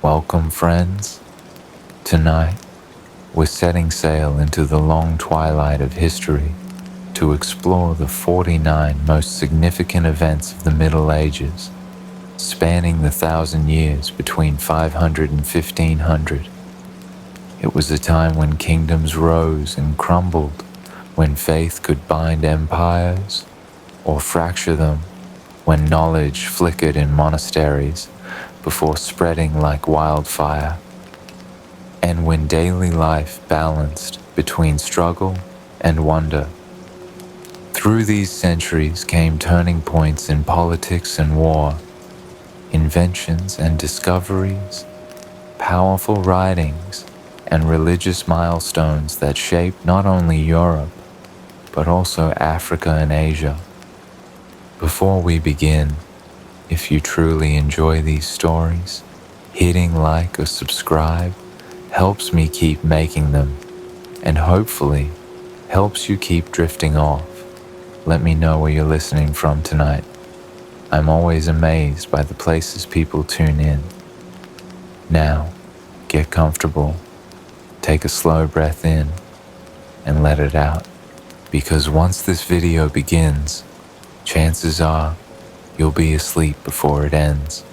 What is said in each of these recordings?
Welcome, friends. Tonight, we're setting sail into the long twilight of history to explore the 49 most significant events of the Middle Ages, spanning the 1,000 years between 500 and 1500. It was a time when kingdoms rose and crumbled, when faith could bind empires or fracture them, when knowledge flickered in monasteries before spreading like wildfire, and when daily life balanced between struggle and wonder. Through these centuries came turning points in politics and war, inventions and discoveries, powerful writings, and religious milestones that shaped not only Europe, but also Africa and Asia. Before we begin, if you truly enjoy these stories, hitting like or subscribe helps me keep making them, and hopefully helps you keep drifting off. Let me know where you're listening from tonight. I'm always amazed by the places people tune in. Now, get comfortable, take a slow breath in, and let it out. Because once this video begins, chances are you'll be asleep before it ends.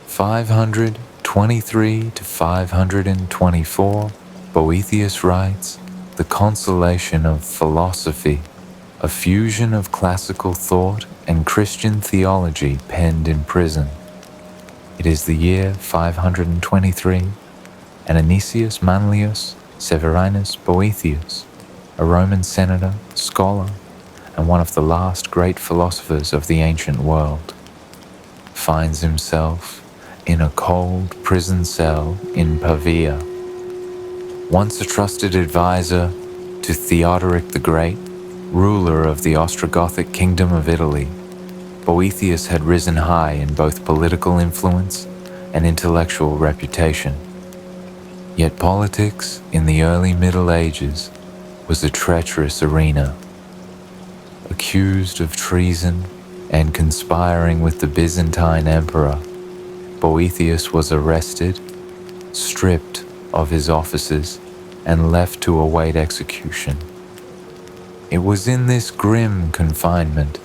523 to 524, Boethius writes, "The consolation of philosophy, a fusion of classical thought and Christian theology penned in prison." It is the year 523, and Anicius Manlius Severinus Boethius, a Roman senator, scholar, and one of the last great philosophers of the ancient world, finds himself in a cold prison cell in Pavia. Once a trusted advisor to Theodoric the Great, ruler of the Ostrogothic kingdom of Italy, Boethius had risen high in both political influence and intellectual reputation. Yet politics in the early Middle Ages was a treacherous arena. Accused of treason and conspiring with the Byzantine emperor, Boethius was arrested, stripped of his offices, and left to await execution. It was in this grim confinement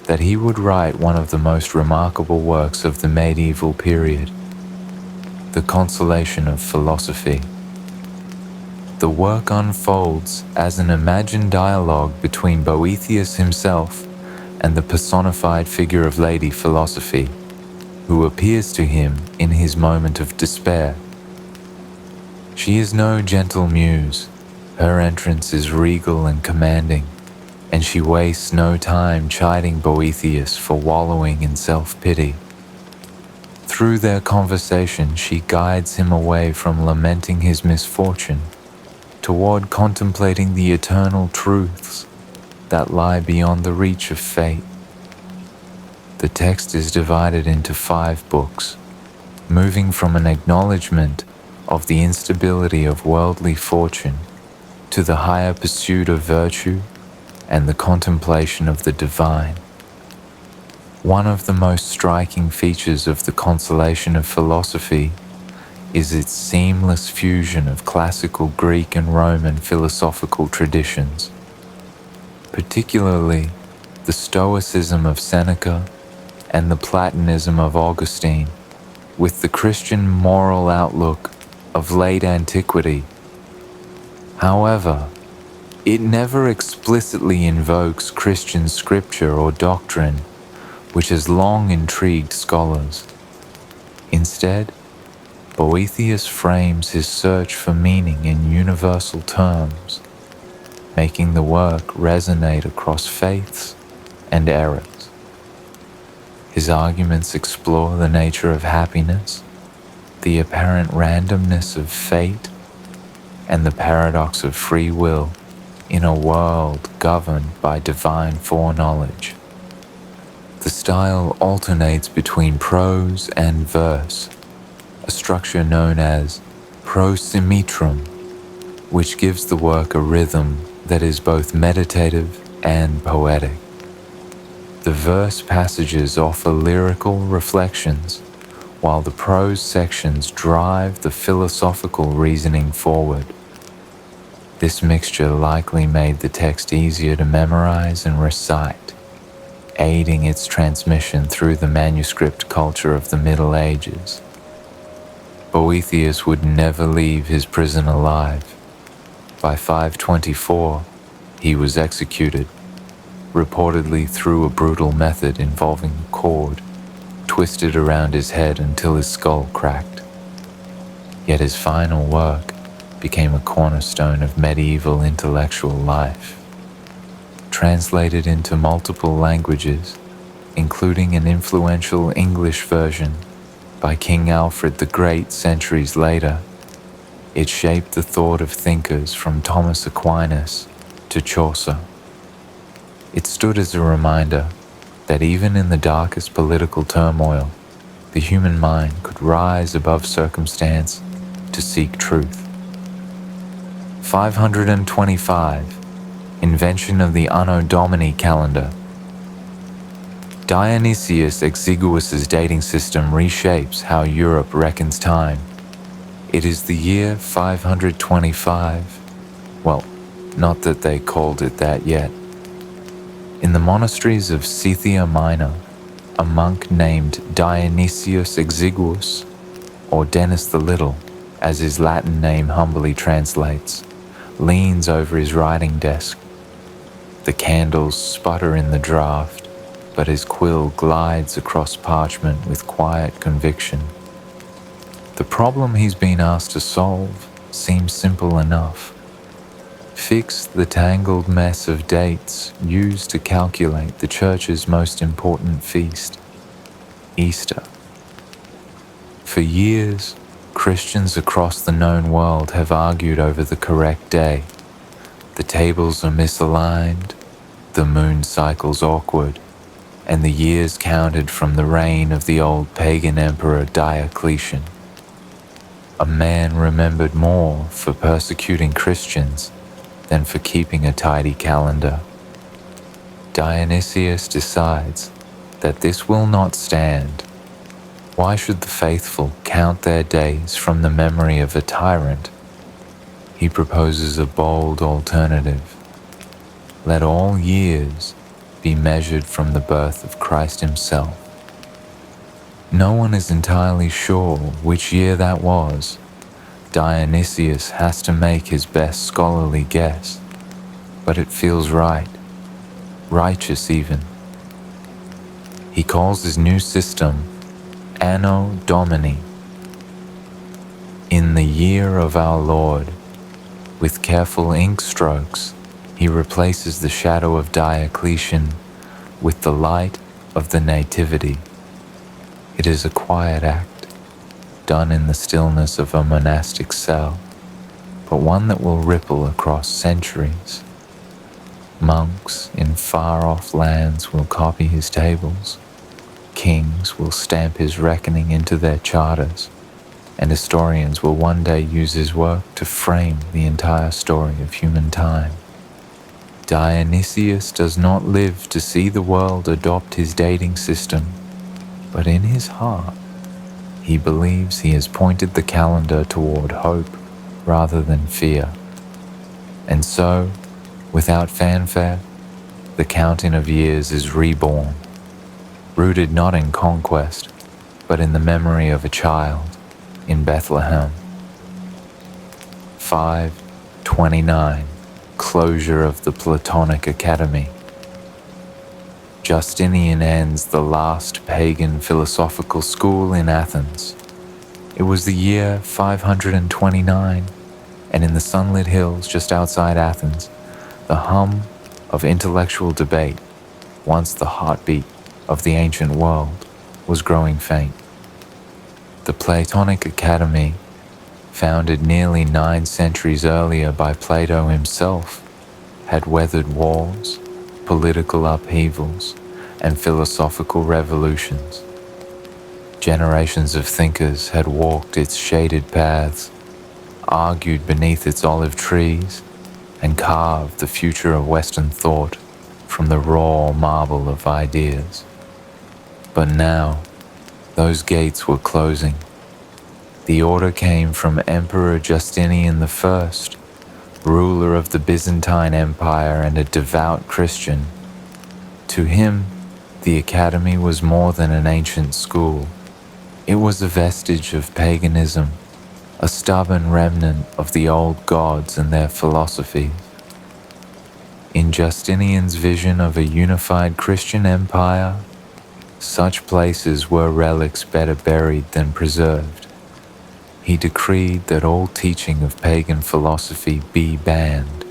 that he would write one of the most remarkable works of the medieval period, The Consolation of Philosophy. The work unfolds as an imagined dialogue between Boethius himself and the personified figure of Lady Philosophy, who appears to him in his moment of despair. She is no gentle muse. Her entrance is regal and commanding, and she wastes no time chiding Boethius for wallowing in self-pity. Through their conversation, she guides him away from lamenting his misfortune toward contemplating the eternal truths that lie beyond the reach of fate. The text is divided into 5 books, moving from an acknowledgement of the instability of worldly fortune to the higher pursuit of virtue and the contemplation of the divine. One of the most striking features of the Consolation of Philosophy is its seamless fusion of classical Greek and Roman philosophical traditions, particularly the Stoicism of Seneca and the Platonism of Augustine, with the Christian moral outlook of late antiquity. However, it never explicitly invokes Christian scripture or doctrine, which has long intrigued scholars. Instead, Boethius frames his search for meaning in universal terms, making the work resonate across faiths and eras. His arguments explore the nature of happiness, the apparent randomness of fate, and the paradox of free will in a world governed by divine foreknowledge. The style alternates between prose and verse, a structure known as prosimetrum, which gives the work a rhythm that is both meditative and poetic. The verse passages offer lyrical reflections, while the prose sections drive the philosophical reasoning forward. This mixture likely made the text easier to memorize and recite, aiding its transmission through the manuscript culture of the Middle Ages. Boethius would never leave his prison alive. By 524, he was executed, reportedly through a brutal method involving a cord twisted around his head until his skull cracked. Yet his final work became a cornerstone of medieval intellectual life. Translated into multiple languages, including an influential English version by King Alfred the Great centuries later, it shaped the thought of thinkers from Thomas Aquinas to Chaucer. It stood as a reminder that even in the darkest political turmoil, the human mind could rise above circumstance to seek truth. 525. Invention of the Anno Domini calendar. Dionysius Exiguus's dating system reshapes how Europe reckons time. It is the year 525. Well, not that they called it that yet. In the monasteries of Scythia Minor, a monk named Dionysius Exiguus, or Denis the Little, as his Latin name humbly translates, leans over his writing desk. The candles sputter in the draught, but his quill glides across parchment with quiet conviction. The problem he's been asked to solve seems simple enough. Fix the tangled mess of dates used to calculate the Church's most important feast, Easter. For years, Christians across the known world have argued over the correct day. The tables are misaligned, the moon cycle's awkward, and the years counted from the reign of the old pagan emperor Diocletian. A man remembered more for persecuting Christians than for keeping a tidy calendar. Dionysius decides that this will not stand. Why should the faithful count their days from the memory of a tyrant? He proposes a bold alternative. Let all years be measured from the birth of Christ himself. No one is entirely sure which year that was. Dionysius has to make his best scholarly guess, but it feels right, righteous even. He calls his new system Anno Domini, in the year of our Lord. With careful ink strokes, he replaces the shadow of Diocletian with the light of the Nativity. It is a quiet act, done in the stillness of a monastic cell, but one that will ripple across centuries. Monks in far-off lands will copy his tables, kings will stamp his reckoning into their charters, and historians will one day use his work to frame the entire story of human time. Dionysius does not live to see the world adopt his dating system, but in his heart, he believes he has pointed the calendar toward hope rather than fear. And so, without fanfare, the counting of years is reborn, rooted not in conquest, but in the memory of a child in Bethlehem. 529. Closure of the Platonic Academy. Justinian ends the last pagan philosophical school in Athens. It was the year 529, and in the sunlit hills just outside Athens, the hum of intellectual debate, once the heartbeat of the ancient world, was growing faint. The Platonic Academy, founded nearly 9 centuries earlier by Plato himself, had weathered wars, political upheavals, and philosophical revolutions. Generations of thinkers had walked its shaded paths, argued beneath its olive trees, and carved the future of Western thought from the raw marble of ideas. But now, Those gates were closing. The order came from Emperor Justinian I, ruler of the Byzantine Empire and a devout Christian. To him, the academy was more than an ancient school. It was a vestige of paganism, a stubborn remnant of the old gods and their philosophies. In Justinian's vision of a unified Christian empire, such places were relics better buried than preserved. He decreed that all teaching of pagan philosophy be banned,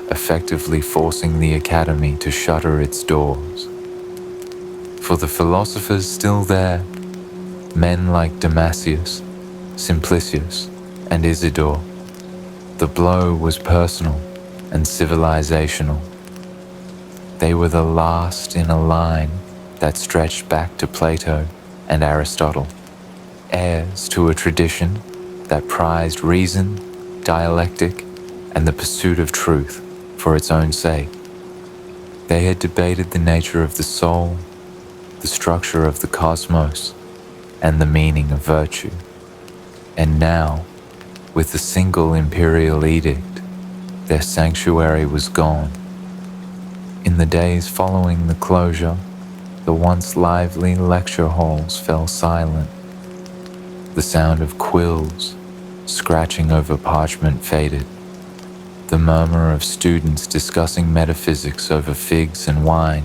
effectively forcing the academy to shutter its doors. For the philosophers still there, men like Damascius, Simplicius, and Isidore, the blow was personal and civilizational. They were the last in a line that stretched back to Plato and Aristotle, heirs to a tradition that prized reason, dialectic, and the pursuit of truth for its own sake. They had debated the nature of the soul, the structure of the cosmos, and the meaning of virtue. And now, with a single imperial edict, their sanctuary was gone. In the days following the closure, the once lively lecture halls fell silent. The sound of quills scratching over parchment faded. The murmur of students discussing metaphysics over figs and wine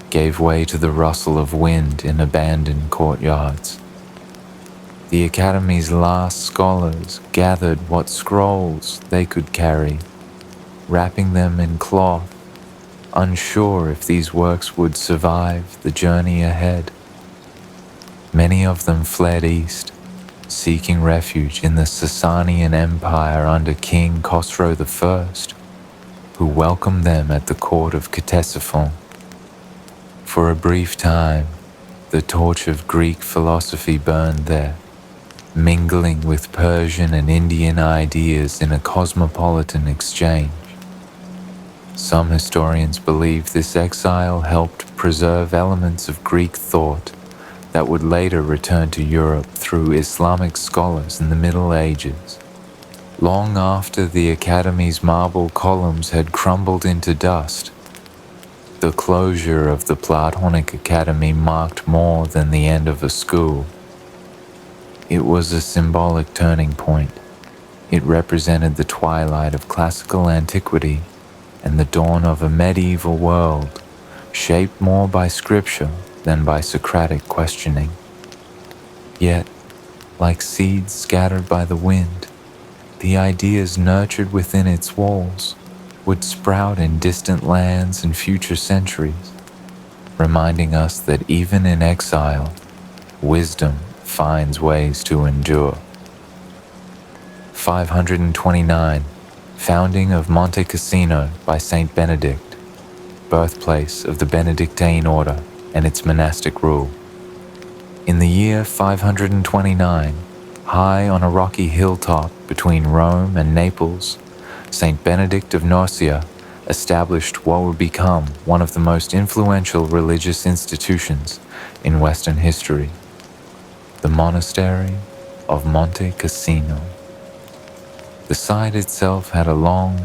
gave way to the rustle of wind in abandoned courtyards. The academy's last scholars gathered what scrolls they could carry, wrapping them in cloth, unsure if these works would survive the journey ahead. Many of them fled east, seeking refuge in the Sasanian Empire under King Khosrow I, who welcomed them at the court of Ctesiphon. For a brief time, the torch of Greek philosophy burned there, mingling with Persian and Indian ideas in a cosmopolitan exchange. Some historians believe this exile helped preserve elements of Greek thought that would later return to Europe through Islamic scholars in the Middle Ages. Long after the Academy's marble columns had crumbled into dust, the closure of the Platonic Academy marked more than the end of a school. It was a symbolic turning point. It represented the twilight of classical antiquity and the dawn of a medieval world, shaped more by scripture than by Socratic questioning. Yet, like seeds scattered by the wind, the ideas nurtured within its walls would sprout in distant lands and future centuries, reminding us that even in exile, wisdom finds ways to endure. 529. Founding of Monte Cassino by Saint Benedict, birthplace of the Benedictine order and its monastic rule. In the year 529, high on a rocky hilltop between Rome and Naples, Saint Benedict of Nursia established what would become one of the most influential religious institutions in Western history, the monastery of Monte Cassino. The site itself had a long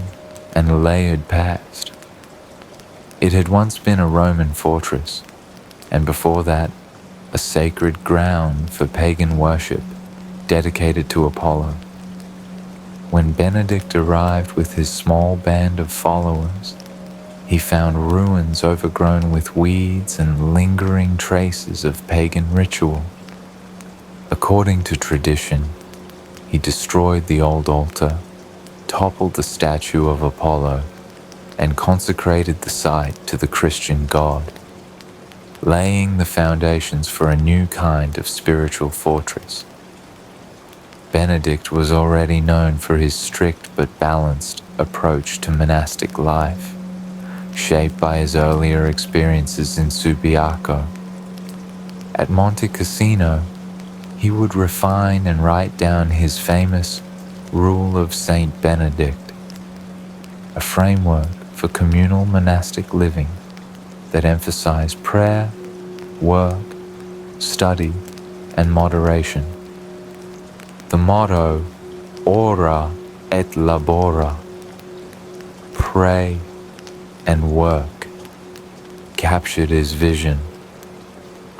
and layered past. It had once been a Roman fortress, and before that, a sacred ground for pagan worship dedicated to Apollo. When Benedict arrived with his small band of followers, he found ruins overgrown with weeds and lingering traces of pagan ritual. According to tradition, he destroyed the old altar, toppled the statue of Apollo, and consecrated the site to the Christian god, laying the foundations for a new kind of spiritual fortress. Benedict was already known for his strict but balanced approach to monastic life, shaped by his earlier experiences in Subiaco. At Monte Cassino, he would refine and write down his famous Rule of Saint Benedict, a framework for communal monastic living that emphasized prayer, work, study, and moderation. The motto, ora et labora, pray and work, captured his vision.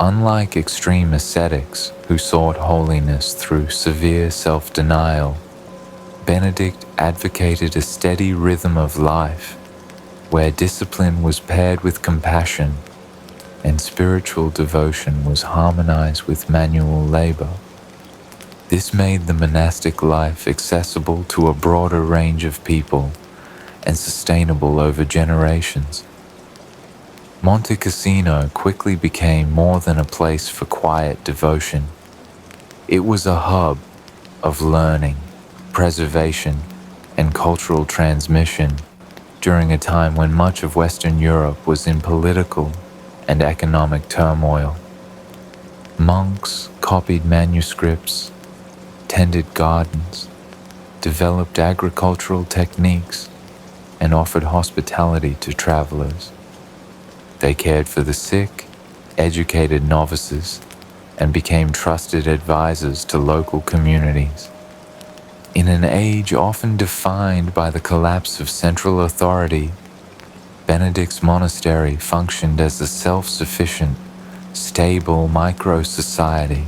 Unlike extreme ascetics who sought holiness through severe self-denial, Benedict advocated a steady rhythm of life where discipline was paired with compassion and spiritual devotion was harmonized with manual labor. This made the monastic life accessible to a broader range of people and sustainable over generations. Monte Cassino quickly became more than a place for quiet devotion. It was a hub of learning, preservation, and cultural transmission during a time when much of Western Europe was in political and economic turmoil. Monks copied manuscripts, tended gardens, developed agricultural techniques, and offered hospitality to travelers. They cared for the sick, educated novices, and became trusted advisors to local communities. In an age often defined by the collapse of central authority, Benedict's monastery functioned as a self-sufficient, stable micro-society,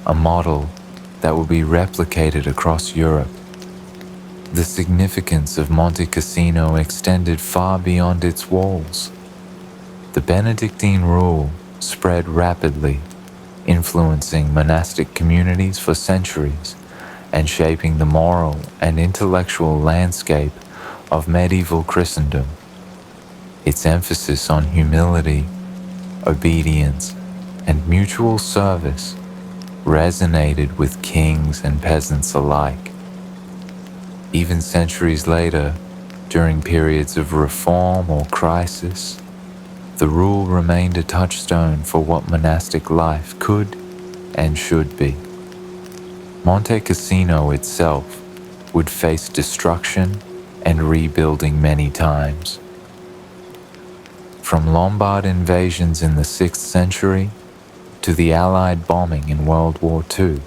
a model that will be replicated across Europe. The significance of Monte Cassino extended far beyond its walls. The Benedictine rule spread rapidly, influencing monastic communities for centuries and shaping the moral and intellectual landscape of medieval Christendom. Its emphasis on humility, obedience, and mutual service resonated with kings and peasants alike. Even centuries later, during periods of reform or crisis, the rule remained a touchstone for what monastic life could and should be. Monte Cassino itself would face destruction and rebuilding many times. From Lombard invasions in the 6th century to the Allied bombing in World War II.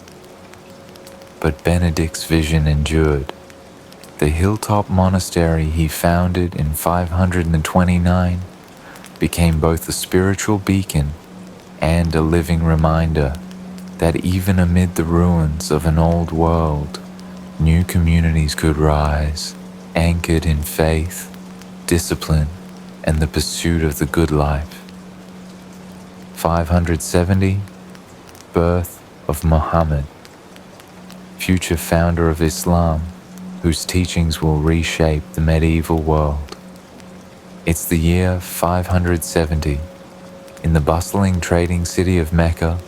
But Benedict's vision endured. The hilltop monastery he founded in 529 became both a spiritual beacon and a living reminder that even amid the ruins of an old world, new communities could rise, anchored in faith, discipline, and the pursuit of the good life. 570, birth of Muhammad, future founder of Islam, whose teachings will reshape the medieval world. It's the year 570. In the bustling trading city of Mecca,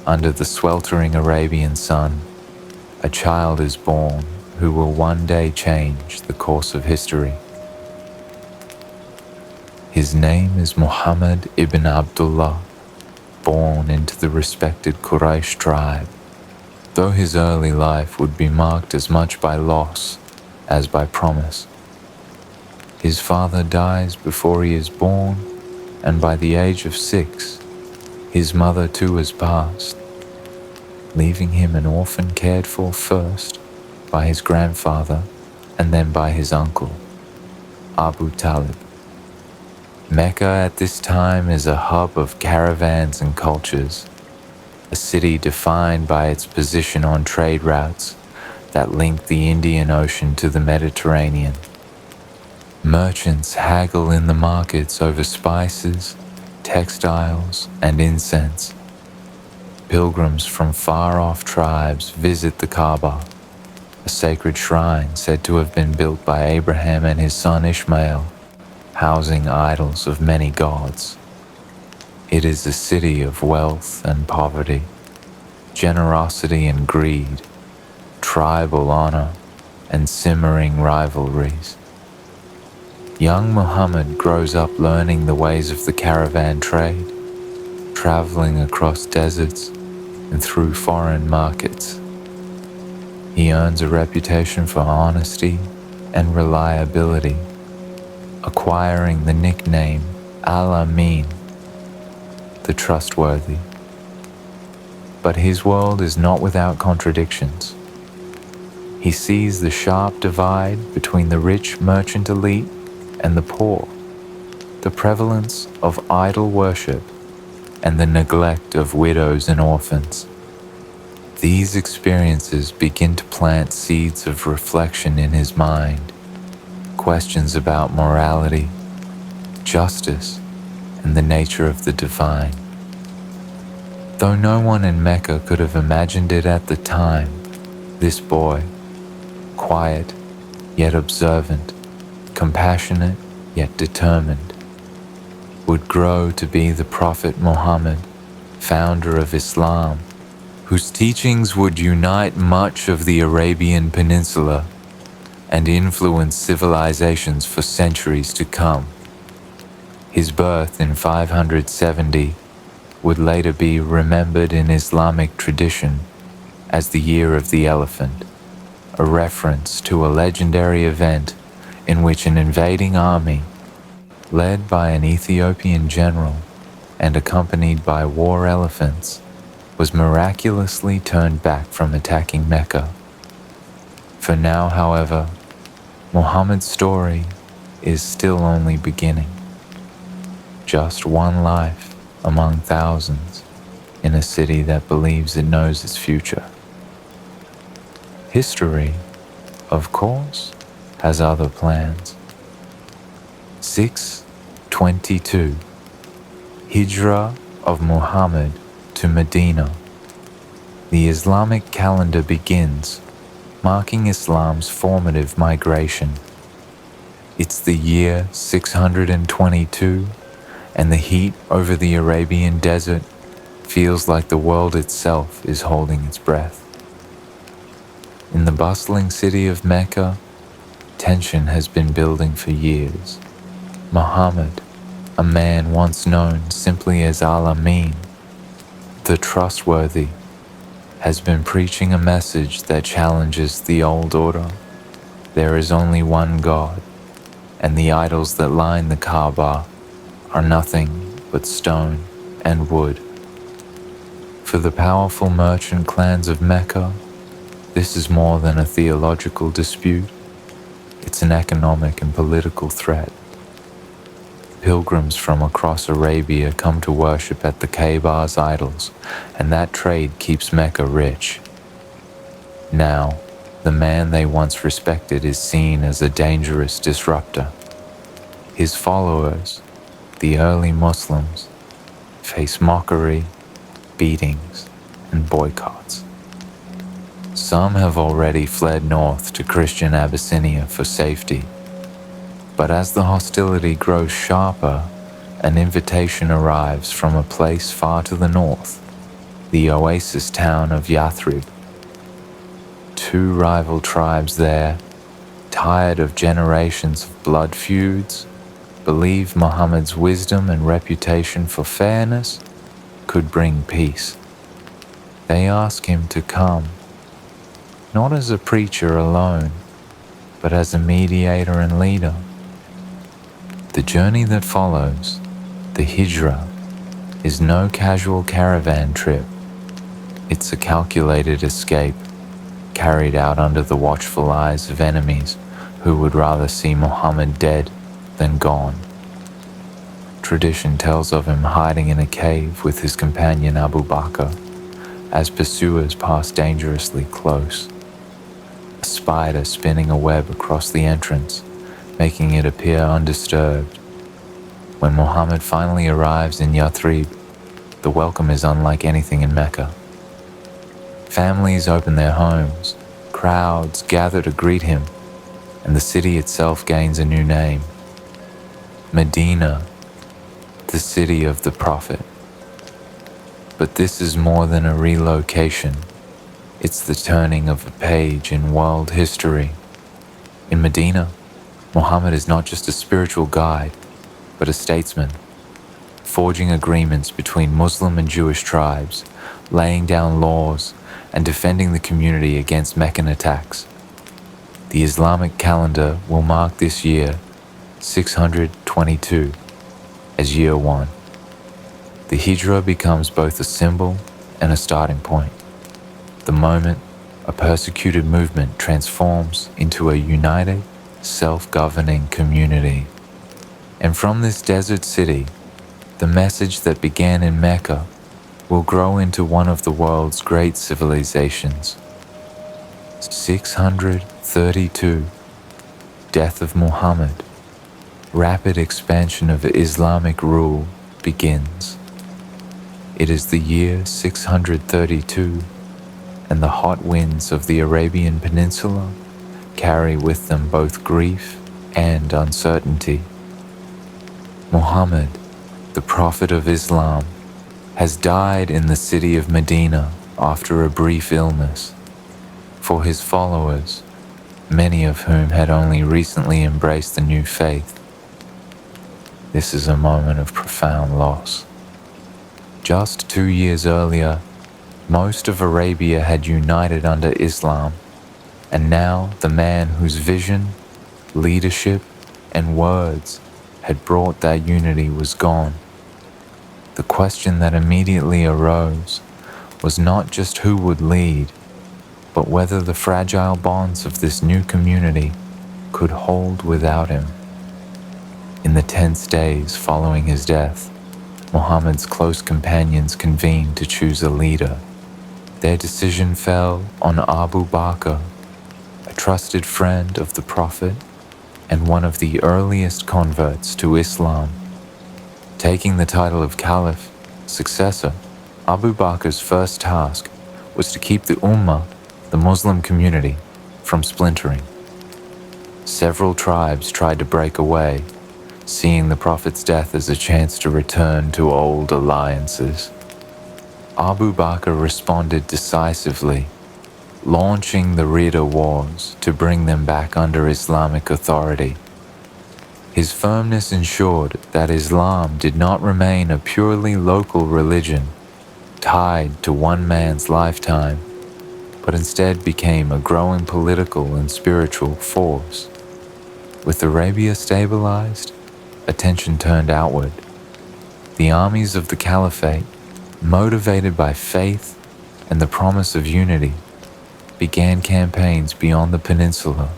under the sweltering Arabian sun, a child is born who will one day change the course of history. His name is Muhammad ibn Abdullah, born into the respected Quraysh tribe, though his early life would be marked as much by loss as by promise. His father dies before he is born, and by the age of 6, his mother too has passed, leaving him an orphan cared for first by his grandfather and then by his uncle, Abu Talib. Mecca at this time is a hub of caravans and cultures, a city defined by its position on trade routes that link the Indian Ocean to the Mediterranean. Merchants haggle in the markets over spices, textiles, and incense. Pilgrims from far-off tribes visit the Kaaba, a sacred shrine said to have been built by Abraham and his son Ishmael, housing idols of many gods. It is a city of wealth and poverty, generosity and greed, tribal honor, and simmering rivalries. Young Muhammad grows up learning the ways of the caravan trade, traveling across deserts and through foreign markets. He earns a reputation for honesty and reliability, acquiring the nickname Al-Amin, the trustworthy. But his world is not without contradictions. He sees the sharp divide between the rich merchant elite and the poor, the prevalence of idol worship, and the neglect of widows and orphans. These experiences begin to plant seeds of reflection in his mind, questions about morality, justice, and the nature of the divine. Though no one in Mecca could have imagined it at the time, this boy, quiet yet observant, compassionate yet determined, would grow to be the Prophet Muhammad, founder of Islam, whose teachings would unite much of the Arabian Peninsula and influence civilizations for centuries to come. His birth in 570 would later be remembered in Islamic tradition as the Year of the Elephant, a reference to a legendary event in which an invading army, led by an Ethiopian general and accompanied by war elephants, was miraculously turned back from attacking Mecca. For now, however, Muhammad's story is still only beginning. Just one life among thousands in a city that believes it knows its future. History, of course, has other plans. 622, Hijrah of Muhammad to Medina. The Islamic calendar begins, marking Islam's formative migration. It's the year 622, and the heat over the Arabian desert feels like the world itself is holding its breath. In the bustling city of Mecca, tension has been building for years. Muhammad, a man once known simply as Al-Amin, the trustworthy, has been preaching a message that challenges the old order. There is only one God, and the idols that line the Kaaba are nothing but stone and wood. For the powerful merchant clans of Mecca, this is more than a theological dispute. It's an economic and political threat. Pilgrims from across Arabia come to worship at the Kaaba's idols, and that trade keeps Mecca rich. Now, the man they once respected is seen as a dangerous disruptor. His followers, the early Muslims, face mockery, beatings, and boycotts. Some have already fled north to Christian Abyssinia for safety. But as the hostility grows sharper, an invitation arrives from a place far to the north, the oasis town of Yathrib. Two rival tribes there, tired of generations of blood feuds, believe Muhammad's wisdom and reputation for fairness could bring peace. They ask him to come, not as a preacher alone, but as a mediator and leader. The journey that follows, the Hijrah, is no casual caravan trip. It's a calculated escape, carried out under the watchful eyes of enemies who would rather see Muhammad dead than gone. Tradition tells of him hiding in a cave with his companion Abu Bakr, as pursuers pass dangerously close. A spider spinning a web across the entrance, making it appear undisturbed. When Muhammad finally arrives in Yathrib, the welcome is unlike anything in Mecca. Families open their homes, crowds gather to greet him, and the city itself gains a new name. Medina, the city of the Prophet. But this is more than a relocation. It's the turning of a page in world history. In Medina, Muhammad is not just a spiritual guide, but a statesman, forging agreements between Muslim and Jewish tribes, laying down laws, and defending the community against Meccan attacks. The Islamic calendar will mark this year, 622, as year one. The Hijrah becomes both a symbol and a starting point. The moment a persecuted movement transforms into a united, self-governing community. And from this desert city, the message that began in Mecca will grow into one of the world's great civilizations. 632, death of Muhammad, rapid expansion of Islamic rule begins. It is the year 632, and the hot winds of the Arabian Peninsula carry with them both grief and uncertainty. Muhammad, the Prophet of Islam, has died in the city of Medina after a brief illness. For his followers, many of whom had only recently embraced the new faith, this is a moment of profound loss. Just 2 years earlier, most of Arabia had united under Islam, and now the man whose vision, leadership, and words had brought that unity was gone. The question that immediately arose was not just who would lead, but whether the fragile bonds of this new community could hold without him. In the tense days following his death, Muhammad's close companions convened to choose a leader. Their decision fell on Abu Bakr, a trusted friend of the Prophet and one of the earliest converts to Islam. Taking the title of Caliph, successor, Abu Bakr's first task was to keep the Ummah, the Muslim community, from splintering. Several tribes tried to break away, seeing the Prophet's death as a chance to return to old alliances. Abu Bakr responded decisively, launching the Ridda Wars to bring them back under Islamic authority. His firmness ensured that Islam did not remain a purely local religion tied to one man's lifetime, but instead became a growing political and spiritual force. With Arabia stabilized, attention turned outward. The armies of the Caliphate, motivated by faith and the promise of unity, began campaigns beyond the peninsula.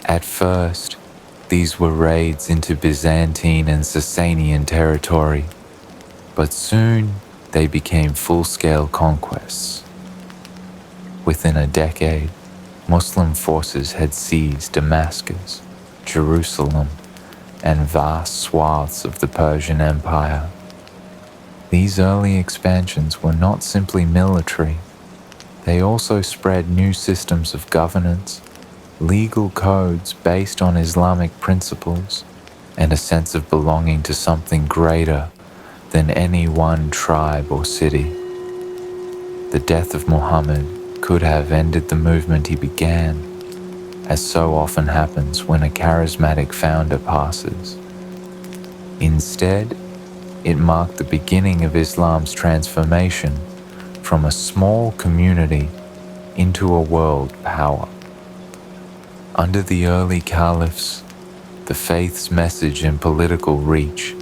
At first, these were raids into Byzantine and Sasanian territory, but soon they became full-scale conquests. Within a decade, Muslim forces had seized Damascus, Jerusalem, and vast swaths of the Persian Empire. These early expansions were not simply military. They also spread new systems of governance, legal codes based on Islamic principles, and a sense of belonging to something greater than any one tribe or city. The death of Muhammad could have ended the movement he began, as so often happens when a charismatic founder passes. Instead, it marked the beginning of Islam's transformation from a small community into a world power. Under the early caliphs, the faith's message and political reach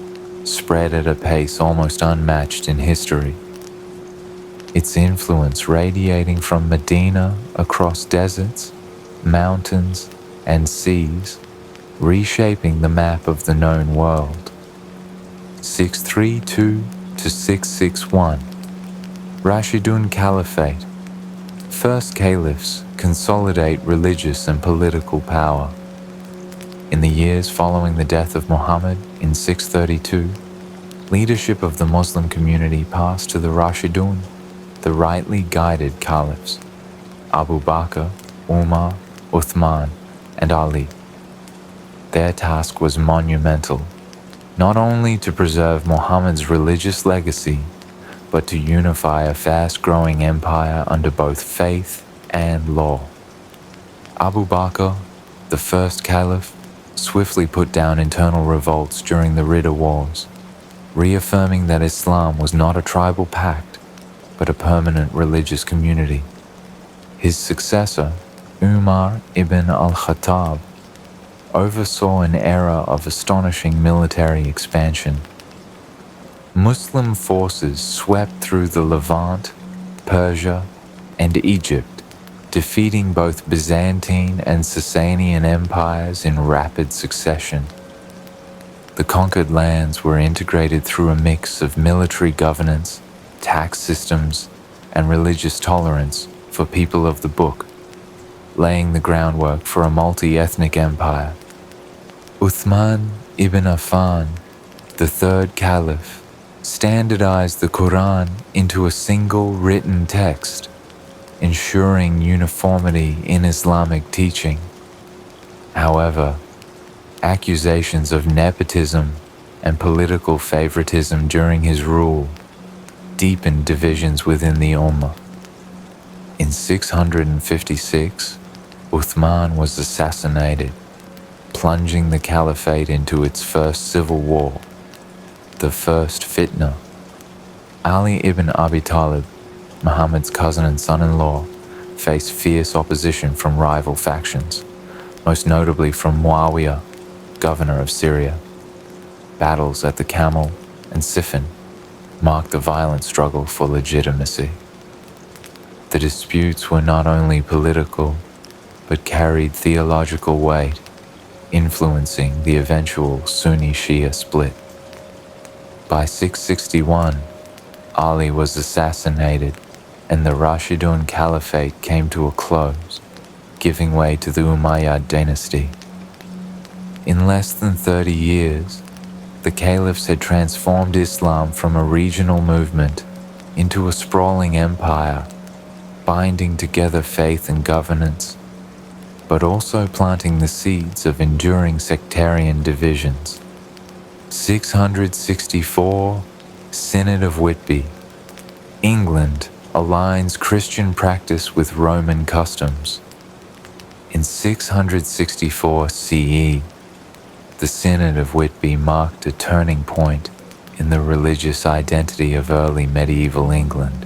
spread at a pace almost unmatched in history. Its influence radiating from Medina across deserts, mountains, and seas, reshaping the map of the known world. 632 to 661, Rashidun Caliphate. First caliphs consolidate religious and political power. In the years following the death of Muhammad in 632, leadership of the Muslim community passed to the Rashidun, the rightly guided caliphs, Abu Bakr, Umar, Uthman, and Ali. Their task was monumental, not only to preserve Muhammad's religious legacy, but to unify a fast-growing empire under both faith and law. Abu Bakr, the first caliph, swiftly put down internal revolts during the Ridda Wars, reaffirming that Islam was not a tribal pact, but a permanent religious community. His successor, Umar ibn al-Khattab, oversaw an era of astonishing military expansion. Muslim forces swept through the Levant, Persia, and Egypt, defeating both Byzantine and Sasanian empires in rapid succession. The conquered lands were integrated through a mix of military governance, tax systems, and religious tolerance for people of the book, laying the groundwork for a multi-ethnic empire. Uthman ibn Affan, the third caliph, standardized the Quran into a single written text, ensuring uniformity in Islamic teaching. However, accusations of nepotism and political favoritism during his rule deepened divisions within the Ummah. In 656, Uthman was assassinated, plunging the caliphate into its first civil war, the first fitna. Ali ibn Abi Talib, Muhammad's cousin and son-in-law, faced fierce opposition from rival factions, most notably from Muawiyah, governor of Syria. Battles at the Camel and Siffin marked the violent struggle for legitimacy. The disputes were not only political, but carried theological weight, influencing the eventual Sunni-Shia split. By 661, Ali was assassinated and the Rashidun Caliphate came to a close, giving way to the Umayyad dynasty. In less than 30 years, the caliphs had transformed Islam from a regional movement into a sprawling empire, binding together faith and governance, but also planting the seeds of enduring sectarian divisions. 664, Synod of Whitby. England aligns Christian practice with Roman customs. In 664 CE, the Synod of Whitby marked a turning point in the religious identity of early medieval England.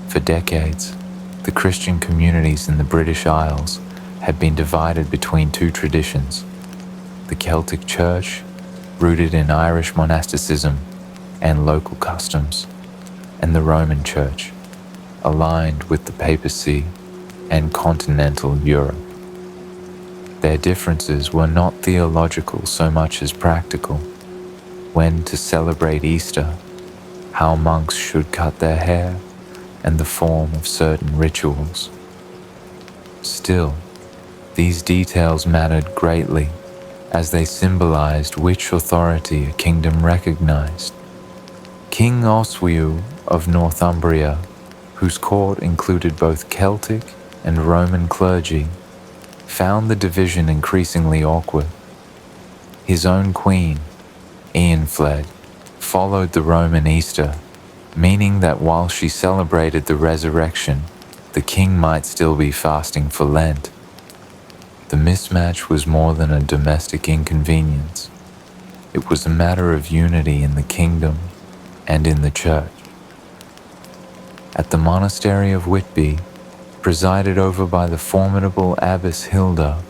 For decades, the Christian communities in the British Isles had been divided between two traditions: the Celtic Church, rooted in Irish monasticism and local customs, and the Roman Church, aligned with the papacy and continental Europe. Their differences were not theological so much as practical: when to celebrate Easter, how monks should cut their hair, and the form of certain rituals. Still, these details mattered greatly, as they symbolized which authority a kingdom recognized. King Oswiu of Northumbria, whose court included both Celtic and Roman clergy, found the division increasingly awkward. His own queen, Eanfled, followed the Roman Easter, meaning that while she celebrated the resurrection, the king might still be fasting for Lent. The mismatch was more than a domestic inconvenience. It was a matter of unity in the kingdom and in the church. At the monastery of Whitby, presided over by the formidable Abbess Hilda,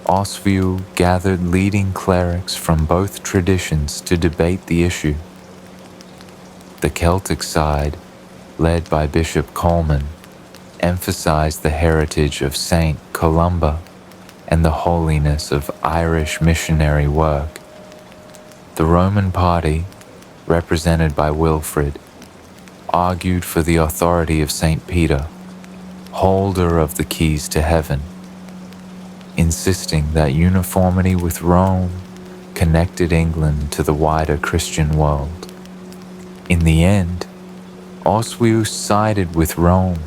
Oswiu gathered leading clerics from both traditions to debate the issue. The Celtic side, led by Bishop Colman, emphasized the heritage of Saint Columba and the holiness of Irish missionary work. The Roman party, represented by Wilfrid, argued for the authority of Saint Peter, holder of the keys to heaven, insisting that uniformity with Rome connected England to the wider Christian world. In the end, Oswiu sided with Rome,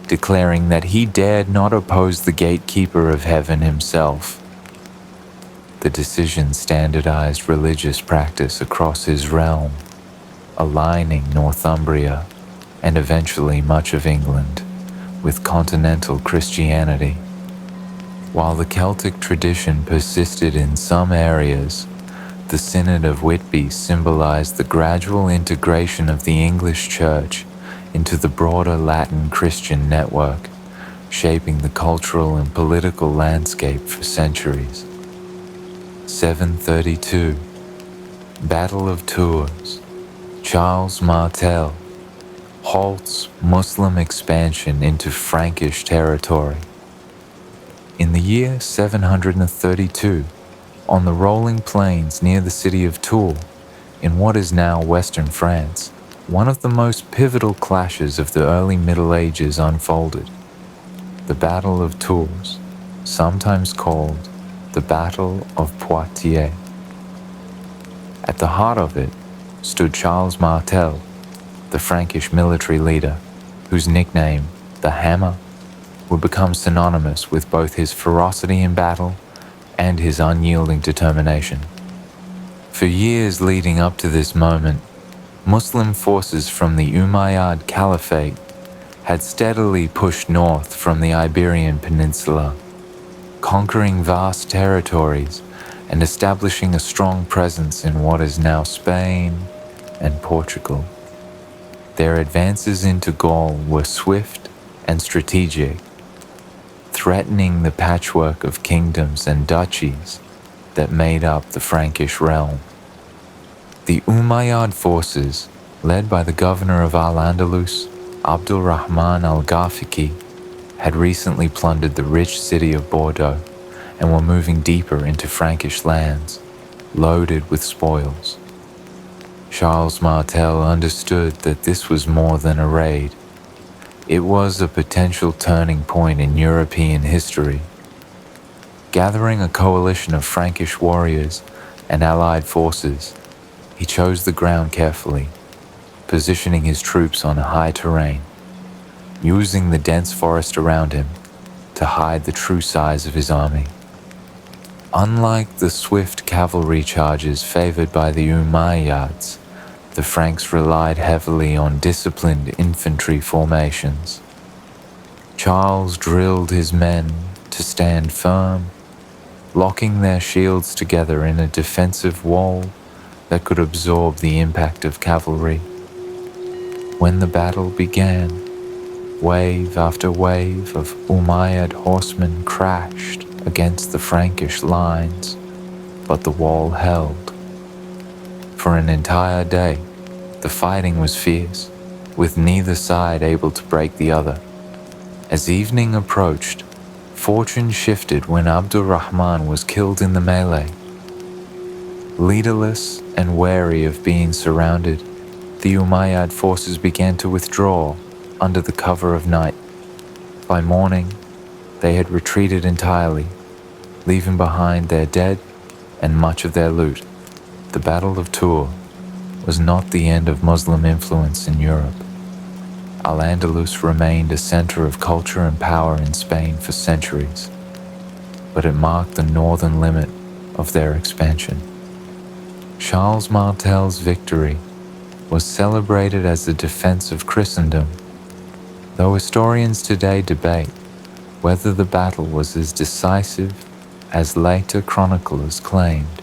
declaring that he dared not oppose the gatekeeper of heaven himself. The decision standardized religious practice across his realm, aligning Northumbria and eventually much of England with continental Christianity. While the Celtic tradition persisted in some areas, the Synod of Whitby symbolized the gradual integration of the English Church into the broader Latin Christian network, shaping the cultural and political landscape for centuries. 732, Battle of Tours. Charles Martel halts Muslim expansion into Frankish territory. In the year 732, on the rolling plains near the city of Tours, in what is now western France, one of the most pivotal clashes of the early Middle Ages unfolded. The Battle of Tours, sometimes called the Battle of Poitiers. At the heart of it stood Charles Martel, the Frankish military leader, whose nickname, the Hammer, would become synonymous with both his ferocity in battle and his unyielding determination. For years leading up to this moment, Muslim forces from the Umayyad Caliphate had steadily pushed north from the Iberian Peninsula, conquering vast territories and establishing a strong presence in what is now Spain and Portugal. Their advances into Gaul were swift and strategic, threatening the patchwork of kingdoms and duchies that made up the Frankish realm. The Umayyad forces, led by the governor of Al-Andalus, Abdul Rahman al-Ghafiqi, had recently plundered the rich city of Bordeaux and were moving deeper into Frankish lands, loaded with spoils. Charles Martel understood that this was more than a raid. It was a potential turning point in European history. Gathering a coalition of Frankish warriors and allied forces, he chose the ground carefully, positioning his troops on high terrain, using the dense forest around him to hide the true size of his army. Unlike the swift cavalry charges favored by the Umayyads, the Franks relied heavily on disciplined infantry formations. Charles drilled his men to stand firm, locking their shields together in a defensive wall that could absorb the impact of cavalry. When the battle began, wave after wave of Umayyad horsemen crashed against the Frankish lines, but the wall held. For an entire day, the fighting was fierce, with neither side able to break the other. As evening approached, fortune shifted when Abdur Rahman was killed in the melee. Leaderless and wary of being surrounded, the Umayyad forces began to withdraw under the cover of night. By morning, they had retreated entirely, leaving behind their dead and much of their loot. The Battle of Tours was not the end of Muslim influence in Europe. Al-Andalus remained a center of culture and power in Spain for centuries, but it marked the northern limit of their expansion. Charles Martel's victory was celebrated as the defense of Christendom, though historians today debate whether the battle was as decisive as later chroniclers claimed.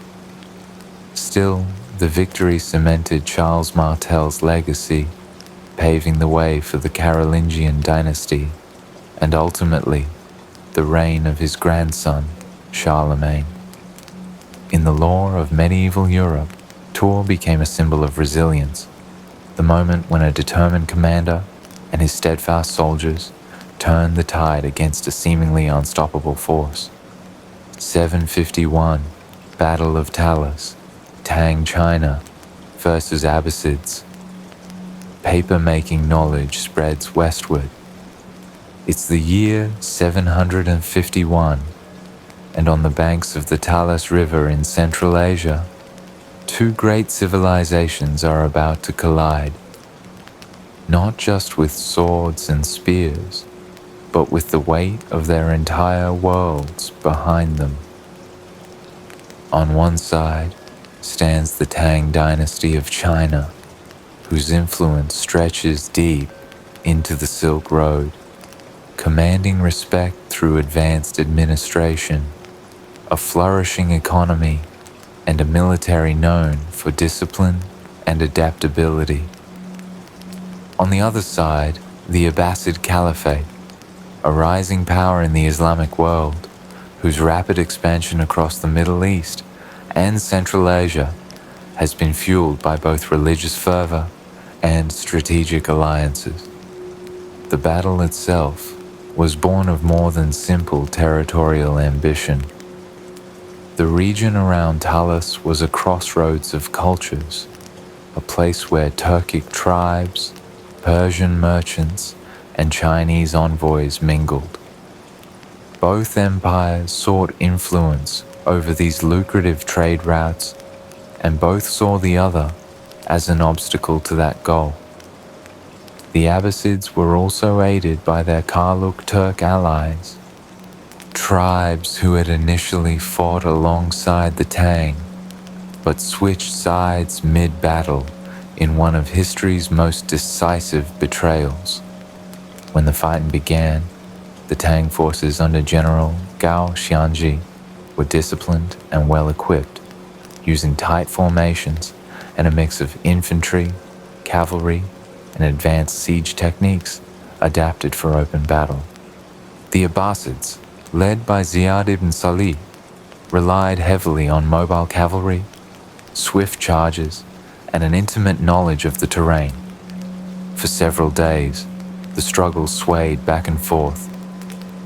Still, the victory cemented Charles Martel's legacy, paving the way for the Carolingian dynasty and ultimately the reign of his grandson, Charlemagne. In the lore of medieval Europe, Tours became a symbol of resilience, the moment when a determined commander and his steadfast soldiers turned the tide against a seemingly unstoppable force. 751, Battle of Talas, Tang China versus Abbasids. Paper-making knowledge spreads westward. It's the year 751, and on the banks of the Talas River in Central Asia, two great civilizations are about to collide, not just with swords and spears, but with the weight of their entire worlds behind them. On one side stands the Tang dynasty of China, whose influence stretches deep into the Silk Road, commanding respect through advanced administration, a flourishing economy, and a military known for discipline and adaptability. On the other side, the Abbasid Caliphate, a rising power in the Islamic world, whose rapid expansion across the Middle East and Central Asia has been fueled by both religious fervor and strategic alliances. The battle itself was born of more than simple territorial ambition. The region around Talas was a crossroads of cultures, a place where Turkic tribes, Persian merchants, and Chinese envoys mingled. Both empires sought influence over these lucrative trade routes, and both saw the other as an obstacle to that goal. The Abbasids were also aided by their Karluk Turk allies, tribes who had initially fought alongside the Tang, but switched sides mid-battle in one of history's most decisive betrayals. When the fighting began, the Tang forces under General Gao Xianji were disciplined and well-equipped, using tight formations and a mix of infantry, cavalry, and advanced siege techniques adapted for open battle. The Abbasids, led by Ziyad ibn Salih, relied heavily on mobile cavalry, swift charges, and an intimate knowledge of the terrain. For several days, the struggle swayed back and forth,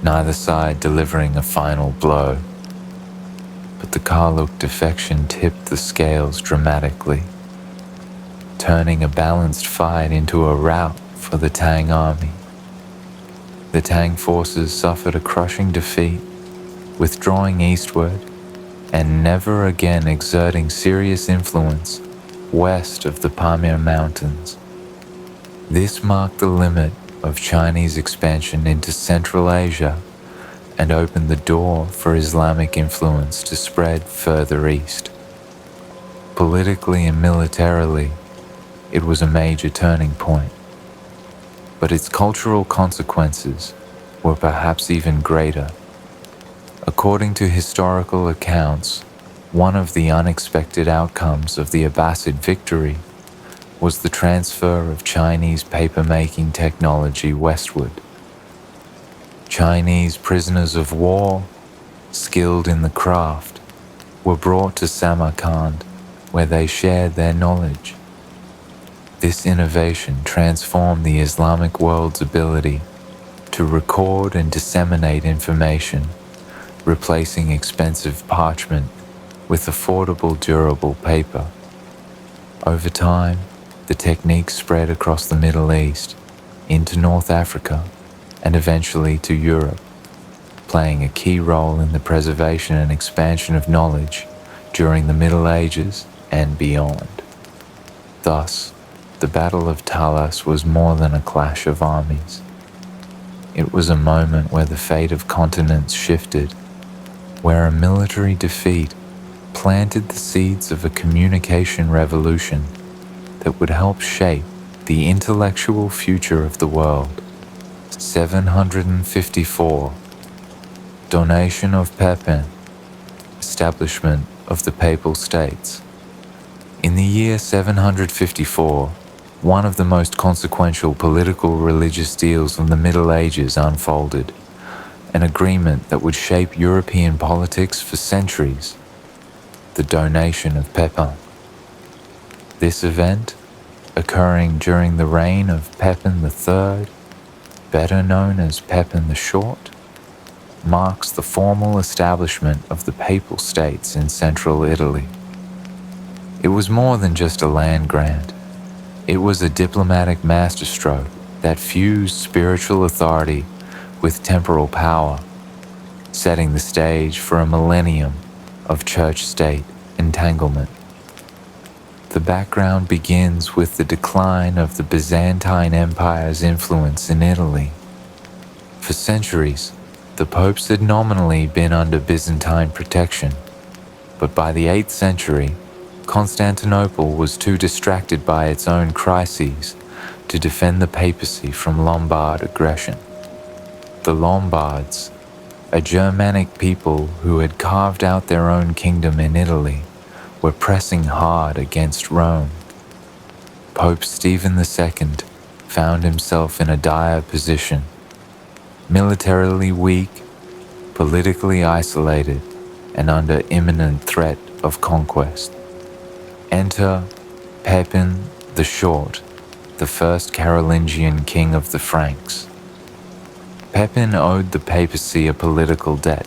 neither side delivering a final blow. But the Karluk defection tipped the scales dramatically, turning a balanced fight into a rout for the Tang army. The Tang forces suffered a crushing defeat, withdrawing eastward and never again exerting serious influence west of the Pamir Mountains. This marked the limit of Chinese expansion into Central Asia and opened the door for Islamic influence to spread further east. Politically and militarily, it was a major turning point, but its cultural consequences were perhaps even greater. According to historical accounts, one of the unexpected outcomes of the Abbasid victory was the transfer of Chinese paper-making technology westward. Chinese prisoners of war, skilled in the craft, were brought to Samarkand, where they shared their knowledge. This innovation transformed the Islamic world's ability to record and disseminate information, replacing expensive parchment with affordable, durable paper. Over time, the technique spread across the Middle East, into North Africa, and eventually to Europe, playing a key role in the preservation and expansion of knowledge during the Middle Ages and beyond. Thus, the Battle of Talas was more than a clash of armies. It was a moment where the fate of continents shifted, where a military defeat planted the seeds of a communication revolution that would help shape the intellectual future of the world. 754. Donation of Pepin. Establishment of the Papal States. In the year 754, one of the most consequential political religious deals of the Middle Ages unfolded, an agreement that would shape European politics for centuries, the donation of Pepin. This event, occurring during the reign of Pepin III, better known as Pepin the Short, marks the formal establishment of the Papal States in central Italy. It was more than just a land grant. It was a diplomatic masterstroke that fused spiritual authority with temporal power, setting the stage for a millennium of church-state entanglement. The background begins with the decline of the Byzantine Empire's influence in Italy. For centuries, the popes had nominally been under Byzantine protection, but by the 8th century, Constantinople was too distracted by its own crises to defend the papacy from Lombard aggression. The Lombards, a Germanic people who had carved out their own kingdom in Italy, were pressing hard against Rome. Pope Stephen II found himself in a dire position, militarily weak, politically isolated, and under imminent threat of conquest. Enter Pepin the Short, the first Carolingian king of the Franks. Pepin owed the papacy a political debt.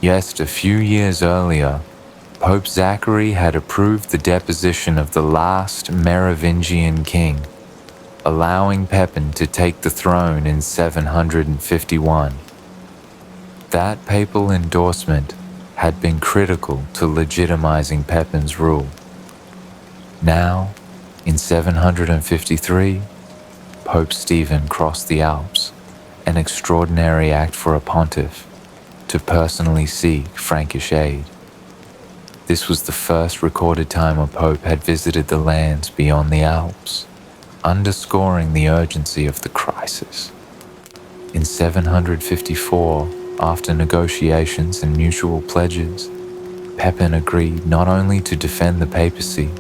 Just a few years earlier, Pope Zachary had approved the deposition of the last Merovingian king, allowing Pepin to take the throne in 751. That papal endorsement had been critical to legitimizing Pepin's rule. Now, in 753, Pope Stephen crossed the Alps, an extraordinary act for a pontiff, to personally seek Frankish aid. This was the first recorded time a pope had visited the lands beyond the Alps, underscoring the urgency of the crisis. In 754, after negotiations and mutual pledges, Pepin agreed not only to defend the papacy,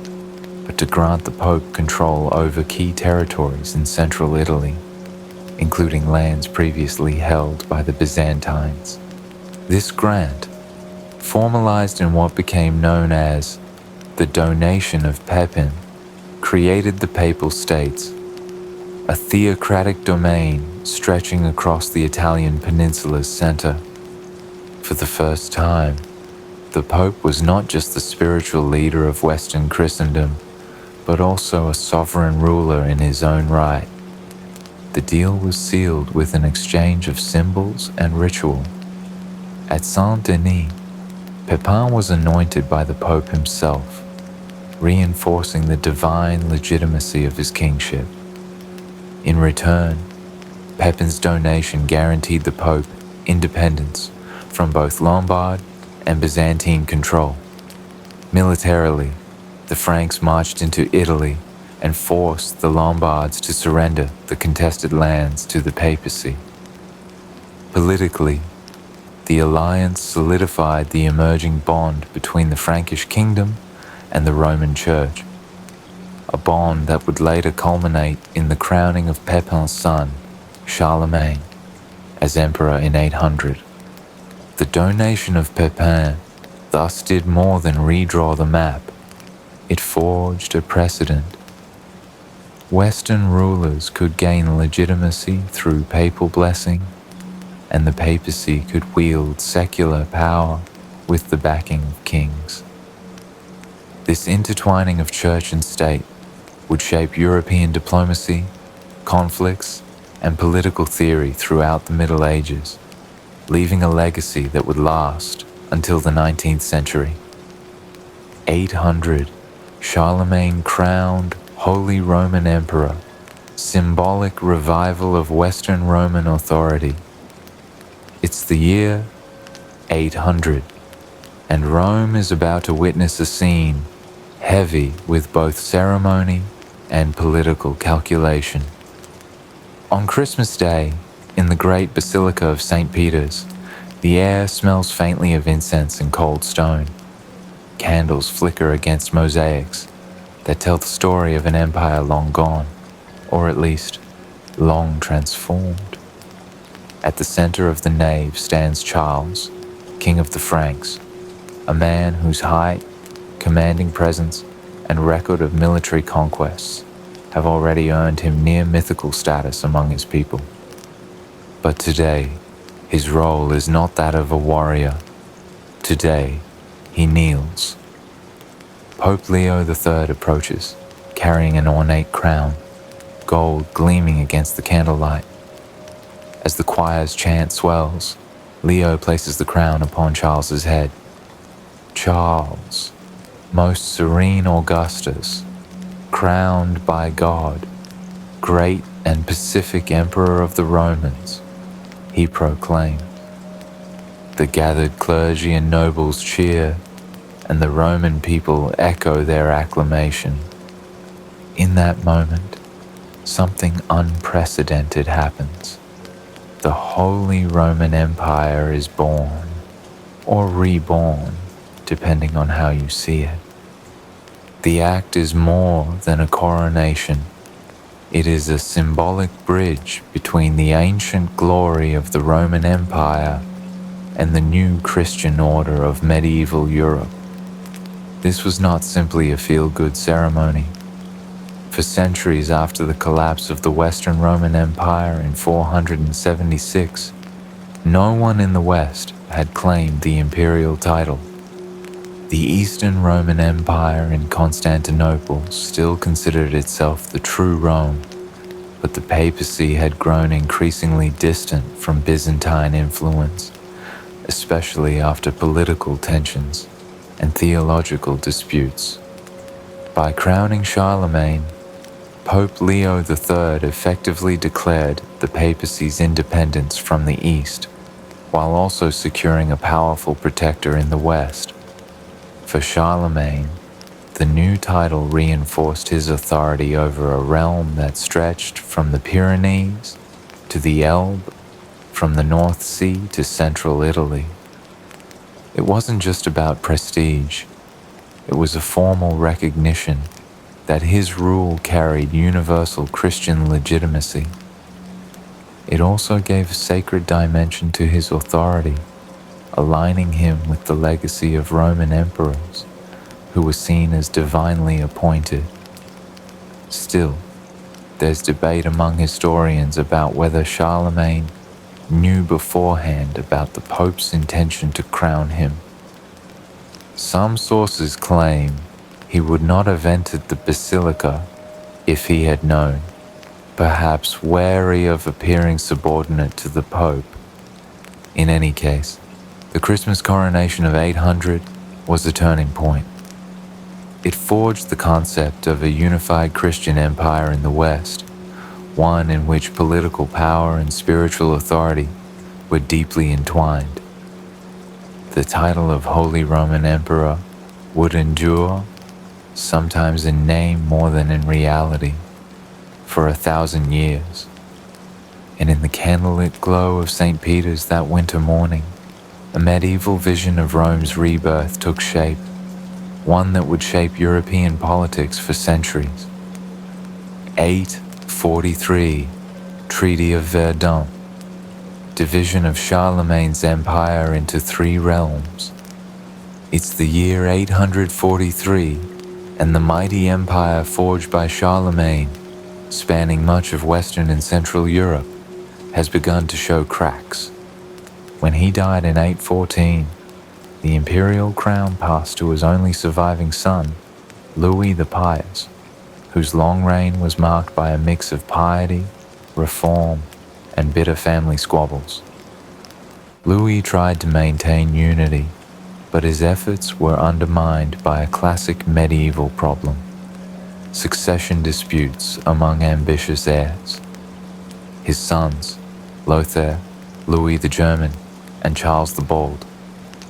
but to grant the Pope control over key territories in central Italy, including lands previously held by the Byzantines. This grant, formalized in what became known as the Donation of Pepin, created the Papal States, a theocratic domain stretching across the Italian peninsula's center. For the first time, the Pope was not just the spiritual leader of Western Christendom, but also a sovereign ruler in his own right. The deal was sealed with an exchange of symbols and ritual. At Saint-Denis, Pepin was anointed by the Pope himself, reinforcing the divine legitimacy of his kingship. In return, Pepin's donation guaranteed the Pope independence from both Lombard and Byzantine control. Militarily, the Franks marched into Italy and forced the Lombards to surrender the contested lands to the papacy. Politically, the alliance solidified the emerging bond between the Frankish kingdom and the Roman Church, a bond that would later culminate in the crowning of Pepin's son, Charlemagne, as emperor in 800. The donation of Pepin thus did more than redraw the map. It forged a precedent. Western rulers could gain legitimacy through papal blessing, and the papacy could wield secular power with the backing of kings. This intertwining of church and state would shape European diplomacy, conflicts, and political theory throughout the Middle Ages, leaving a legacy that would last until the 19th century. 800, Charlemagne crowned Holy Roman Emperor, symbolic revival of Western Roman authority. It's the year 800, and Rome is about to witness a scene heavy with both ceremony and political calculation. On Christmas Day, in the great Basilica of St. Peter's, the air smells faintly of incense and cold stone. Candles flicker against mosaics that tell the story of an empire long gone, or at least long transformed. At the center of the nave stands Charles, King of the Franks, a man whose height, commanding presence, and record of military conquests have already earned him near mythical status among his people. But today, his role is not that of a warrior. Today, he kneels. Pope Leo III approaches, carrying an ornate crown, gold gleaming against the candlelight. As the choir's chant swells, Leo places the crown upon Charles's head. Charles, most serene Augustus, crowned by God, great and pacific Emperor of the Romans, he proclaimed. The gathered clergy and nobles cheer, and the Roman people echo their acclamation. In that moment, something unprecedented happens. The Holy Roman Empire is born, or reborn, depending on how you see it. The act is more than a coronation. It is a symbolic bridge between the ancient glory of the Roman Empire and the new Christian order of medieval Europe. This was not simply a feel-good ceremony. For centuries after the collapse of the Western Roman Empire in 476, no one in the West had claimed the imperial title. The Eastern Roman Empire in Constantinople still considered itself the true Rome, but the papacy had grown increasingly distant from Byzantine influence, especially after political tensions and theological disputes. By crowning Charlemagne, Pope Leo III effectively declared the papacy's independence from the East, while also securing a powerful protector in the West. For Charlemagne, the new title reinforced his authority over a realm that stretched from the Pyrenees to the Elbe, from the North Sea to central Italy. It wasn't just about prestige, it was a formal recognition that his rule carried universal Christian legitimacy. It also gave a sacred dimension to his authority, aligning him with the legacy of Roman emperors, who were seen as divinely appointed. Still, there's debate among historians about whether Charlemagne knew beforehand about the Pope's intention to crown him. Some sources claim he would not have entered the basilica if he had known, perhaps wary of appearing subordinate to the Pope. In any case, the Christmas coronation of 800 was a turning point. It forged the concept of a unified Christian empire in the West, one in which political power and spiritual authority were deeply entwined. The title of Holy Roman Emperor would endure, sometimes in name more than in reality, for 1,000 years. And in the candlelit glow of St. Peter's that winter morning, a medieval vision of Rome's rebirth took shape, one that would shape European politics for centuries. 843, Treaty of Verdun, division of Charlemagne's empire into 3 realms. It's the year 843, and the mighty empire forged by Charlemagne, spanning much of Western and Central Europe, has begun to show cracks. When he died in 814, the imperial crown passed to his only surviving son, Louis the Pious, whose long reign was marked by a mix of piety, reform, and bitter family squabbles. Louis tried to maintain unity, but his efforts were undermined by a classic medieval problem: succession disputes among ambitious heirs. His sons, Lothair, Louis the German, and Charles the Bald,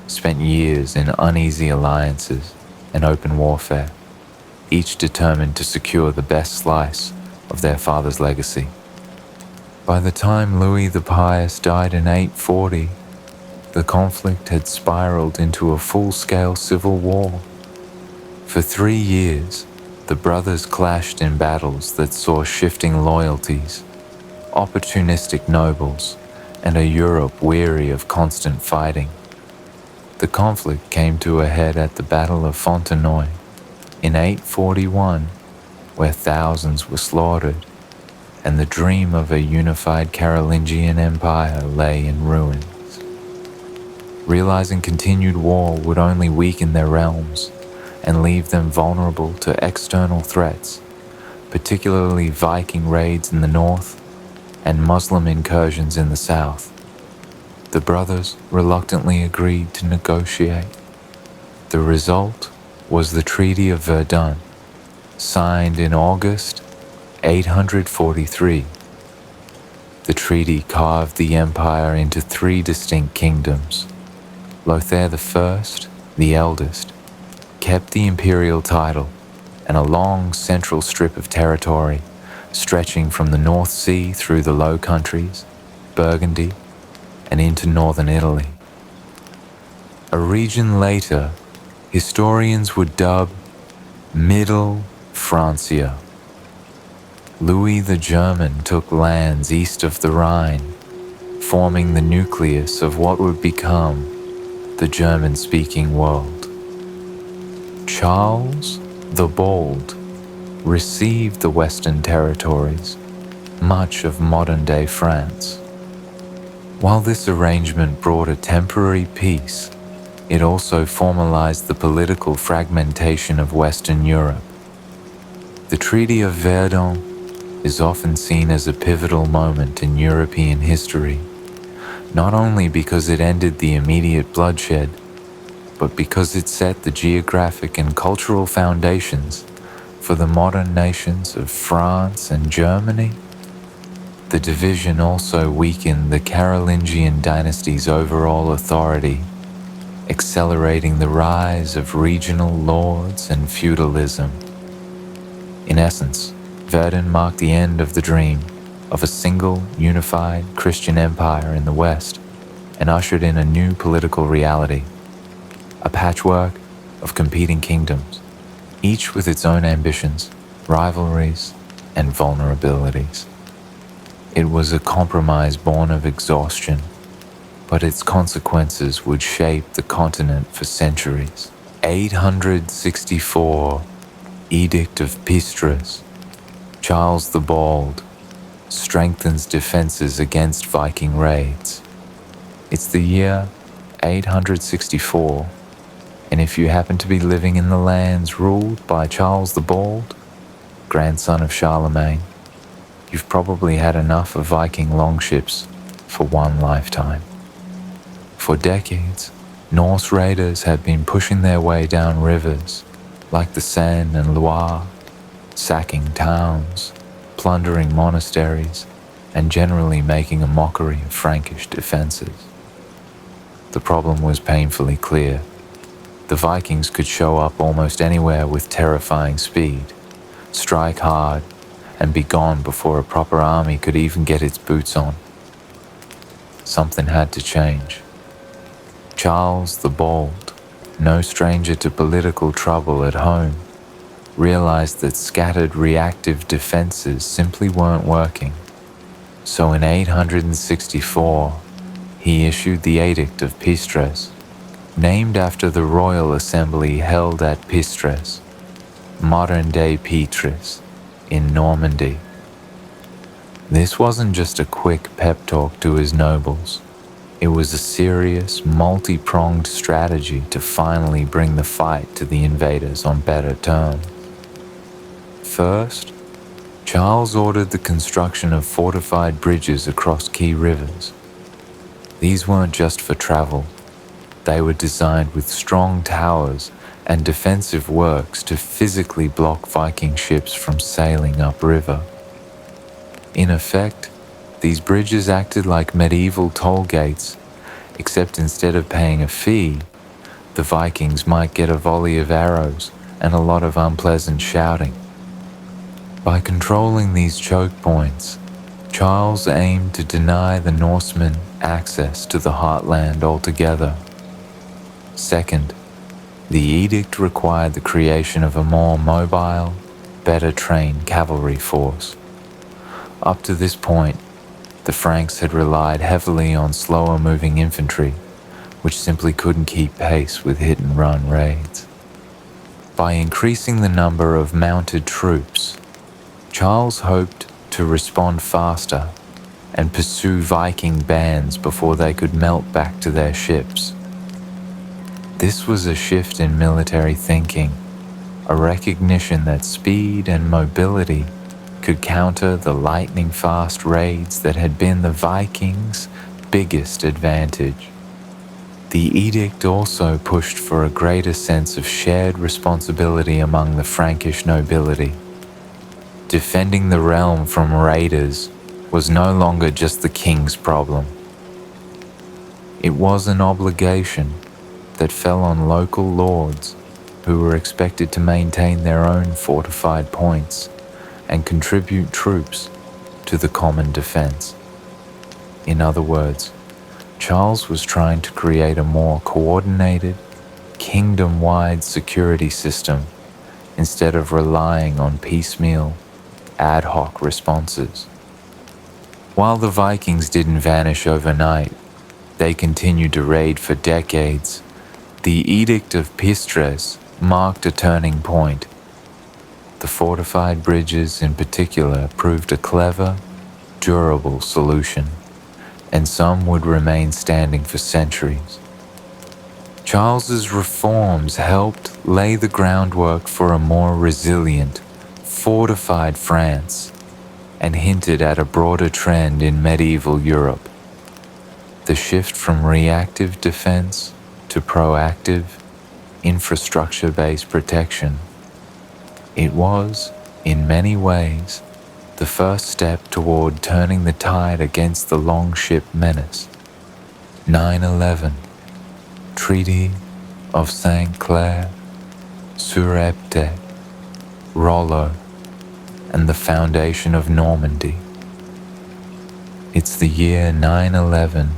spent years in uneasy alliances and open warfare, each determined to secure the best slice of their father's legacy. By the time Louis the Pious died in 840, the conflict had spiraled into a full-scale civil war. For 3 years, the brothers clashed in battles that saw shifting loyalties, opportunistic nobles, and a Europe weary of constant fighting. The conflict came to a head at the Battle of Fontenoy in 841, where thousands were slaughtered, and the dream of a unified Carolingian empire lay in ruins. Realizing continued war would only weaken their realms and leave them vulnerable to external threats, particularly Viking raids in the north and Muslim incursions in the south, the brothers reluctantly agreed to negotiate. The result was the Treaty of Verdun, signed in August 843. The treaty carved the empire into 3 distinct kingdoms. Lothair I, the eldest, kept the imperial title and a long central strip of territory stretching from the North Sea through the Low Countries, Burgundy, and into northern Italy. A region later, historians would dub Middle Francia. Louis the German took lands east of the Rhine, forming the nucleus of what would become the German-speaking world. Charles the Bald received the Western territories, much of modern-day France. While this arrangement brought a temporary peace, it also formalized the political fragmentation of Western Europe. The Treaty of Verdun is often seen as a pivotal moment in European history, not only because it ended the immediate bloodshed, but because it set the geographic and cultural foundations for the modern nations of France and Germany. The division also weakened the Carolingian dynasty's overall authority, accelerating the rise of regional lords and feudalism. In essence, Verdun marked the end of the dream of a single, unified Christian empire in the West and ushered in a new political reality, a patchwork of competing kingdoms, each with its own ambitions, rivalries, and vulnerabilities. It was a compromise born of exhaustion, but its consequences would shape the continent for centuries. 864, Edict of Pistres. Charles the Bald strengthens defenses against Viking raids. It's the year 864, and if you happen to be living in the lands ruled by Charles the Bald, grandson of Charlemagne, you've probably had enough of Viking longships for one lifetime. For decades, Norse raiders had been pushing their way down rivers like the Seine and Loire, sacking towns, plundering monasteries, and generally making a mockery of Frankish defenses. The problem was painfully clear. The Vikings could show up almost anywhere with terrifying speed, strike hard, and be gone before a proper army could even get its boots on. Something had to change. Charles the Bald, no stranger to political trouble at home, realized that scattered reactive defenses simply weren't working. So in 864, he issued the Edict of Pistres, named after the royal assembly held at Pistres, modern-day Petrus, in Normandy. This wasn't just a quick pep talk to his nobles. It was a serious, multi-pronged strategy to finally bring the fight to the invaders on better terms. First, Charles ordered the construction of fortified bridges across key rivers. These weren't just for travel. They were designed with strong towers and defensive works to physically block Viking ships from sailing upriver. In effect, these bridges acted like medieval toll gates, except instead of paying a fee, the Vikings might get a volley of arrows and a lot of unpleasant shouting. By controlling these choke points, Charles aimed to deny the Norsemen access to the heartland altogether. Second, the edict required the creation of a more mobile, better trained cavalry force. Up to this point, the Franks had relied heavily on slower moving infantry, which simply couldn't keep pace with hit-and-run raids. By increasing the number of mounted troops, Charles hoped to respond faster and pursue Viking bands before they could melt back to their ships. This was a shift in military thinking, a recognition that speed and mobility could counter the lightning-fast raids that had been the Vikings' biggest advantage. The edict also pushed for a greater sense of shared responsibility among the Frankish nobility. Defending the realm from raiders was no longer just the king's problem. It was an obligation that fell on local lords who were expected to maintain their own fortified points and contribute troops to the common defense. In other words, Charles was trying to create a more coordinated, kingdom-wide security system instead of relying on piecemeal, ad hoc responses. While the Vikings didn't vanish overnight, they continued to raid for decades. The Edict of Pistres marked a turning point. The fortified bridges in particular proved a clever, durable solution, and some would remain standing for centuries. Charles's reforms helped lay the groundwork for a more resilient, fortified France, and hinted at a broader trend in medieval Europe. The shift from reactive defense to proactive, infrastructure-based protection. It was, in many ways, the first step toward turning the tide against the longship menace. 9/11, Treaty of St. Clair, Surepte, Rollo, and the foundation of Normandy. It's the year 9/11,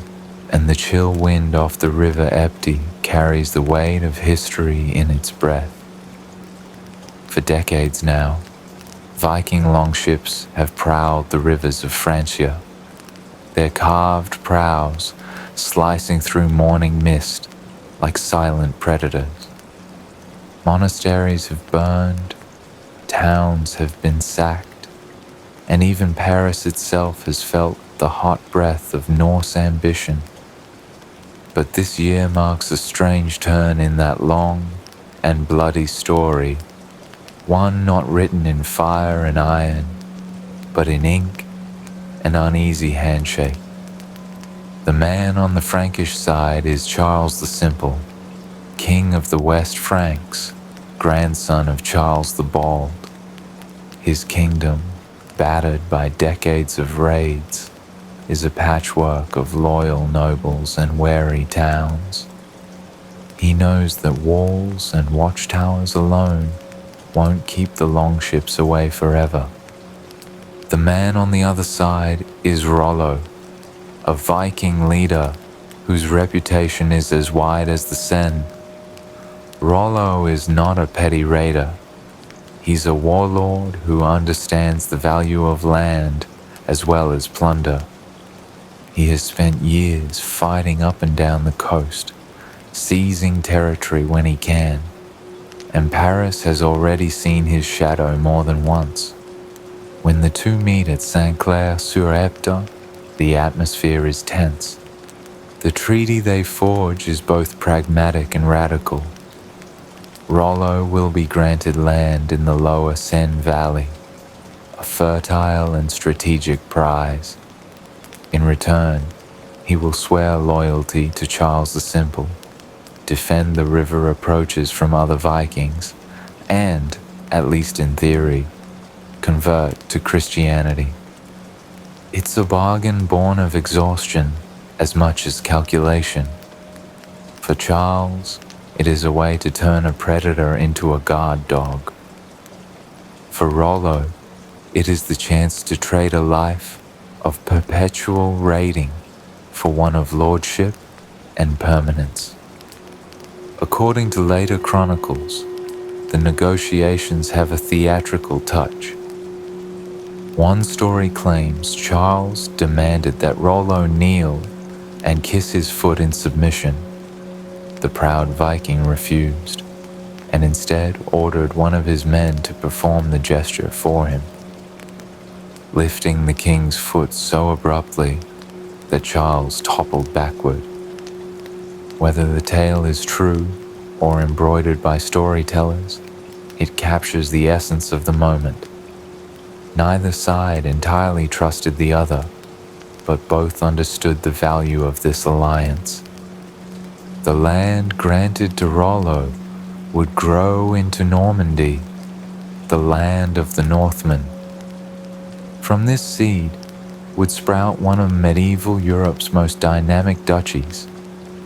and the chill wind off the river Epte carries the weight of history in its breath. For decades now, Viking longships have prowled the rivers of Francia, their carved prows slicing through morning mist like silent predators. Monasteries have burned, towns have been sacked, and even Paris itself has felt the hot breath of Norse ambition. But this year marks a strange turn in that long and bloody story, one not written in fire and iron, but in ink and uneasy handshake. The man on the Frankish side is Charles the Simple, king of the West Franks, grandson of Charles the Bald. His kingdom, battered by decades of raids, is a patchwork of loyal nobles and wary towns. He knows that walls and watchtowers alone won't keep the longships away forever. The man on the other side is Rollo, a Viking leader whose reputation is as wide as the Seine. Rollo is not a petty raider. He's a warlord who understands the value of land as well as plunder. He has spent years fighting up and down the coast, seizing territory when he can, and Paris has already seen his shadow more than once. When the two meet at St. Clair-sur-Epte, the atmosphere is tense. The treaty they forge is both pragmatic and radical. Rollo will be granted land in the lower Seine Valley, a fertile and strategic prize. In return, he will swear loyalty to Charles the Simple, defend the river approaches from other Vikings, and, at least in theory, convert to Christianity. It's a bargain born of exhaustion as much as calculation. For Charles, it is a way to turn a predator into a guard dog. For Rollo, it is the chance to trade a life of perpetual raiding for one of lordship and permanence. According to later chronicles, the negotiations have a theatrical touch. One story claims Charles demanded that Rollo kneel and kiss his foot in submission. The proud Viking refused, and instead ordered one of his men to perform the gesture for him, lifting the king's foot so abruptly that Charles toppled backward. Whether the tale is true or embroidered by storytellers, it captures the essence of the moment. Neither side entirely trusted the other, but both understood the value of this alliance. The land granted to Rollo would grow into Normandy, the land of the Northmen. From this seed would sprout one of medieval Europe's most dynamic duchies,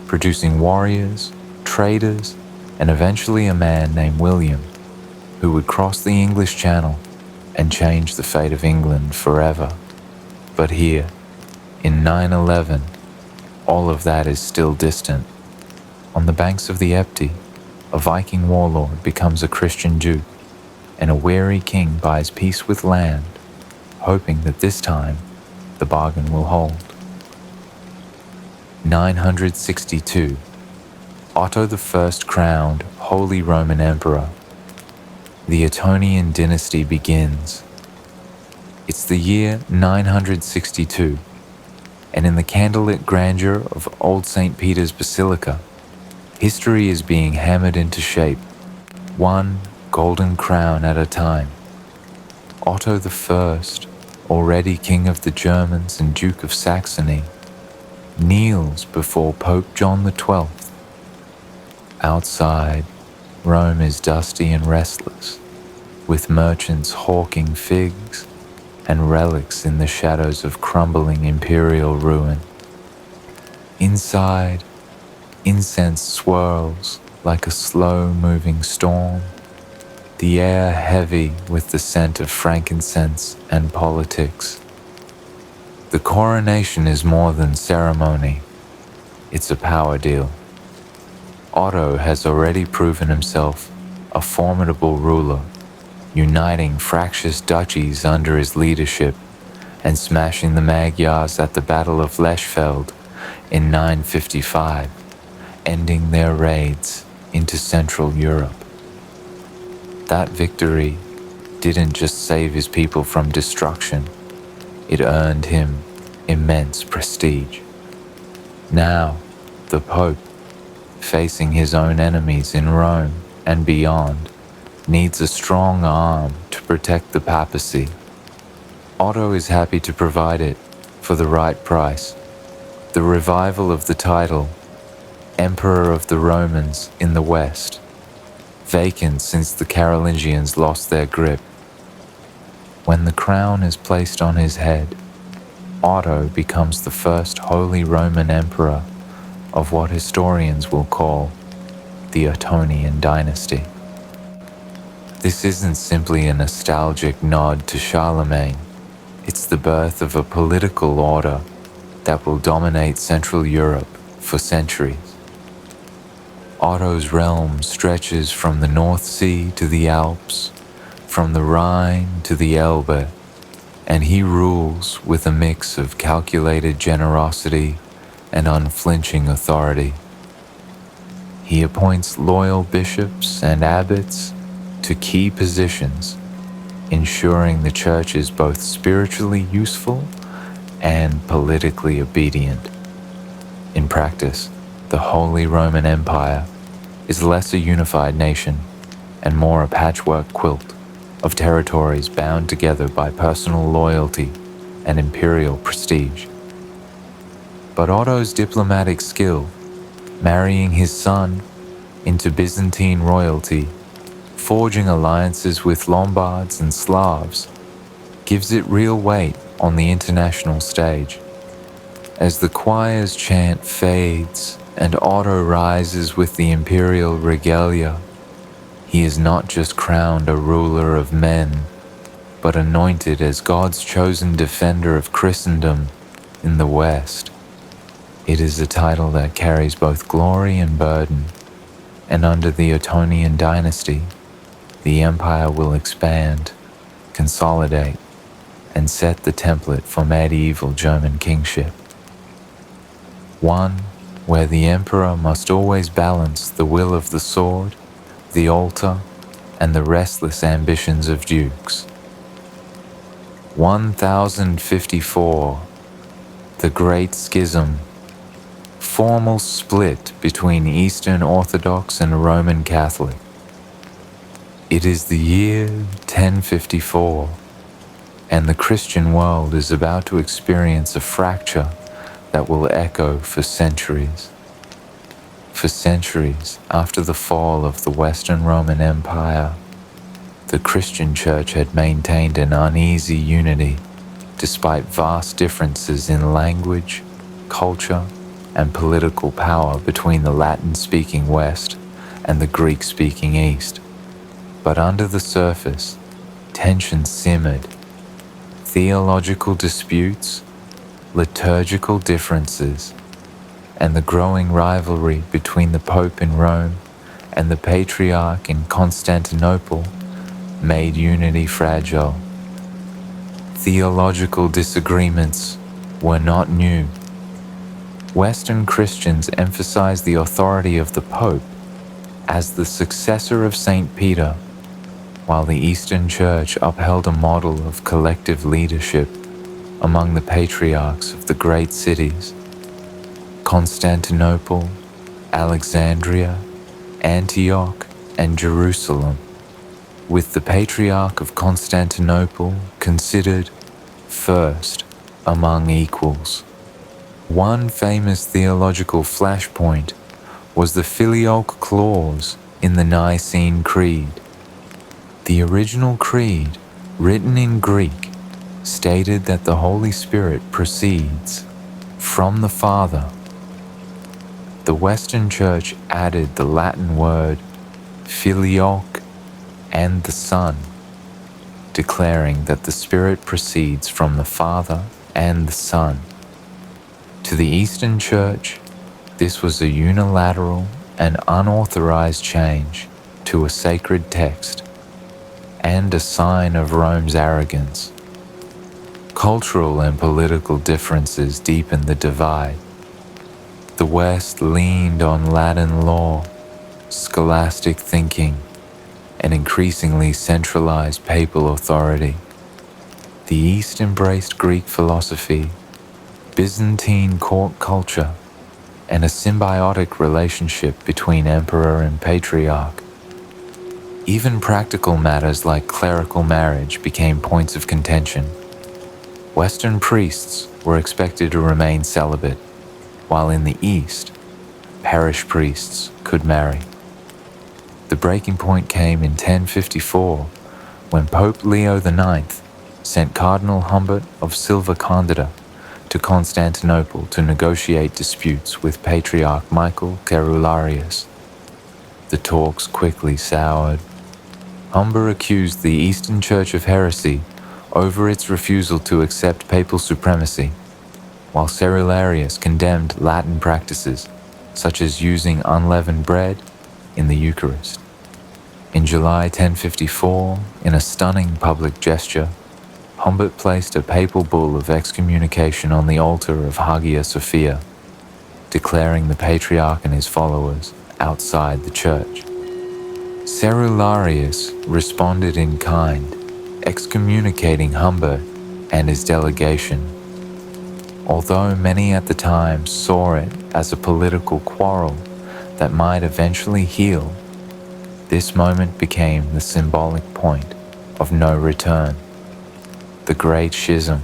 producing warriors, traders, and eventually a man named William, who would cross the English Channel and change the fate of England forever. But here, in 9/11, all of that is still distant. On the banks of the Epte, a Viking warlord becomes a Christian Jew, and a weary king buys peace with land, hoping that this time the bargain will hold. 962, Otto I crowned Holy Roman Emperor. The Ottonian dynasty begins. It's the year 962, and in the candlelit grandeur of Old St. Peter's Basilica, history is being hammered into shape, one golden crown at a time. Otto I, already King of the Germans and Duke of Saxony, kneels before Pope John XII. Outside, Rome is dusty and restless, with merchants hawking figs and relics in the shadows of crumbling imperial ruin. Inside, incense swirls like a slow-moving storm, the air heavy with the scent of frankincense and politics. The coronation is more than ceremony, it's a power deal. Otto has already proven himself a formidable ruler, uniting fractious duchies under his leadership and smashing the Magyars at the Battle of Lechfeld in 955, ending their raids into Central Europe. That victory didn't just save his people from destruction, it earned him immense prestige. Now, the Pope, facing his own enemies in Rome and beyond, needs a strong arm to protect the papacy. Otto is happy to provide it for the right price. The revival of the title, Emperor of the Romans in the West, vacant since the Carolingians lost their grip. When the crown is placed on his head, Otto becomes the first Holy Roman Emperor of what historians will call the Ottonian dynasty. This isn't simply a nostalgic nod to Charlemagne, it's the birth of a political order that will dominate Central Europe for centuries. Otto's realm stretches from the North Sea to the Alps, from the Rhine to the Elbe, and he rules with a mix of calculated generosity and unflinching authority. He appoints loyal bishops and abbots to key positions, ensuring the church is both spiritually useful and politically obedient. In practice, the Holy Roman Empire is less a unified nation and more a patchwork quilt of territories bound together by personal loyalty and imperial prestige. But Otto's diplomatic skill, marrying his son into Byzantine royalty, forging alliances with Lombards and Slavs, gives it real weight on the international stage. As the choir's chant fades and Otto rises with the imperial regalia, he is not just crowned a ruler of men, but anointed as God's chosen defender of Christendom in the West. It is a title that carries both glory and burden, and under the Ottonian dynasty, the empire will expand, consolidate, and set the template for medieval German kingship. One where the emperor must always balance the will of the sword, the altar, and the restless ambitions of dukes. 1054, the Great Schism, formal split between Eastern Orthodox and Roman Catholic. It is the year 1054, and the Christian world is about to experience a fracture that will echo for centuries. For centuries after the fall of the Western Roman Empire, the Christian Church had maintained an uneasy unity despite vast differences in language, culture, and political power between the Latin-speaking West and the Greek-speaking East. But under the surface, tensions simmered. Theological disputes, liturgical differences, and the growing rivalry between the Pope in Rome and the Patriarch in Constantinople made unity fragile. Theological disagreements were not new. Western Christians emphasized the authority of the Pope, As the successor of St. Peter, while the Eastern Church upheld a model of collective leadership among the patriarchs of the great cities, Constantinople, Alexandria, Antioch, and Jerusalem, with the Patriarch of Constantinople considered first among equals. One famous theological flashpoint was the filioque clause in the Nicene Creed. The original creed, written in Greek, stated that the Holy Spirit proceeds from the Father. The Western Church added the Latin word filioque and the Son, declaring that the Spirit proceeds from the Father and the Son. To the Eastern Church, this was a unilateral and unauthorized change to a sacred text and a sign of Rome's arrogance. Cultural and political differences deepened the divide. The West leaned on Latin law, scholastic thinking, and increasingly centralized papal authority. The East embraced Greek philosophy, Byzantine court culture, and a symbiotic relationship between emperor and patriarch. Even practical matters like clerical marriage became points of contention. Western priests were expected to remain celibate, while in the East, parish priests could marry. The breaking point came in 1054, when Pope Leo IX sent Cardinal Humbert of Silva Candida to Constantinople to negotiate disputes with Patriarch Michael Cerularius. The talks quickly soured. Humbert accused the Eastern Church of heresy over its refusal to accept papal supremacy, while Cerularius condemned Latin practices, such as using unleavened bread in the Eucharist. In July 1054, in a stunning public gesture, Humbert placed a papal bull of excommunication on the altar of Hagia Sophia, declaring the Patriarch and his followers outside the church. Cerularius responded in kind, excommunicating Humbert and his delegation. Although many at the time saw it as a political quarrel that might eventually heal, this moment became the symbolic point of no return. The Great Schism.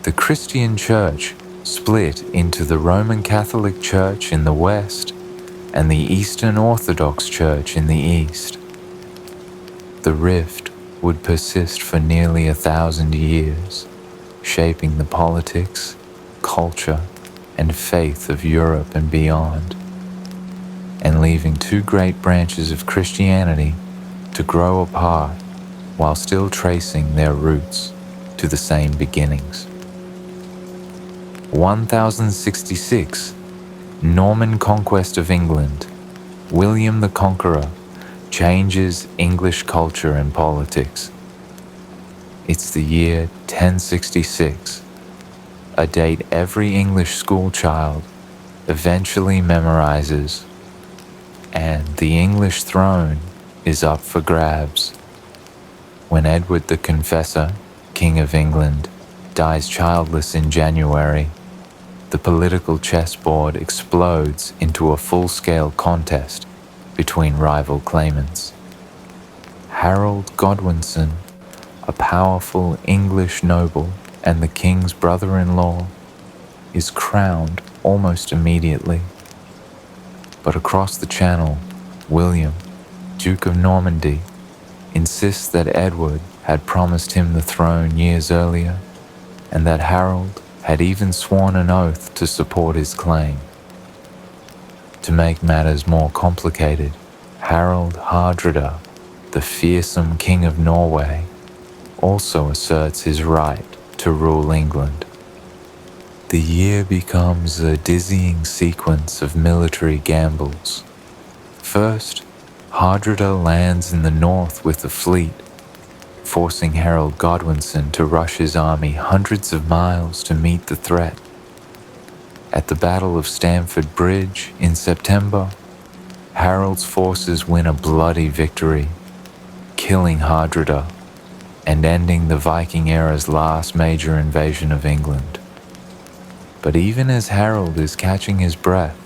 The Christian Church split into the Roman Catholic Church in the West and the Eastern Orthodox Church in the East. The rift would persist for nearly 1,000 years, shaping the politics, culture, and faith of Europe and beyond, and leaving two great branches of Christianity to grow apart while still tracing their roots to the same beginnings. 1066, Norman conquest of England. William the Conqueror changes English culture and politics. It's the year 1066, a date every English schoolchild eventually memorizes, and the English throne is up for grabs. When Edward the Confessor, King of England, dies childless in January, the political chessboard explodes into a full-scale contest between rival claimants. Harold Godwinson, a powerful English noble and the king's brother-in-law, is crowned almost immediately. But across the Channel, William, Duke of Normandy, insists that Edward had promised him the throne years earlier, and that Harold had even sworn an oath to support his claim. To make matters more complicated, Harald Hardrada, the fearsome King of Norway, also asserts his right to rule England. The year becomes a dizzying sequence of military gambles. First, Hardrada lands in the north with a fleet, forcing Harold Godwinson to rush his army hundreds of miles to meet the threat. At the Battle of Stamford Bridge in September, Harold's forces win a bloody victory, killing Hardrada and ending the Viking era's last major invasion of England. But even as Harold is catching his breath,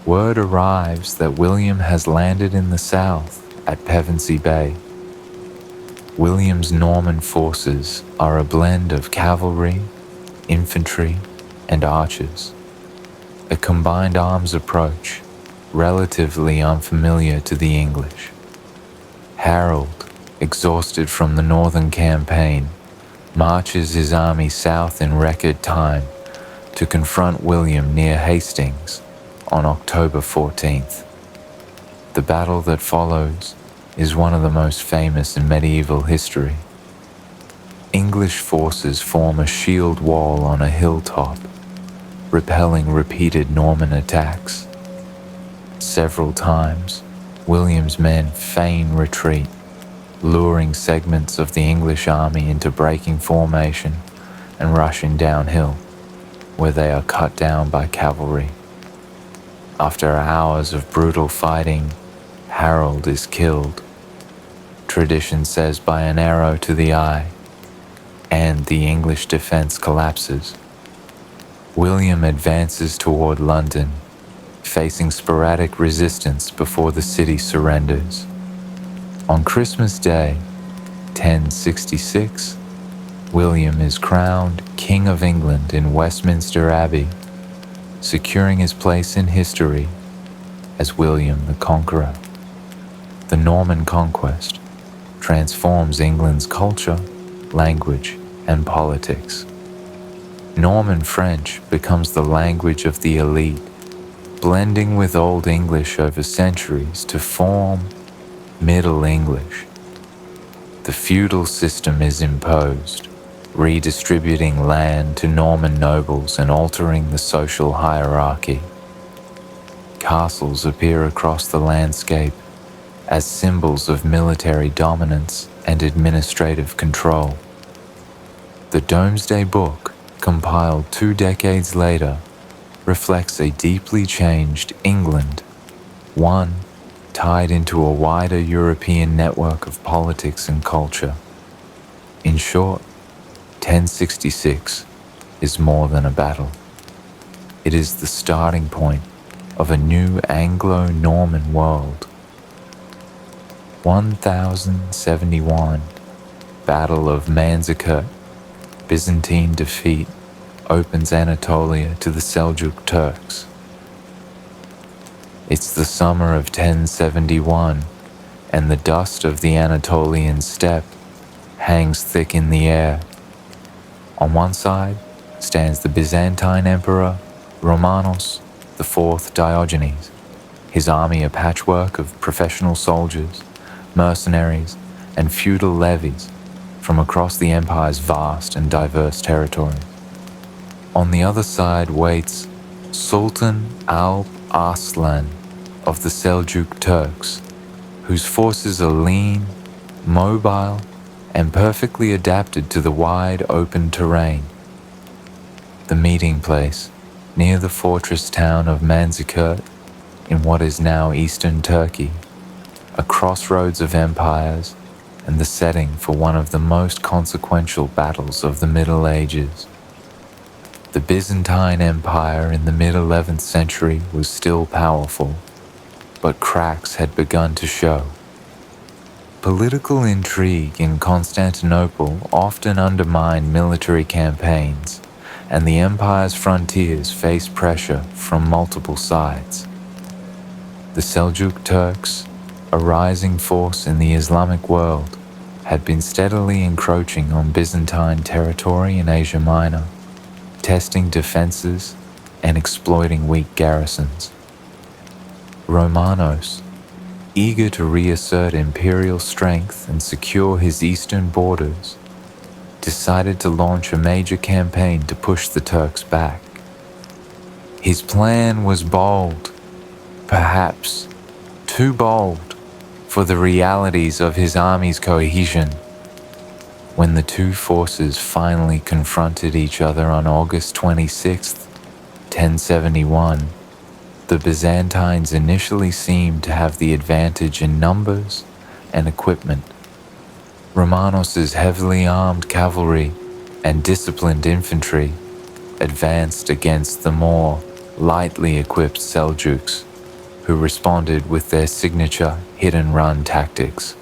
word arrives that William has landed in the south at Pevensey Bay. William's Norman forces are a blend of cavalry, infantry, and archers, a combined arms approach relatively unfamiliar to the English. Harold, exhausted from the northern campaign, marches his army south in record time to confront William near Hastings on October 14th. The battle that follows is one of the most famous in medieval history. English forces form a shield wall on a hilltop, repelling repeated Norman attacks. Several times, William's men feign retreat, luring segments of the English army into breaking formation and rushing downhill, where they are cut down by cavalry. After hours of brutal fighting, Harold is killed, tradition says by an arrow to the eye, and the English defense collapses. William advances toward London, facing sporadic resistance before the city surrenders. On Christmas Day, 1066, William is crowned King of England in Westminster Abbey, securing his place in history as William the Conqueror. The Norman conquest transforms England's culture, language, and politics. Norman French becomes the language of the elite, blending with Old English over centuries to form Middle English. The feudal system is imposed, redistributing land to Norman nobles and altering the social hierarchy. Castles appear across the landscape as symbols of military dominance and administrative control. The Domesday Book, compiled 2 decades later, reflects a deeply changed England, one tied into a wider European network of politics and culture. In short, 1066 is more than a battle. It is the starting point of a new Anglo-Norman world. 1071, Battle of Manzikert, Byzantine defeat opens Anatolia to the Seljuk Turks. It's the summer of 1071, and the dust of the Anatolian steppe hangs thick in the air. On one side stands the Byzantine Emperor Romanos IV Diogenes, his army a patchwork of professional soldiers, mercenaries, and feudal levies from across the empire's vast and diverse territories. On the other side waits Sultan Alp Arslan of the Seljuk Turks, whose forces are lean, mobile, and perfectly adapted to the wide open terrain. The meeting place, near the fortress town of Manzikert, in what is now eastern Turkey, a crossroads of empires and the setting for one of the most consequential battles of the Middle Ages. The Byzantine Empire in the mid-11th century was still powerful, but cracks had begun to show. Political intrigue in Constantinople often undermined military campaigns, and the empire's frontiers faced pressure from multiple sides. The Seljuk Turks, a rising force in the Islamic world, had been steadily encroaching on Byzantine territory in Asia Minor, testing defenses and exploiting weak garrisons. Romanos, eager to reassert imperial strength and secure his eastern borders, decided to launch a major campaign to push the Turks back. His plan was bold, perhaps too bold for the realities of his army's cohesion. When the two forces finally confronted each other on August 26, 1071, The Byzantines initially seemed to have the advantage in numbers and equipment. Romanos's heavily armed cavalry and disciplined infantry advanced against the more lightly equipped Seljuks, who responded with their signature hit-and-run tactics.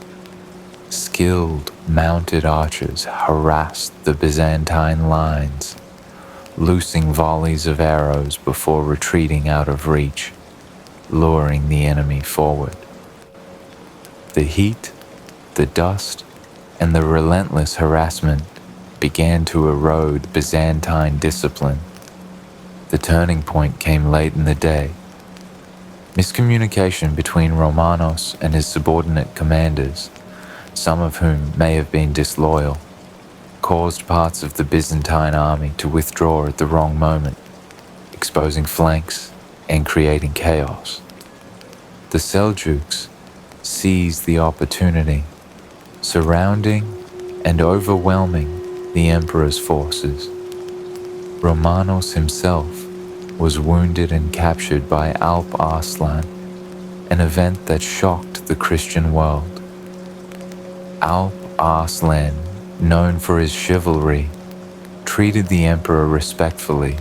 Skilled mounted archers harassed the Byzantine lines, loosing volleys of arrows before retreating out of reach, luring the enemy forward. The heat, the dust, and the relentless harassment began to erode Byzantine discipline. The turning point came late in the day. Miscommunication between Romanos and his subordinate commanders, some of whom may have been disloyal, caused parts of the Byzantine army to withdraw at the wrong moment, exposing flanks and creating chaos. The Seljuks seized the opportunity, surrounding and overwhelming the emperor's forces. Romanos himself was wounded and captured by Alp Arslan, an event that shocked the Christian world. Alp Arslan, known for his chivalry, treated the emperor respectfully,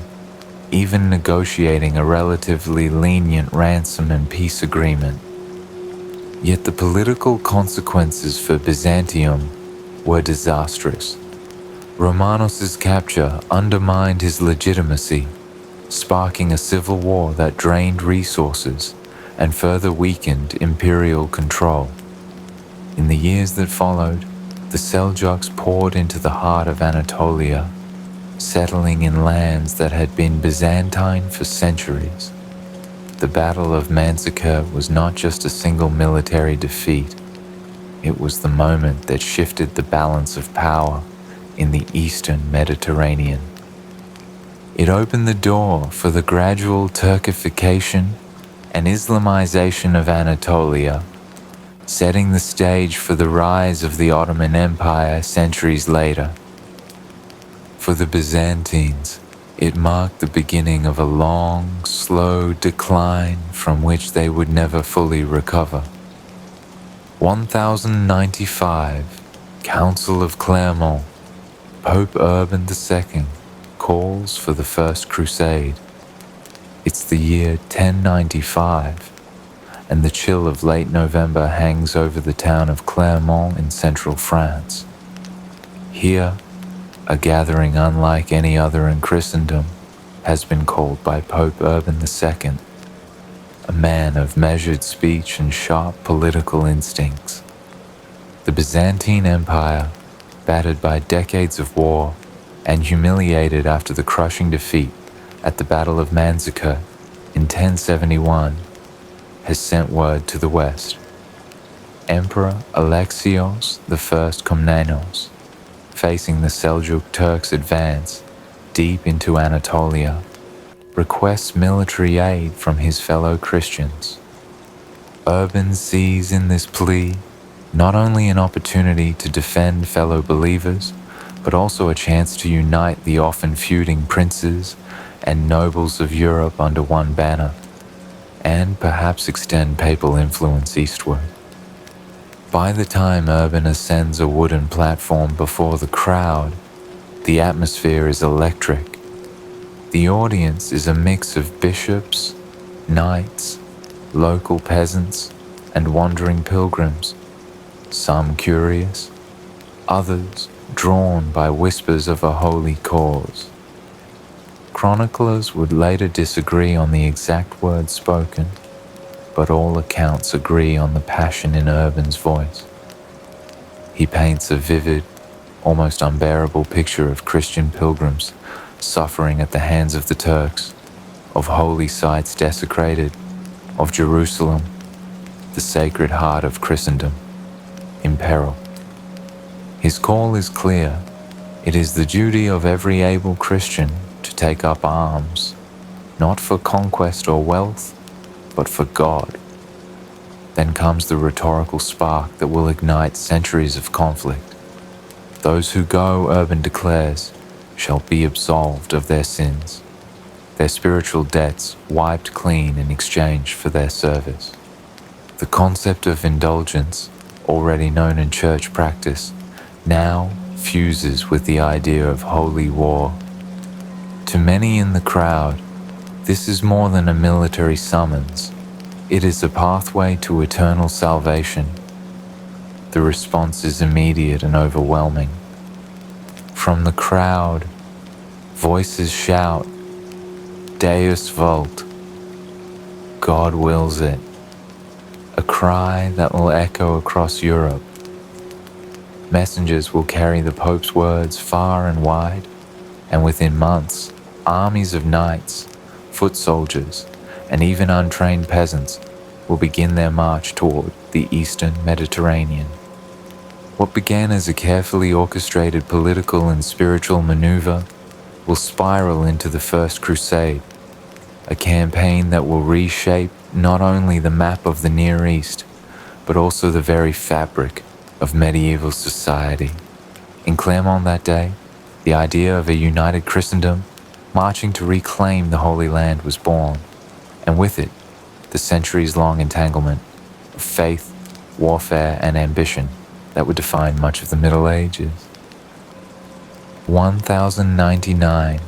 even negotiating a relatively lenient ransom and peace agreement. Yet the political consequences for Byzantium were disastrous. Romanos's capture undermined his legitimacy, sparking a civil war that drained resources and further weakened imperial control. In the years that followed, the Seljuks poured into the heart of Anatolia, settling in lands that had been Byzantine for centuries. The Battle of Manzikert was not just a single military defeat, it was the moment that shifted the balance of power in the eastern Mediterranean. It opened the door for the gradual Turkification and Islamization of Anatolia, setting the stage for the rise of the Ottoman Empire centuries later. For the Byzantines, it marked the beginning of a long, slow decline from which they would never fully recover. 1095, Council of Clermont, Pope Urban II calls for the First Crusade. It's the year 1095, and the chill of late November hangs over the town of Clermont in central France. Here, a gathering unlike any other in Christendom has been called by Pope Urban II, a man of measured speech and sharp political instincts. The Byzantine Empire, battered by decades of war and humiliated after the crushing defeat at the Battle of Manzikert in 1071, has sent word to the west. Emperor Alexios I Komnenos, facing the Seljuk Turks' advance deep into Anatolia, requests military aid from his fellow Christians. Urban sees in this plea not only an opportunity to defend fellow believers, but also a chance to unite the often feuding princes and nobles of Europe under one banner, and perhaps extend papal influence eastward. By the time Urban ascends a wooden platform before the crowd, the atmosphere is electric. The audience is a mix of bishops, knights, local peasants, and wandering pilgrims, some curious, others drawn by whispers of a holy cause. Chroniclers would later disagree on the exact words spoken, but all accounts agree on the passion in Urban's voice. He paints a vivid, almost unbearable picture of Christian pilgrims suffering at the hands of the Turks, of holy sites desecrated, of Jerusalem, the sacred heart of Christendom, in peril. His call is clear. It is the duty of every able Christian to take up arms, not for conquest or wealth, but for God. Then comes the rhetorical spark that will ignite centuries of conflict. Those who go, Urban declares, shall be absolved of their sins. their spiritual debts wiped clean in exchange for their service. The concept of indulgence, already known in church practice, now fuses with the idea of holy war. To many in the crowd, this is more than a military summons. It is a pathway to eternal salvation. The response is immediate and overwhelming. From the crowd, voices shout, Deus vult, God wills it, a cry that will echo across Europe. Messengers will carry the Pope's words far and wide, and within months, armies of knights, foot soldiers, and even untrained peasants will begin their march toward the Eastern Mediterranean. What began as a carefully orchestrated political and spiritual maneuver will spiral into the First Crusade, a campaign that will reshape not only the map of the Near East, but also the very fabric of medieval society. In Clermont that day, the idea of a united Christendom marching to reclaim the Holy Land was born, and with it, the centuries-long entanglement of faith, warfare, and ambition that would define much of the Middle Ages. 1099.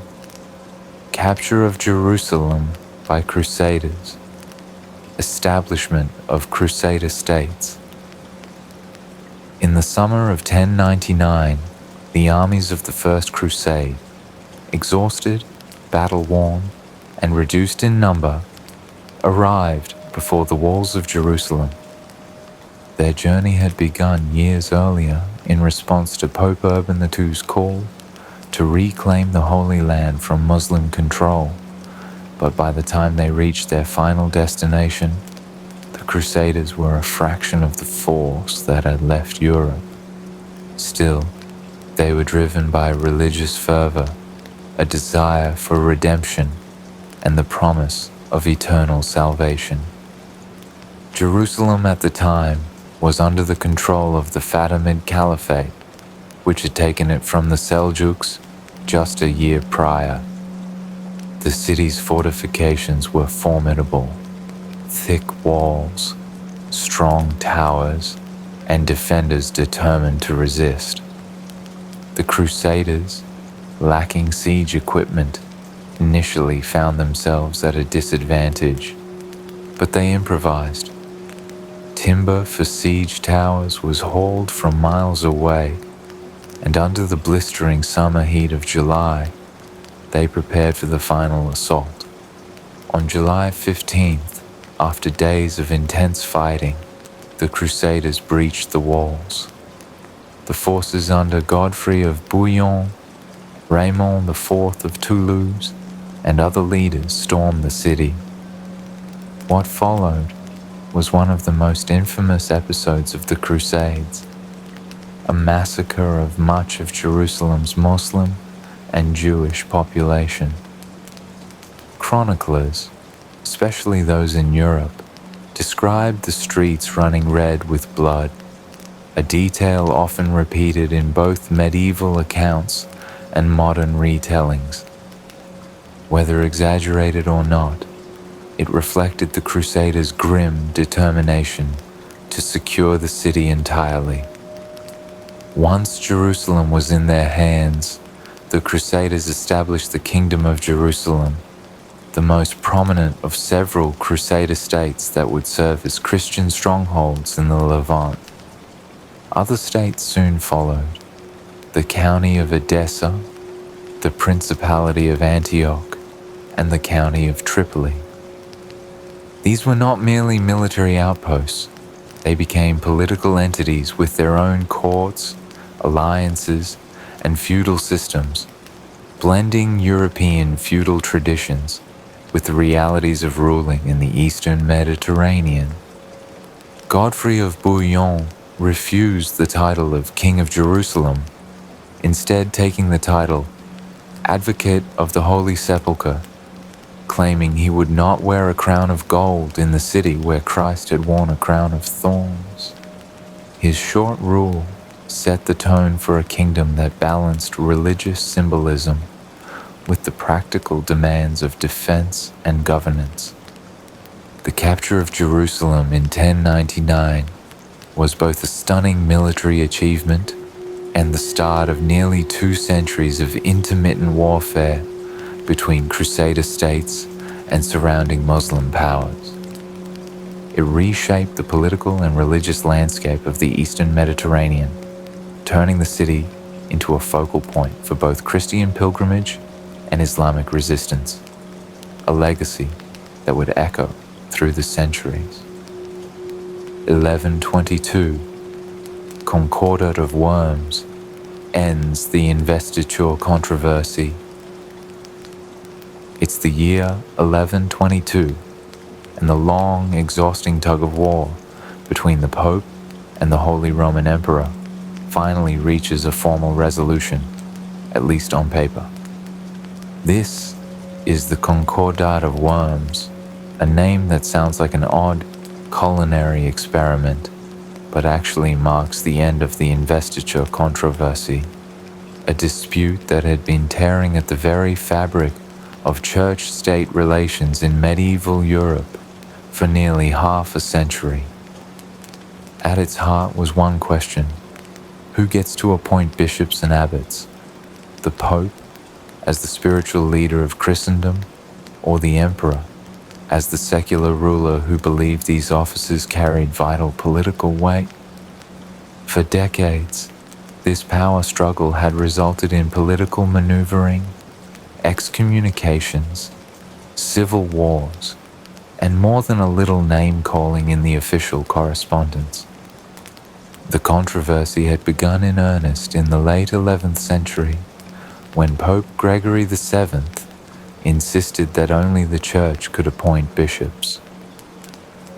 Capture of Jerusalem by Crusaders. Establishment of Crusader states. In the summer of 1099, the armies of the First Crusade, exhausted, battle-worn, and reduced in number, arrived before the walls of Jerusalem. Their journey had begun years earlier in response to Pope Urban II's call to reclaim the Holy Land from Muslim control, but by the time they reached their final destination, the Crusaders were a fraction of the force that had left Europe. Still, they were driven by religious fervor, a desire for redemption, and the promise of eternal salvation. Jerusalem at the time was under the control of the Fatimid Caliphate, which had taken it from the Seljuks just a year prior. The city's fortifications were formidable, thick walls, strong towers, and defenders determined to resist. The Crusaders, lacking siege equipment, initially found themselves at a disadvantage, but they improvised. Timber for siege towers was hauled from miles away, and under the blistering summer heat of July, they prepared for the final assault. On July 15th, after days of intense fighting, the Crusaders breached the walls. The forces under Godfrey of Bouillon, Raymond IV of Toulouse, and other leaders stormed the city. What followed was one of the most infamous episodes of the Crusades, a massacre of much of Jerusalem's Muslim and Jewish population. Chroniclers, especially those in Europe, described the streets running red with blood, a detail often repeated in both medieval accounts and modern retellings. Whether exaggerated or not, it reflected the Crusaders' grim determination to secure the city entirely. Once Jerusalem was in their hands, the Crusaders established the Kingdom of Jerusalem, the most prominent of several Crusader states that would serve as Christian strongholds in the Levant. Other states soon followed: the County of Edessa, the Principality of Antioch, and the County of Tripoli. These were not merely military outposts. They became political entities with their own courts, alliances, and feudal systems, blending European feudal traditions with the realities of ruling in the Eastern Mediterranean. Godfrey of Bouillon refused the title of King of Jerusalem, instead taking the title Advocate of the Holy Sepulchre, claiming he would not wear a crown of gold in the city where Christ had worn a crown of thorns. His short rule set the tone for a kingdom that balanced religious symbolism with the practical demands of defense and governance. The capture of Jerusalem in 1099 was both a stunning military achievement and the start of nearly 2 centuries of intermittent warfare between Crusader states and surrounding Muslim powers. It reshaped the political and religious landscape of the Eastern Mediterranean, turning the city into a focal point for both Christian pilgrimage and Islamic resistance, a legacy that would echo through the centuries. 1122, Concordat of Worms, ends the investiture controversy. It's the year 1122, and the long, exhausting tug of war between the Pope and the Holy Roman Emperor finally reaches a formal resolution, at least on paper. This is the Concordat of Worms, a name that sounds like an odd culinary experiment, but actually marks the end of the investiture controversy, a dispute that had been tearing at the very fabric of church-state relations in medieval Europe for nearly half a century. At its heart was one question: who gets to appoint bishops and abbots? The Pope, as the spiritual leader of Christendom, or the Emperor, as the secular ruler who believed these offices carried vital political weight? For decades, this power struggle had resulted in political maneuvering, excommunications, civil wars, and more than a little name-calling in the official correspondence. The controversy had begun in earnest in the late 11th century, when Pope Gregory VII insisted that only the Church could appoint bishops.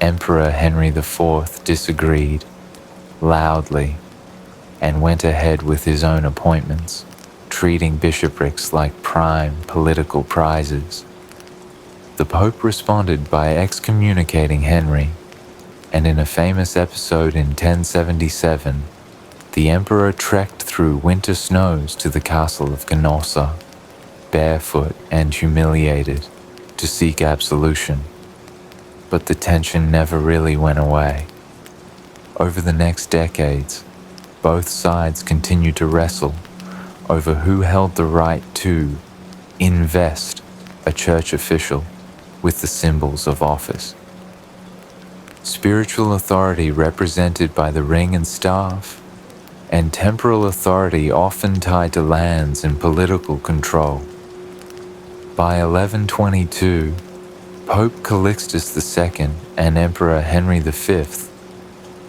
Emperor Henry IV disagreed loudly and went ahead with his own appointments, treating bishoprics like prime political prizes. The Pope responded by excommunicating Henry, and in a famous episode in 1077, the Emperor trekked through winter snows to the castle of Canossa, barefoot and humiliated, to seek absolution. But the tension never really went away. Over the next decades, both sides continued to wrestle over who held the right to invest a church official with the symbols of office. Spiritual authority represented by the ring and staff, and temporal authority often tied to lands and political control. By 1122, Pope Calixtus II and Emperor Henry V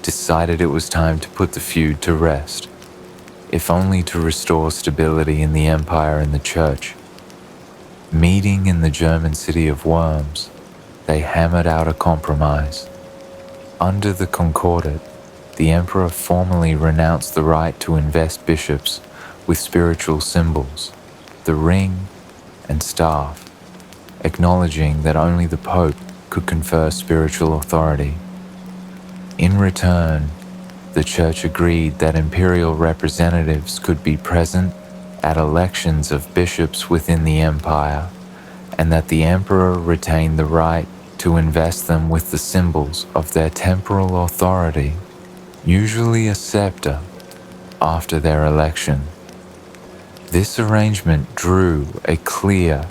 decided it was time to put the feud to rest, if only to restore stability in the empire and the church. Meeting in the German city of Worms, they hammered out a compromise. Under the Concordat, the emperor formally renounced the right to invest bishops with spiritual symbols, the ring and staff, acknowledging that only the Pope could confer spiritual authority. In return, the Church agreed that imperial representatives could be present at elections of bishops within the empire, and that the emperor retained the right to invest them with the symbols of their temporal authority, usually a scepter, after their election. This arrangement drew a clear,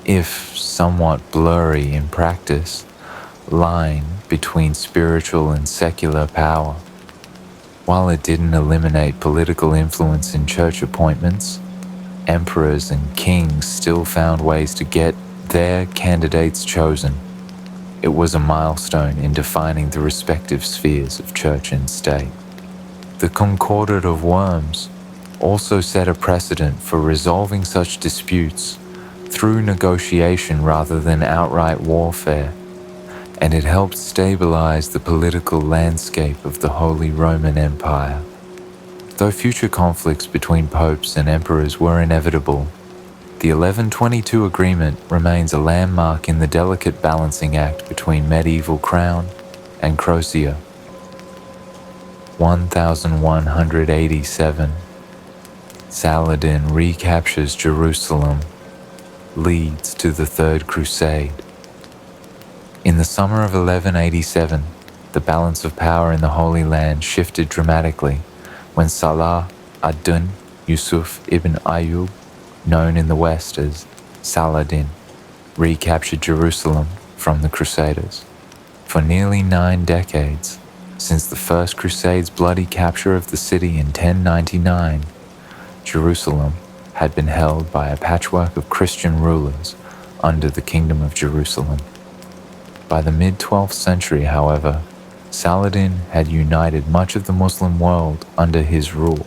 if somewhat blurry in practice, line between spiritual and secular power. While it didn't eliminate political influence in church appointments, emperors and kings still found ways to get their candidates chosen. It was a milestone in defining the respective spheres of church and state. The Concordat of Worms also set a precedent for resolving such disputes through negotiation rather than outright warfare, and it helped stabilize the political landscape of the Holy Roman Empire. Though future conflicts between popes and emperors were inevitable, the 1122 agreement remains a landmark in the delicate balancing act between medieval crown and crosier. 1187. Saladin recaptures Jerusalem, leads to the Third Crusade. In the summer of 1187, the balance of power in the Holy Land shifted dramatically when Salah ad-Din Yusuf ibn Ayyub, known in the West as Saladin, recaptured Jerusalem from the Crusaders. For nearly 9 decades, since the First Crusade's bloody capture of the city in 1099, Jerusalem had been held by a patchwork of Christian rulers under the Kingdom of Jerusalem. By the mid-12th century, however, Saladin had united much of the Muslim world under his rule,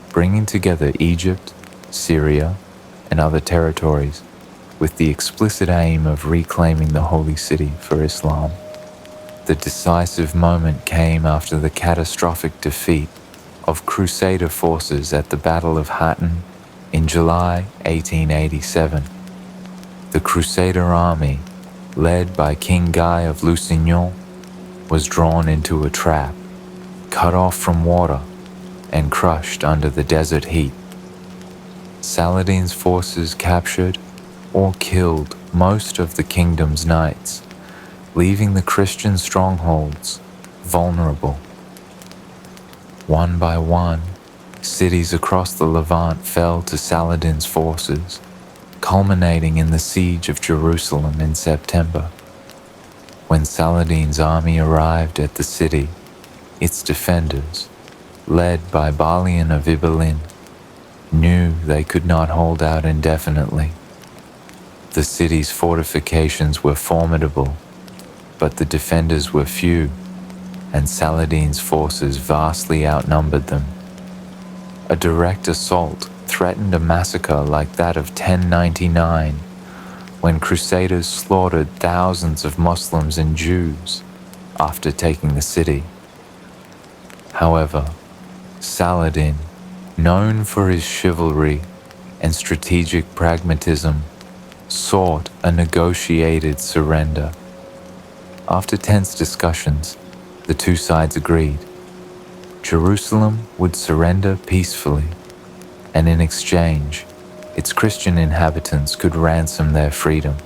bringing together Egypt, Syria, and other territories with the explicit aim of reclaiming the holy city for Islam. The decisive moment came after the catastrophic defeat of Crusader forces at the Battle of Hattin in July 1887. The Crusader army, led by King Guy of Lusignan, was drawn into a trap, cut off from water, and crushed under the desert heat. Saladin's forces captured or killed most of the kingdom's knights, leaving the Christian strongholds vulnerable. One by one, cities across the Levant fell to Saladin's forces, culminating in the siege of Jerusalem in September. When Saladin's army arrived at the city, its defenders, led by Balian of Ibelin, knew they could not hold out indefinitely. The city's fortifications were formidable, but the defenders were few, and Saladin's forces vastly outnumbered them. A direct assault threatened a massacre like that of 1099, when Crusaders slaughtered thousands of Muslims and Jews after taking the city. However, Saladin, known for his chivalry and strategic pragmatism, sought a negotiated surrender. After tense discussions, the two sides agreed. Jerusalem would surrender peacefully, and in exchange, its Christian inhabitants could ransom their freedom.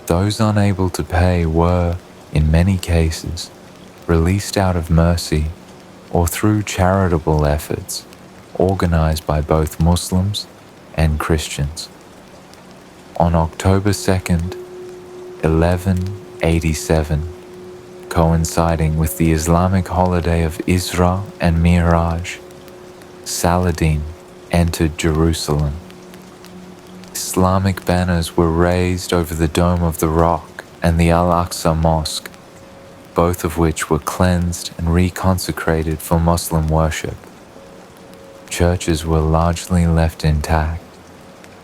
Those unable to pay were, in many cases, released out of mercy or through charitable efforts organized by both Muslims and Christians. On October 2nd, 1187, coinciding with the Islamic holiday of Isra and Miraj, Saladin entered Jerusalem. Islamic banners were raised over the Dome of the Rock and the Al-Aqsa Mosque, both of which were cleansed and reconsecrated for Muslim worship. Churches were largely left intact,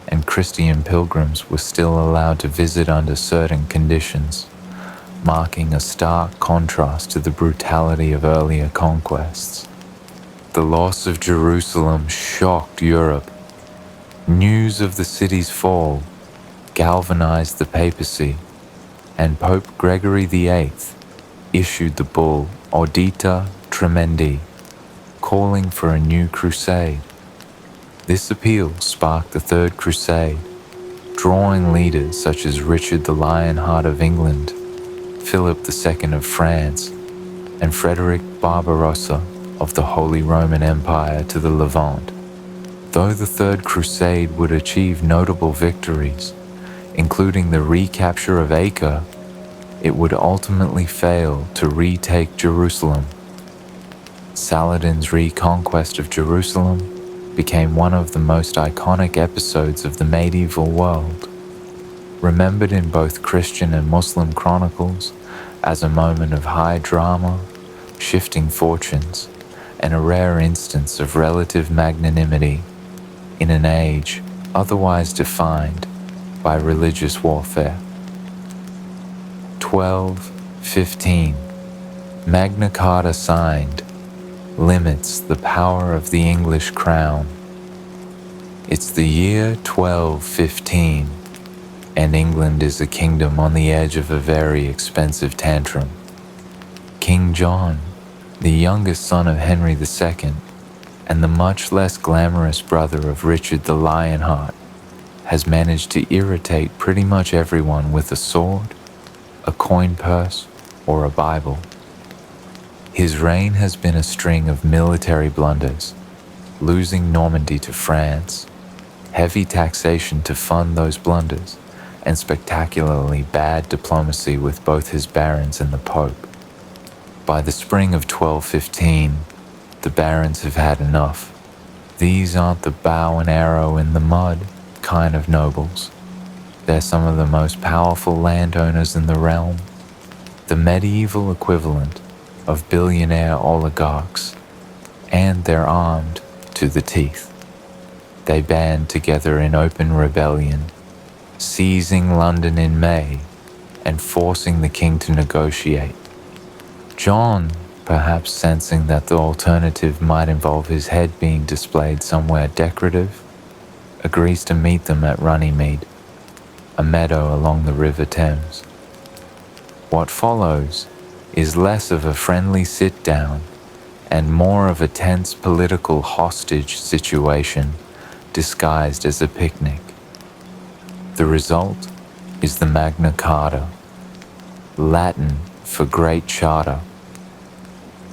and Christian pilgrims were still allowed to visit under certain conditions, marking a stark contrast to the brutality of earlier conquests. The loss of Jerusalem shocked Europe. News of the city's fall galvanized the papacy, and Pope Gregory VIII issued the bull Audita Tremendi, calling for a new crusade. This appeal sparked the Third Crusade, drawing leaders such as Richard the Lionheart of England, Philip II of France, and Frederick Barbarossa of the Holy Roman Empire to the Levant. Though the Third Crusade would achieve notable victories, including the recapture of Acre, it would ultimately fail to retake Jerusalem. Saladin's reconquest of Jerusalem became one of the most iconic episodes of the medieval world, remembered in both Christian and Muslim chronicles as a moment of high drama, shifting fortunes, and a rare instance of relative magnanimity in an age otherwise defined by religious warfare. 1215. Magna Carta signed limits the power of the English crown. It's the year 1215, and England is a kingdom on the edge of a very expensive tantrum. King John, the youngest son of Henry II, and the much less glamorous brother of Richard the Lionheart, has managed to irritate pretty much everyone with a sword, a coin purse, or a Bible. His reign has been a string of military blunders, losing Normandy to France, heavy taxation to fund those blunders, and spectacularly bad diplomacy with both his barons and the Pope. By the spring of 1215, the barons have had enough. These aren't the bow and arrow in the mud kind of nobles. They're some of the most powerful landowners in the realm, the medieval equivalent of billionaire oligarchs, and they're armed to the teeth. They band together in open rebellion, seizing London in May and forcing the king to negotiate. John, perhaps sensing that the alternative might involve his head being displayed somewhere decorative, agrees to meet them at Runnymede, a meadow along the River Thames. What follows is less of a friendly sit-down and more of a tense political hostage situation disguised as a picnic. The result is the Magna Carta, Latin for Great Charter.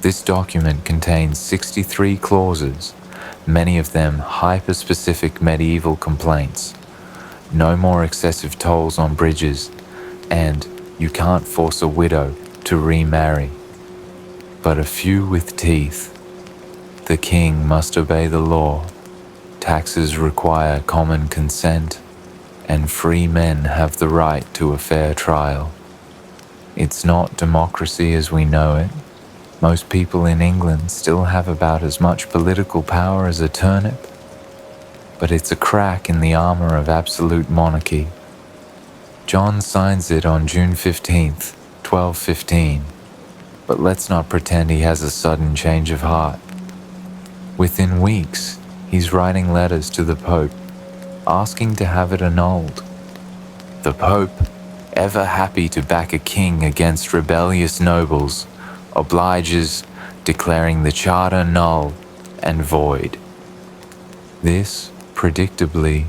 This document contains 63 clauses, many of them hyper-specific medieval complaints. No more excessive tolls on bridges, and you can't force a widow to remarry. But a few with teeth. The king must obey the law, taxes require common consent, and free men have the right to a fair trial. It's not democracy as we know it. Most people in England still have about as much political power as a turnip, but it's a crack in the armor of absolute monarchy. John signs it on June 15th, 1215, but let's not pretend he has a sudden change of heart. Within weeks, he's writing letters to the Pope, asking to have it annulled. The Pope, ever happy to back a king against rebellious nobles, obliges, declaring the charter null and void. This, predictably,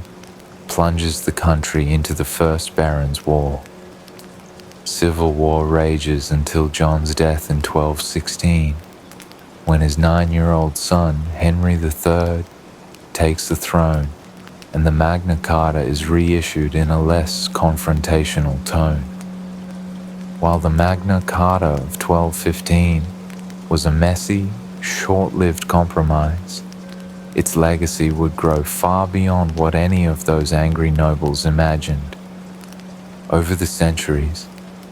plunges the country into the First Barons' War. Civil war rages until John's death in 1216, when his 9-year-old son, Henry III, takes the throne, and the Magna Carta is reissued in a less confrontational tone. While the Magna Carta of 1215 was a messy, short-lived compromise, its legacy would grow far beyond what any of those angry nobles imagined. Over the centuries,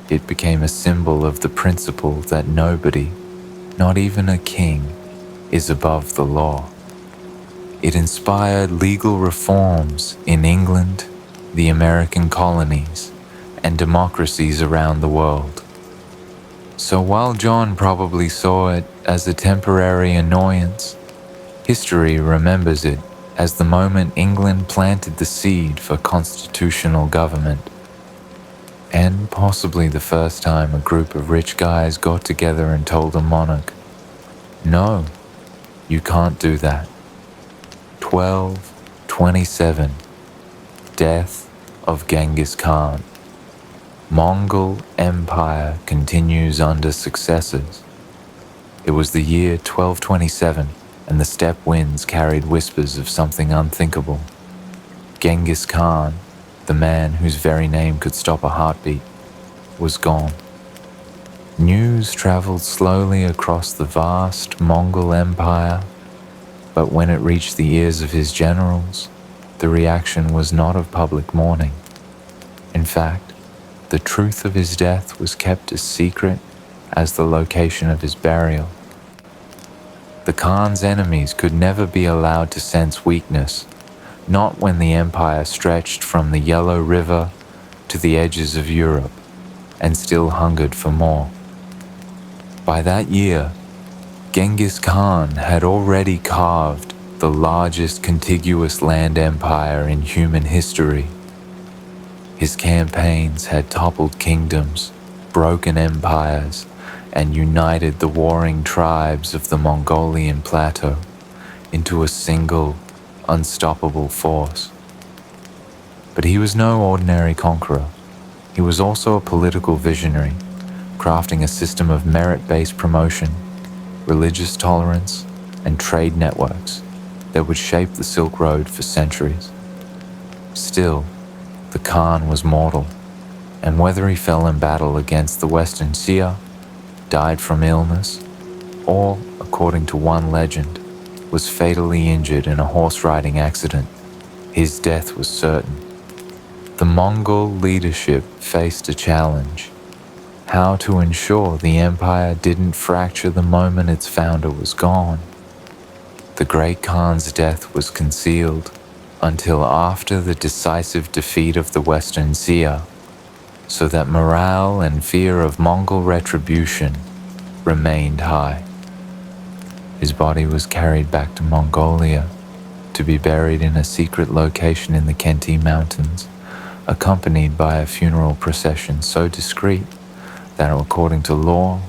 it became a symbol of the principle that nobody, not even a king, is above the law. It inspired legal reforms in England, the American colonies, and democracies around the world. So while John probably saw it as a temporary annoyance, history remembers it as the moment England planted the seed for constitutional government, and possibly the first time a group of rich guys got together and told a monarch, "No, you can't do that." 1227, Death of Genghis Khan. Mongol Empire continues under successors. It was the year 1227, and the steppe winds carried whispers of something unthinkable. Genghis Khan, the man whose very name could stop a heartbeat, was gone. News traveled slowly across the vast Mongol Empire, but when it reached the ears of his generals, the reaction was not of public mourning. In fact, the truth of his death was kept as secret as the location of his burial. The Khan's enemies could never be allowed to sense weakness, not when the empire stretched from the Yellow River to the edges of Europe and still hungered for more. By that year, Genghis Khan had already carved the largest contiguous land empire in human history. His campaigns had toppled kingdoms, broken empires, and united the warring tribes of the Mongolian plateau into a single, unstoppable force. But he was no ordinary conqueror. He was also a political visionary, crafting a system of merit-based promotion, religious tolerance, and trade networks that would shape the Silk Road for centuries. Still, the Khan was mortal, and whether he fell in battle against the Western Xia, died from illness, or, according to one legend, was fatally injured in a horse-riding accident, his death was certain. The Mongol leadership faced a challenge: how to ensure the empire didn't fracture the moment its founder was gone. The Great Khan's death was concealed until after the decisive defeat of the Western Xia, so that morale and fear of Mongol retribution remained high. His body was carried back to Mongolia to be buried in a secret location in the Khenti Mountains, accompanied by a funeral procession so discreet that, according to law,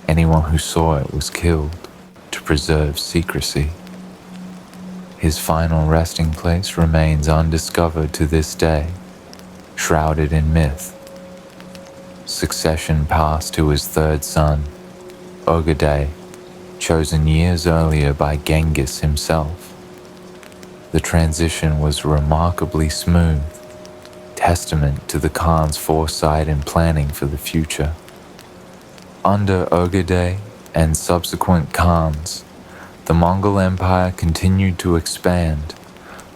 anyone who saw it was killed to preserve secrecy. His final resting place remains undiscovered to this day, shrouded in myth. Succession passed to his third son, Ogedei, chosen years earlier by Genghis himself. The transition was remarkably smooth, testament to the Khan's foresight and planning for the future. Under Ogedei and subsequent Khans, the Mongol Empire continued to expand,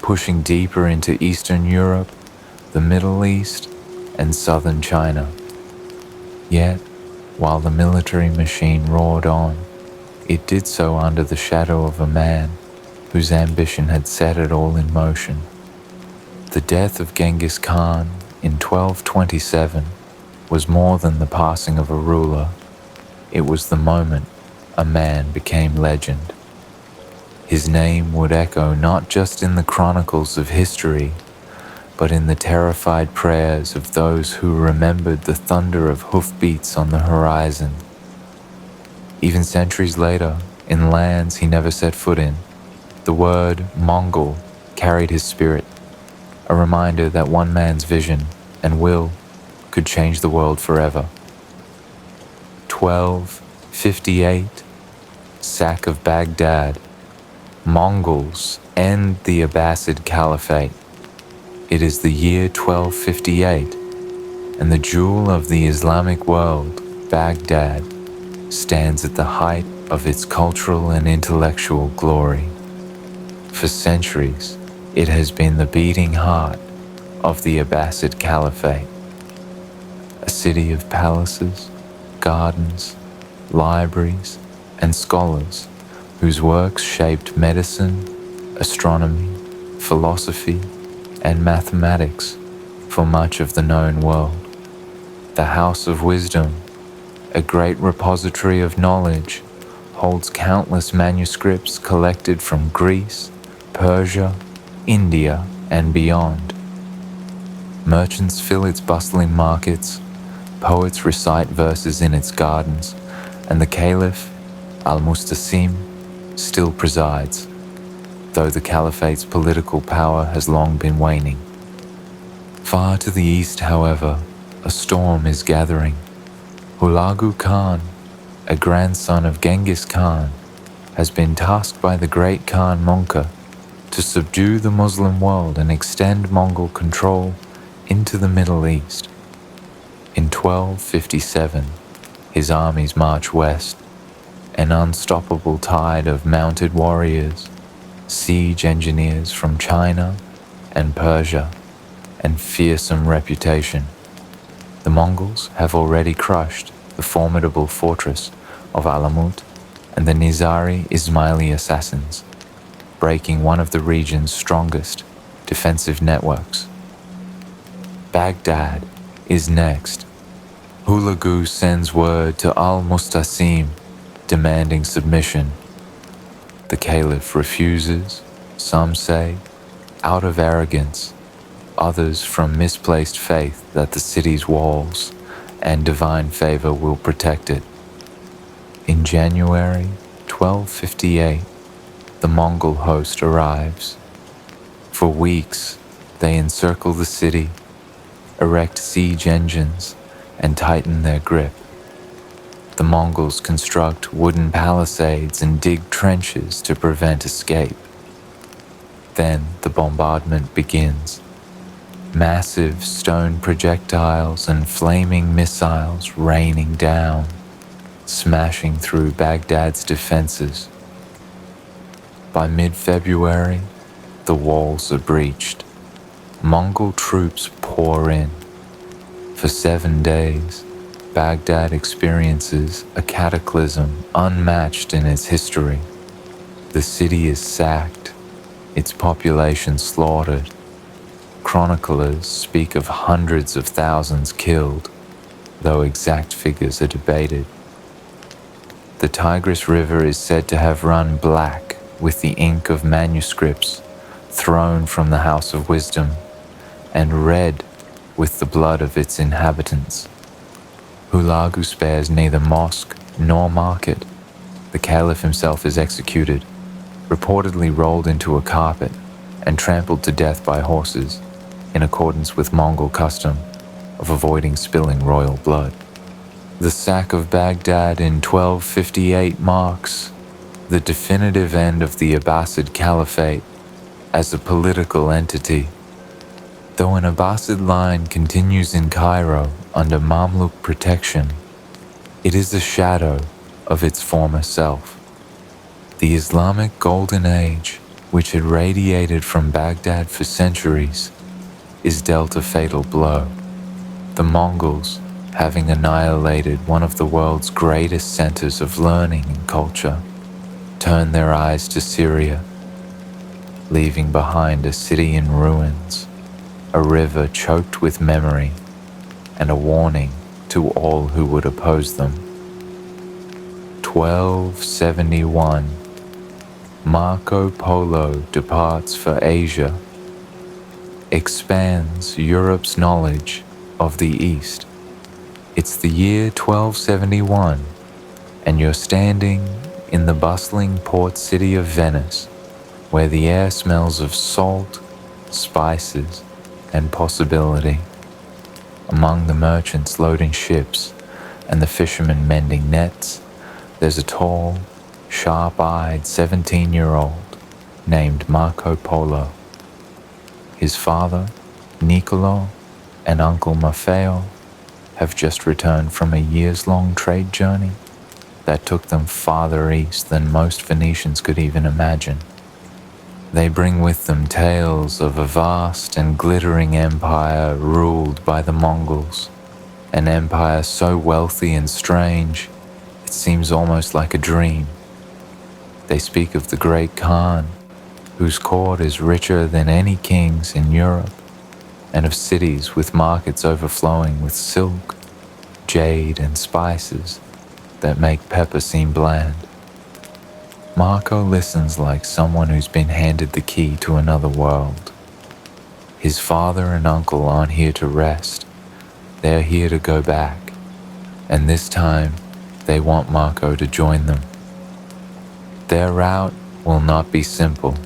pushing deeper into Eastern Europe, the Middle East, and southern China. Yet, while the military machine roared on, it did so under the shadow of a man whose ambition had set it all in motion. The death of Genghis Khan in 1227 was more than the passing of a ruler. It was the moment a man became legend. His name would echo not just in the chronicles of history, but in the terrified prayers of those who remembered the thunder of hoofbeats on the horizon. Even centuries later, in lands he never set foot in, the word Mongol carried his spirit, a reminder that one man's vision and will could change the world forever. 1258, sack of Baghdad. Mongols end the Abbasid Caliphate. It is the year 1258, and the jewel of the Islamic world, Baghdad, stands at the height of its cultural and intellectual glory. For centuries, it has been the beating heart of the Abbasid Caliphate, a city of palaces, gardens, libraries, and scholars whose works shaped medicine, astronomy, philosophy, and mathematics for much of the known world. The House of Wisdom, a great repository of knowledge, holds countless manuscripts collected from Greece, Persia, India, and beyond. Merchants fill its bustling markets, poets recite verses in its gardens, and the Caliph, Al-Mustasim, still presides, though the Caliphate's political power has long been waning. Far to the east, however, a storm is gathering. Hulagu Khan, a grandson of Genghis Khan, has been tasked by the great Khan Monka to subdue the Muslim world and extend Mongol control into the Middle East. In 1257, his armies march west, an unstoppable tide of mounted warriors, siege engineers from China and Persia, and fearsome reputation. The Mongols have already crushed the formidable fortress of Alamut and the Nizari Ismaili assassins, breaking one of the region's strongest defensive networks. Baghdad is next. Hulagu sends word to Al-Mustasim demanding submission. The Caliph refuses, some say, out of arrogance, others from misplaced faith that the city's walls and divine favor will protect it. In January 1258, the Mongol host arrives. For weeks, They encircle the city, erect siege engines, and tighten their grip. The Mongols construct wooden palisades and dig trenches to prevent escape. Then the bombardment begins. Massive stone projectiles and flaming missiles raining down, smashing through Baghdad's defenses. By mid-February, the walls are breached. Mongol troops pour in. For 7 days, Baghdad experiences a cataclysm unmatched in its history. The city is sacked, its population slaughtered. Chroniclers speak of hundreds of thousands killed, though exact figures are debated. The Tigris River is said to have run black with the ink of manuscripts thrown from the House of Wisdom, and red with the blood of its inhabitants. Hulagu spares neither mosque nor market. The caliph himself is executed, reportedly rolled into a carpet and trampled to death by horses, in accordance with Mongol custom of avoiding spilling royal blood. The sack of Baghdad in 1258 marks the definitive end of the Abbasid Caliphate as a political entity. Though an Abbasid line continues in Cairo under Mamluk protection, it is a shadow of its former self. The Islamic Golden Age, which had radiated from Baghdad for centuries, is dealt a fatal blow. The Mongols, having annihilated one of the world's greatest centers of learning and culture, turn their eyes to Syria, leaving behind a city in ruins, a river choked with memory, and a warning to all who would oppose them. 1271. Marco Polo departs for Asia, expands Europe's knowledge of the East. It's the year 1271, and you're standing in the bustling port city of Venice, where the air smells of salt, spices, and possibility. Among the merchants loading ships and the fishermen mending nets, there's a tall, sharp-eyed 17-year-old named Marco Polo. His father, Niccolo, and uncle Maffeo have just returned from a years-long trade journey that took them farther east than most Phoenicians could even imagine. They bring with them tales of a vast and glittering empire ruled by the Mongols, an empire so wealthy and strange, it seems almost like a dream. They speak of the great Khan, whose court is richer than any king's in Europe, and of cities with markets overflowing with silk, jade, and spices that make pepper seem bland. Marco listens like someone who's been handed the key to another world. His father and uncle aren't here to rest. They're here to go back, and this time they want Marco to join them. Their route will not be simple.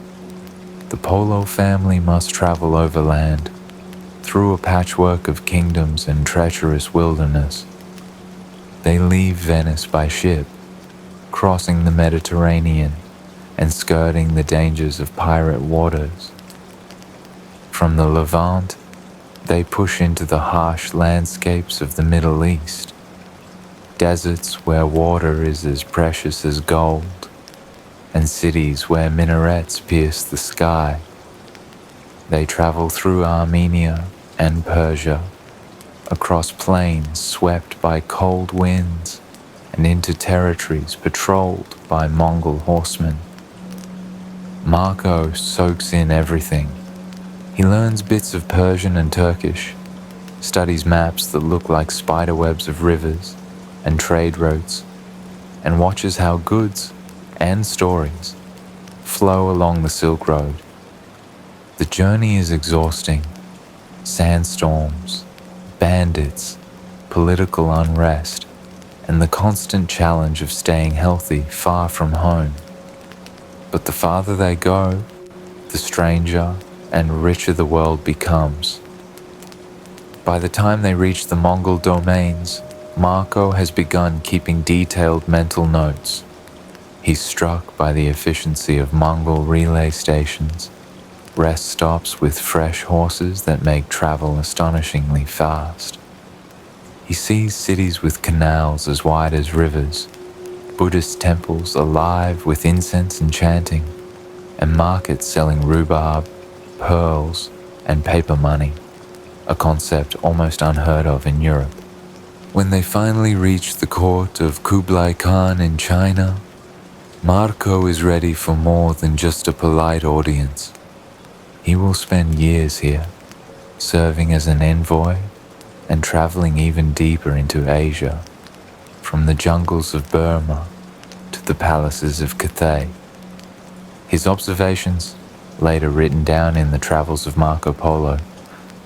The Polo family must travel overland, through a patchwork of kingdoms and treacherous wilderness. They leave Venice by ship, crossing the Mediterranean and skirting the dangers of pirate waters. From the Levant, they push into the harsh landscapes of the Middle East, deserts where water is as precious as gold, and cities where minarets pierce the sky. They travel through Armenia and Persia, across plains swept by cold winds, and into territories patrolled by Mongol horsemen. Marco soaks in everything. He learns bits of Persian and Turkish, studies maps that look like spiderwebs of rivers and trade routes, and watches how goods and stories flow along the Silk Road. The journey is exhausting. Sandstorms, bandits, political unrest, and the constant challenge of staying healthy far from home. But the farther they go, the stranger and richer the world becomes. By the time they reach the Mongol domains, Marco has begun keeping detailed mental notes. He's struck by the efficiency of Mongol relay stations, rest stops with fresh horses that make travel astonishingly fast. He sees cities with canals as wide as rivers, Buddhist temples alive with incense and chanting, and markets selling rhubarb, pearls, and paper money, a concept almost unheard of in Europe. When they finally reach the court of Kublai Khan in China, Marco is ready for more than just a polite audience. He will spend years here, serving as an envoy and traveling even deeper into Asia, from the jungles of Burma to the palaces of Cathay. His observations, later written down in the Travels of Marco Polo,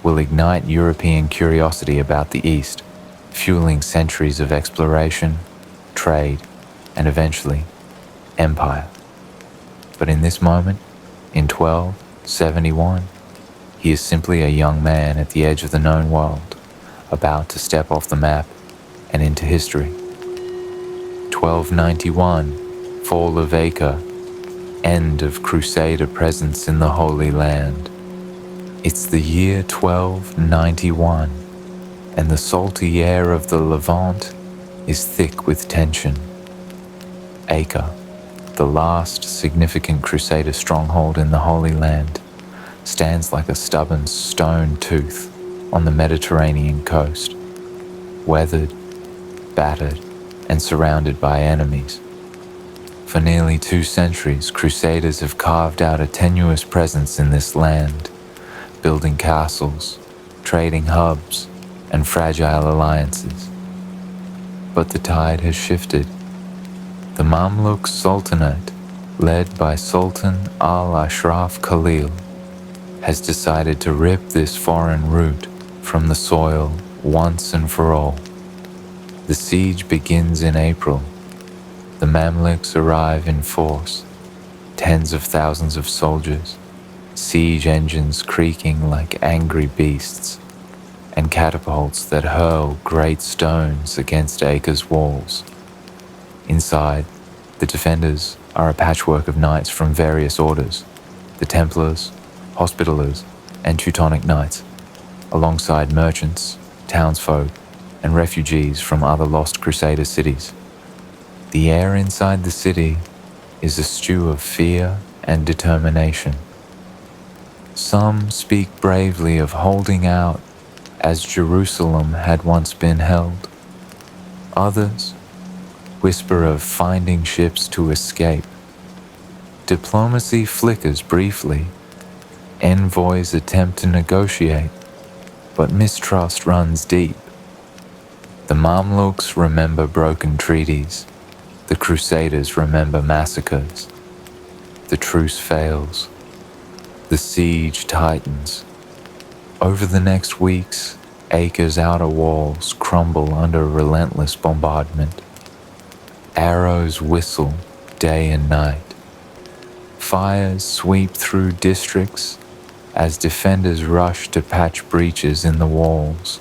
will ignite European curiosity about the East, fueling centuries of exploration, trade, and eventually, empire. But in this moment, in 1271, he is simply a young man at the edge of the known world, about to step off the map and into history. 1291, fall of Acre, end of Crusader presence in the Holy Land. It's the year 1291, and the salty air of the Levant is thick with tension. Acre, the last significant Crusader stronghold in the Holy Land, stands like a stubborn stone tooth on the Mediterranean coast, weathered, battered, and surrounded by enemies. For nearly 2 centuries, Crusaders have carved out a tenuous presence in this land, building castles, trading hubs, and fragile alliances. But the tide has shifted. The Mamluk Sultanate, led by Sultan al-Ashraf Khalil, has decided to rip this foreign root from the soil once and for all. The siege begins in April. The Mamluks arrive in force, tens of thousands of soldiers, siege engines creaking like angry beasts, and catapults that hurl great stones against Acre's walls. Inside, the defenders are a patchwork of knights from various orders, the Templars, Hospitallers, and Teutonic Knights, alongside merchants, townsfolk, and refugees from other lost Crusader cities. The air inside the city is a stew of fear and determination. Some speak bravely of holding out as Jerusalem had once been held. Others whisper of finding ships to escape. Diplomacy flickers briefly. Envoys attempt to negotiate, but mistrust runs deep. The Mamluks remember broken treaties. The Crusaders remember massacres. The truce fails. The siege tightens. Over the next weeks, Acre's outer walls crumble under relentless bombardment. Arrows whistle day and night. Fires sweep through districts as defenders rush to patch breaches in the walls.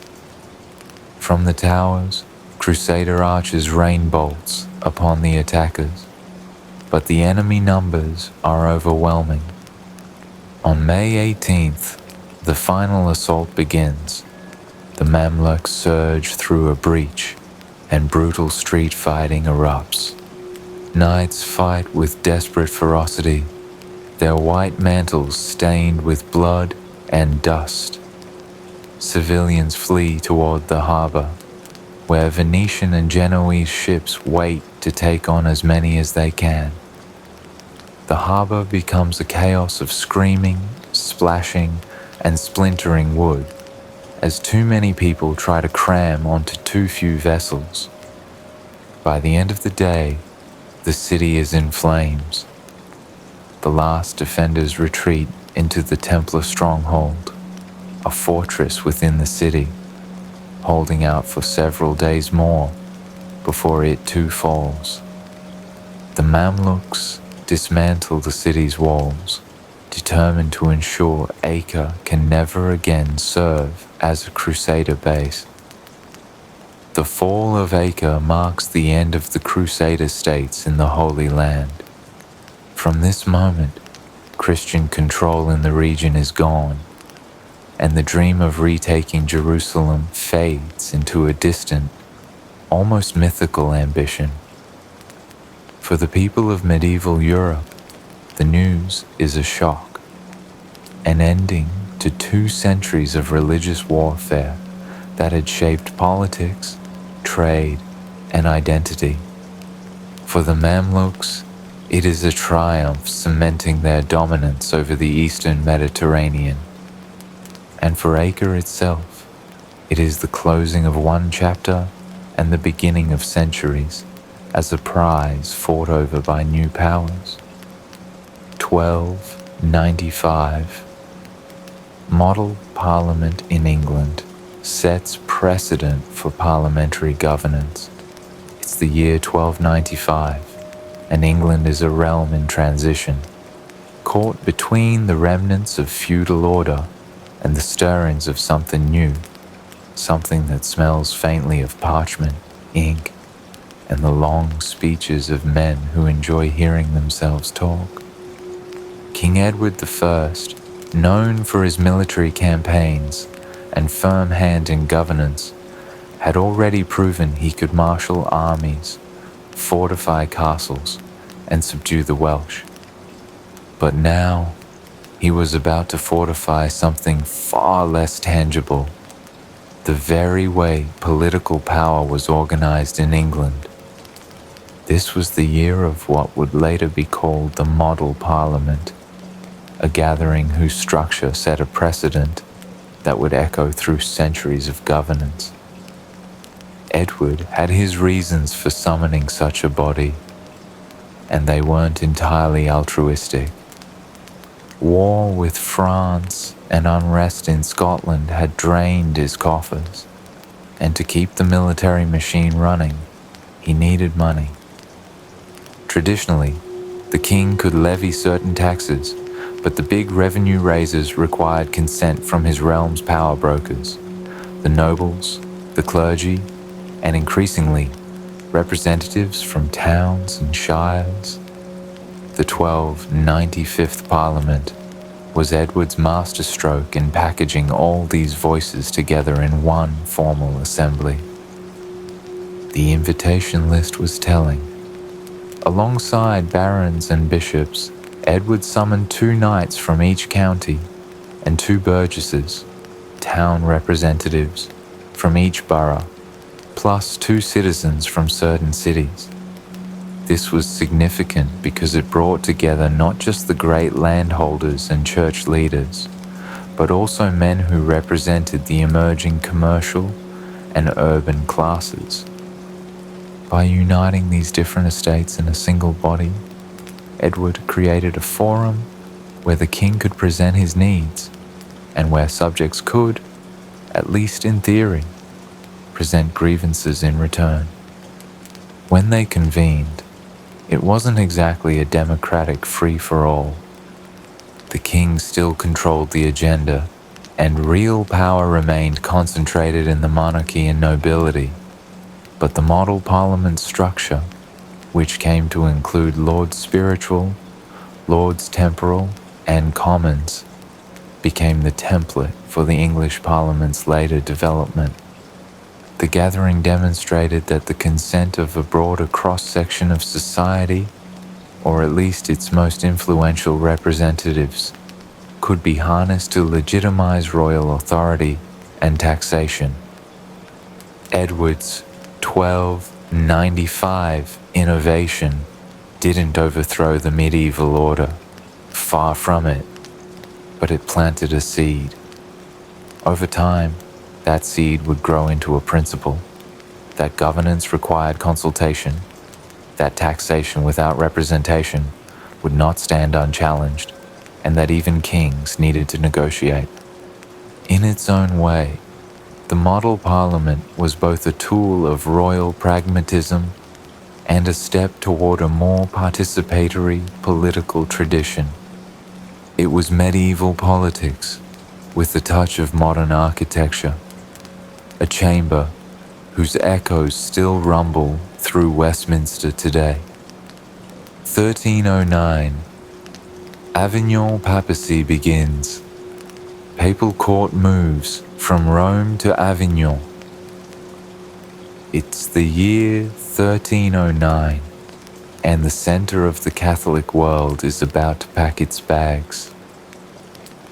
From the towers, Crusader archers rain bolts upon the attackers, but the enemy numbers are overwhelming. On May 18th, the final assault begins. The Mamluks surge through a breach, and brutal street fighting erupts. Knights fight with desperate ferocity, their white mantles stained with blood and dust. Civilians flee toward the harbor, where Venetian and Genoese ships wait to take on as many as they can. The harbor becomes a chaos of screaming, splashing, and splintering wood, as too many people try to cram onto too few vessels. By the end of the day, the city is in flames. The last defenders retreat into the Templar stronghold, a fortress within the city, holding out for several days more before it too falls. The Mamluks dismantle the city's walls, determined to ensure Acre can never again serve as a crusader base. The fall of Acre marks the end of the crusader states in the Holy Land. From this moment, Christian control in the region is gone, and the dream of retaking Jerusalem fades into a distant, almost mythical ambition. For the people of medieval Europe, the news is a shock, an ending to 2 centuries of religious warfare that had shaped politics, trade, and identity. For the Mamluks, it is a triumph cementing their dominance over the eastern Mediterranean. And for Acre itself, it is the closing of one chapter and the beginning of centuries as a prize fought over by new powers. 1295. Model Parliament in England sets precedent for parliamentary governance. It's the year 1295, and England is a realm in transition, caught between the remnants of feudal order and the stirrings of something new, something that smells faintly of parchment, ink, and the long speeches of men who enjoy hearing themselves talk. King Edward I, known for his military campaigns and firm hand in governance, had already proven he could marshal armies, fortify castles, and subdue the Welsh. But now, he was about to fortify something far less tangible, the very way political power was organized in England. This was the year of what would later be called the Model Parliament, a gathering whose structure set a precedent that would echo through centuries of governance. Edward had his reasons for summoning such a body, and they weren't entirely altruistic. War with France and unrest in Scotland had drained his coffers, and to keep the military machine running, he needed money. Traditionally, the king could levy certain taxes, but the big revenue raisers required consent from his realm's power brokers, the nobles, the clergy, and increasingly, representatives from towns and shires. The 1295th Parliament was Edward's masterstroke in packaging all these voices together in one formal assembly. The invitation list was telling. Alongside barons and bishops, Edward summoned 2 knights from each county and 2 burgesses, town representatives, from each borough, plus 2 citizens from certain cities. This was significant because it brought together not just the great landholders and church leaders, but also men who represented the emerging commercial and urban classes. By uniting these different estates in a single body, Edward created a forum where the king could present his needs and where subjects could, at least in theory, present grievances in return. When they convened, it wasn't exactly a democratic free-for-all. The king still controlled the agenda, and real power remained concentrated in the monarchy and nobility. But the model parliament structure, which came to include lords spiritual, lords temporal, and commons, became the template for the English parliament's later development. The gathering demonstrated that the consent of a broader cross-section of society, or at least its most influential representatives, could be harnessed to legitimize royal authority and taxation. Edward's 1295 innovation didn't overthrow the medieval order, far from it, but it planted a seed. Over time, that seed would grow into a principle, that governance required consultation, that taxation without representation would not stand unchallenged, and that even kings needed to negotiate. In its own way, the model parliament was both a tool of royal pragmatism and a step toward a more participatory political tradition. It was medieval politics with a touch of modern architecture, a chamber whose echoes still rumble through Westminster today. 1309, Avignon papacy begins. Papal court moves from Rome to Avignon. It's the year 1309, and the center of the Catholic world is about to pack its bags.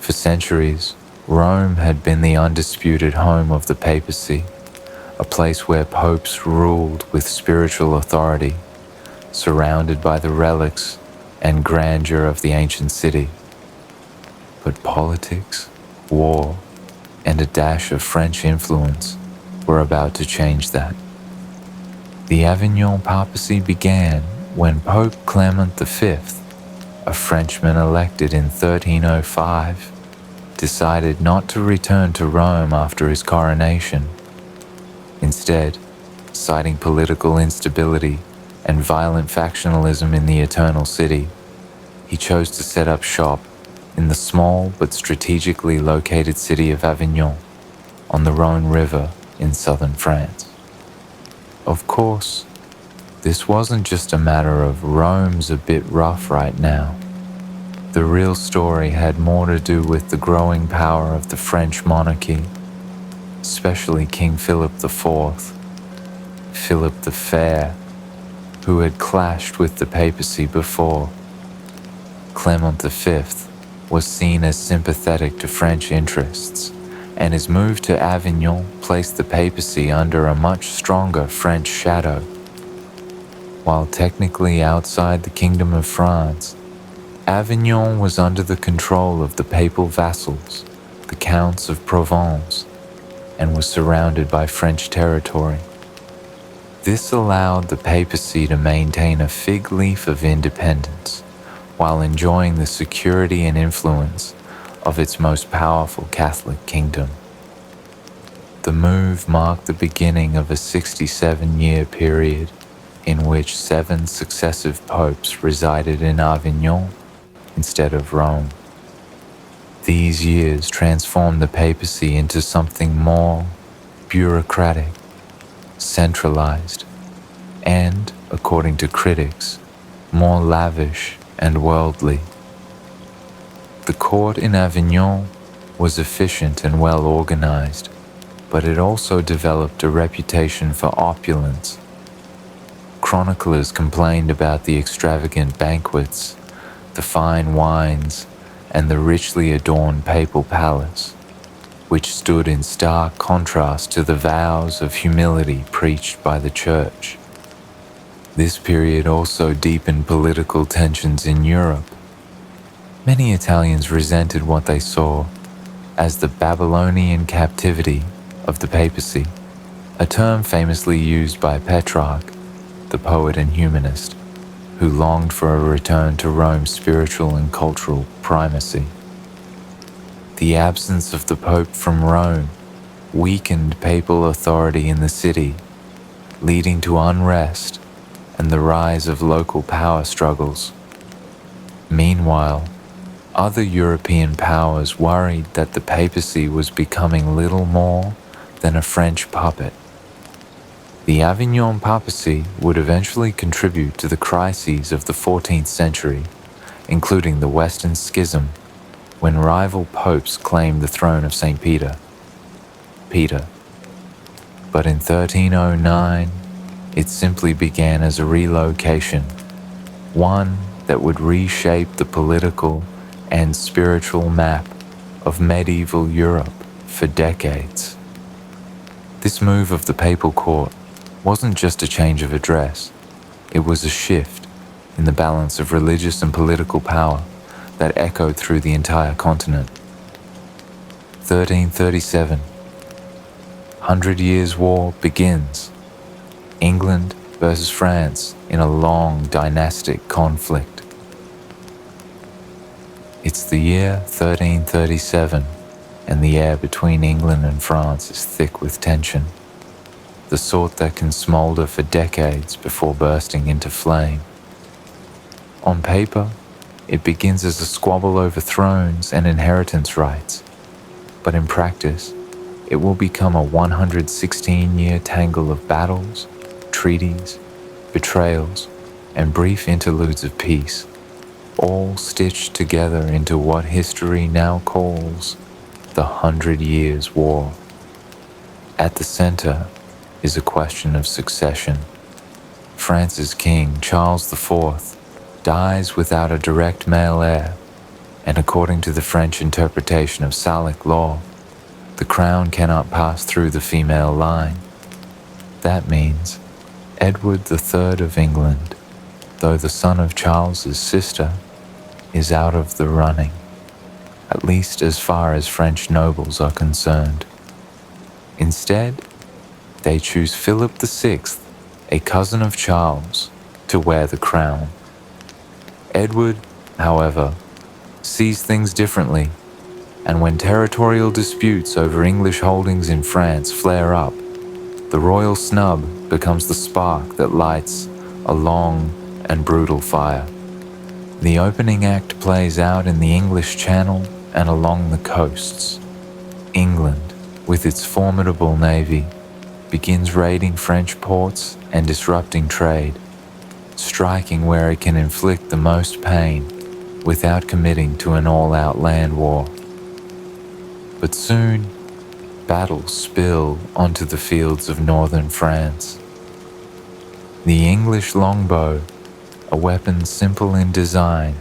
For centuries, Rome had been the undisputed home of the papacy, a place where popes ruled with spiritual authority, surrounded by the relics and grandeur of the ancient city. But politics, war, and a dash of French influence were about to change that. The Avignon papacy began when Pope Clement V, a Frenchman elected in 1305, decided not to return to Rome after his coronation. Instead, citing political instability and violent factionalism in the Eternal City, he chose to set up shop in the small but strategically located city of Avignon on the Rhone River in southern France. Of course, this wasn't just a matter of Rome's a bit rough right now. The real story had more to do with the growing power of the French monarchy, especially King Philip IV, Philip the Fair, who had clashed with the papacy before. Clement V was seen as sympathetic to French interests, and his move to Avignon placed the papacy under a much stronger French shadow. While technically outside the Kingdom of France, Avignon was under the control of the papal vassals, the Counts of Provence, and was surrounded by French territory. This allowed the papacy to maintain a fig leaf of independence while enjoying the security and influence of its most powerful Catholic kingdom. The move marked the beginning of a 67-year period in which 7 successive popes resided in Avignon instead of Rome. These years transformed the papacy into something more bureaucratic, centralized, and, according to critics, more lavish and worldly. The court in Avignon was efficient and well organized, but it also developed a reputation for opulence. Chroniclers complained about the extravagant banquets, the fine wines, and the richly adorned papal palace, which stood in stark contrast to the vows of humility preached by the Church. This period also deepened political tensions in Europe. Many Italians resented what they saw as the Babylonian captivity of the papacy, a term famously used by Petrarch, the poet and humanist, who longed for a return to Rome's spiritual and cultural primacy. The absence of the Pope from Rome weakened papal authority in the city, leading to unrest and the rise of local power struggles. Meanwhile, other European powers worried that the papacy was becoming little more than a French puppet. The Avignon papacy would eventually contribute to the crises of the 14th century, including the Western Schism, when rival popes claimed the throne of St. Peter. But in 1309, it simply began as a relocation, one that would reshape the political and spiritual map of medieval Europe for decades. This move of the papal court wasn't just a change of address, it was a shift in the balance of religious and political power that echoed through the entire continent. 1337, 100 Years' War begins. England versus France in a long dynastic conflict. It's the year 1337, and the air between England and France is thick with tension, the sort that can smolder for decades before bursting into flame. On paper, it begins as a squabble over thrones and inheritance rights, but in practice, it will become a 116-year tangle of battles, treaties, betrayals, and brief interludes of peace, all stitched together into what history now calls the 100 Years' War. At the center is a question of succession. France's king, Charles IV, dies without a direct male heir, and according to the French interpretation of Salic law, the crown cannot pass through the female line. That means Edward III of England, though the son of Charles's sister, is out of the running, at least as far as French nobles are concerned. Instead, they choose Philip VI, a cousin of Charles, to wear the crown. Edward, however, sees things differently, and when territorial disputes over English holdings in France flare up, the royal snub becomes the spark that lights a long and brutal fire. The opening act plays out in the English Channel and along the coasts. England, with its formidable navy, begins raiding French ports and disrupting trade, striking where it can inflict the most pain without committing to an all-out land war. But soon, battles spill onto the fields of northern France. The English longbow, a weapon simple in design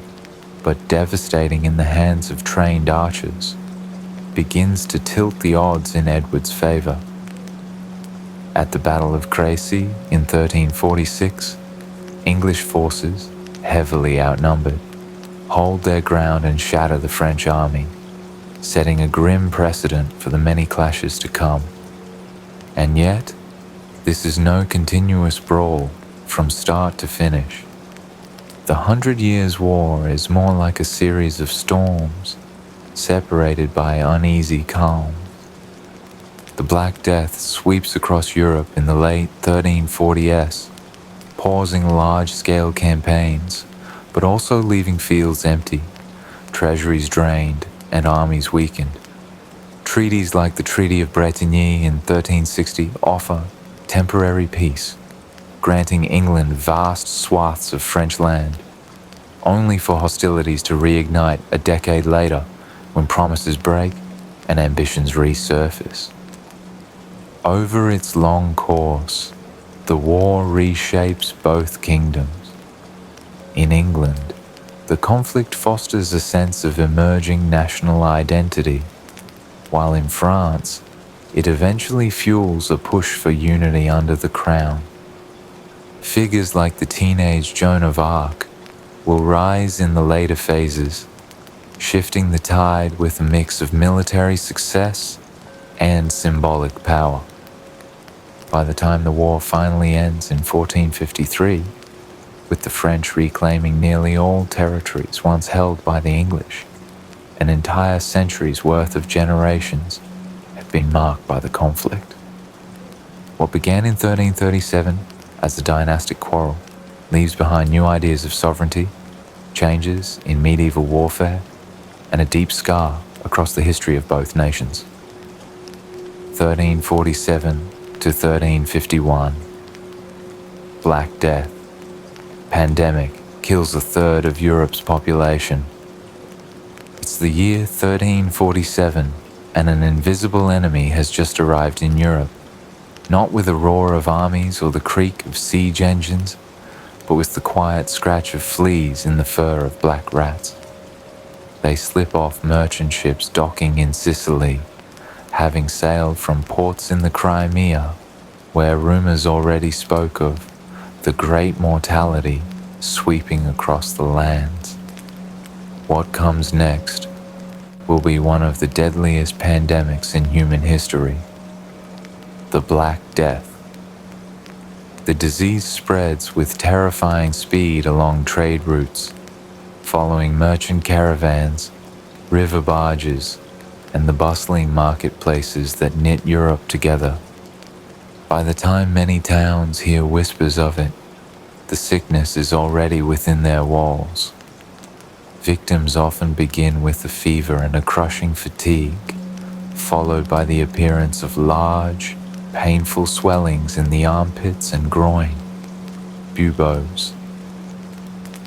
but devastating in the hands of trained archers, begins to tilt the odds in Edward's favor. At the Battle of Crecy in 1346, English forces, heavily outnumbered, hold their ground and shatter the French army, setting a grim precedent for the many clashes to come. And yet, this is no continuous brawl from start to finish. The 100 Years' War is more like a series of storms, separated by uneasy calms. The Black Death sweeps across Europe in the late 1340s, pausing large-scale campaigns, but also leaving fields empty, treasuries drained, and armies weakened. Treaties like the Treaty of Bretigny in 1360 offer temporary peace, granting England vast swaths of French land, only for hostilities to reignite a decade later when promises break and ambitions resurface. Over its long course, the war reshapes both kingdoms. In England, the conflict fosters a sense of emerging national identity, while in France, it eventually fuels a push for unity under the crown. Figures like the teenage Joan of Arc will rise in the later phases, shifting the tide with a mix of military success and symbolic power. By the time the war finally ends in 1453, with the French reclaiming nearly all territories once held by the English, an entire century's worth of generations have been marked by the conflict. What began in 1337 as a dynastic quarrel leaves behind new ideas of sovereignty, changes in medieval warfare, and a deep scar across the history of both nations. 1347 to 1351. Black Death. Pandemic kills a third of Europe's population. It's the year 1347, and an invisible enemy has just arrived in Europe, not with a roar of armies or the creak of siege engines, but with the quiet scratch of fleas in the fur of black rats. They slip off merchant ships docking in Sicily, having sailed from ports in the Crimea, where rumors already spoke of the great mortality sweeping across the lands. What comes next will be one of the deadliest pandemics in human history, the Black Death. The disease spreads with terrifying speed along trade routes, following merchant caravans, river barges, and the bustling marketplaces that knit Europe together. By the time many towns hear whispers of it, the sickness is already within their walls. Victims often begin with a fever and a crushing fatigue, followed by the appearance of large, painful swellings in the armpits and groin, buboes.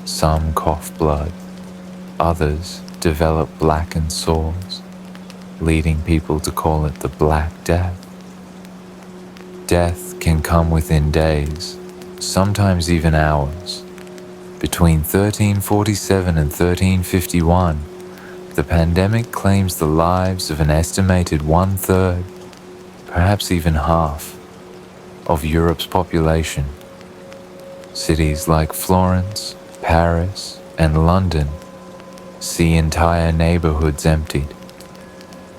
Some cough blood, others develop blackened sores, leading people to call it the Black Death. Death can come within days, sometimes even hours. Between 1347 and 1351, the pandemic claims the lives of an estimated 1/3, perhaps even half, of Europe's population. Cities like Florence, Paris, and London see entire neighborhoods emptied.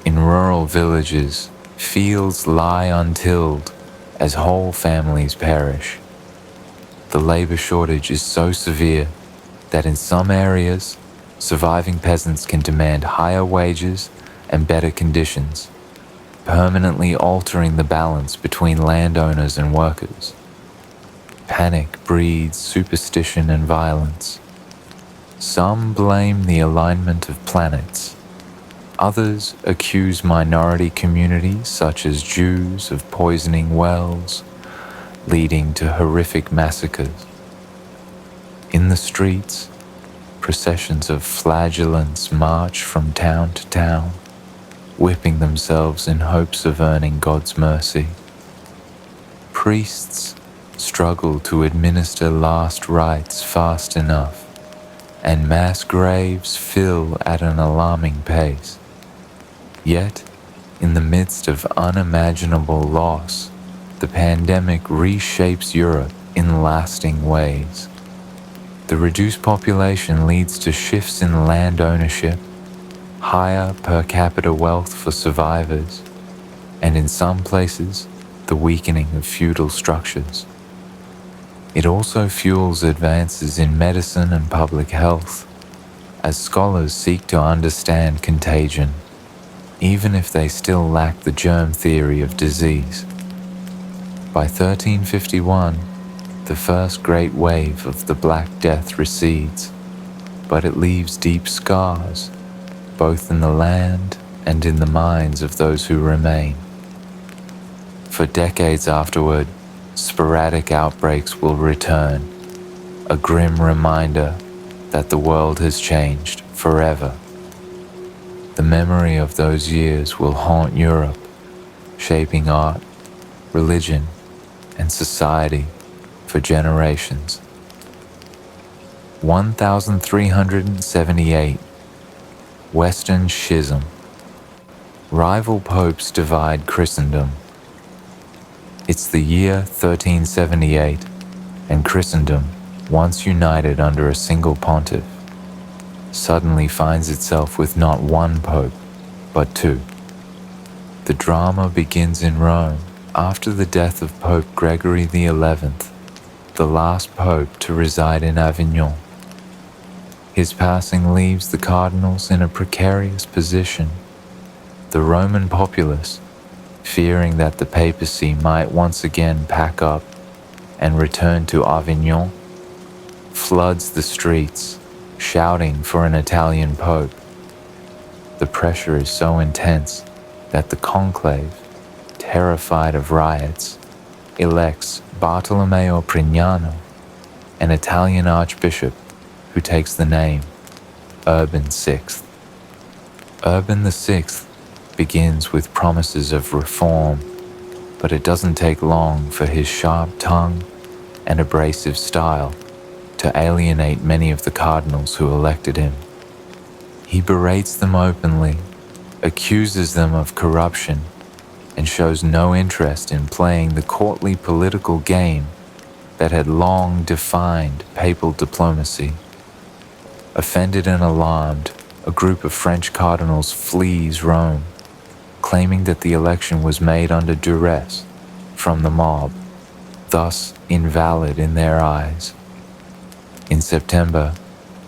In rural villages, fields lie untilled as whole families perish. The labor shortage is so severe that in some areas, surviving peasants can demand higher wages and better conditions, permanently altering the balance between landowners and workers. Panic breeds superstition and violence. Some blame the alignment of planets. Others accuse minority communities such as Jews of poisoning wells, leading to horrific massacres. In the streets, processions of flagellants march from town to town, whipping themselves in hopes of earning God's mercy. Priests struggle to administer last rites fast enough, and mass graves fill at an alarming pace. Yet, in the midst of unimaginable loss, the pandemic reshapes Europe in lasting ways. The reduced population leads to shifts in land ownership, higher per capita wealth for survivors, and in some places, the weakening of feudal structures. It also fuels advances in medicine and public health, as scholars seek to understand contagion, even if they still lack the germ theory of disease. By 1351, the first great wave of the Black Death recedes, but it leaves deep scars, both in the land and in the minds of those who remain. For decades afterward, sporadic outbreaks will return, a grim reminder that the world has changed forever. The memory of those years will haunt Europe, shaping art, religion, and society for generations. 1378. Western Schism. Rival popes divide Christendom. It's the year 1378, and Christendom, once united under a single pontiff, suddenly finds itself with not one pope, but two. The drama begins in Rome after the death of Pope Gregory XI, the last pope to reside in Avignon. His passing leaves the cardinals in a precarious position. The Roman populace, fearing that the papacy might once again pack up and return to Avignon, floods the streets, shouting for an Italian pope. The pressure is so intense that the conclave, terrified of riots, elects Bartolomeo Prignano, an Italian archbishop who takes the name Urban VI. Urban VI begins with promises of reform, but it doesn't take long for his sharp tongue and abrasive style to alienate many of the cardinals who elected him. He berates them openly, accuses them of corruption, and shows no interest in playing the courtly political game that had long defined papal diplomacy. Offended and alarmed, a group of French cardinals flees Rome, claiming that the election was made under duress from the mob, thus invalid in their eyes. In September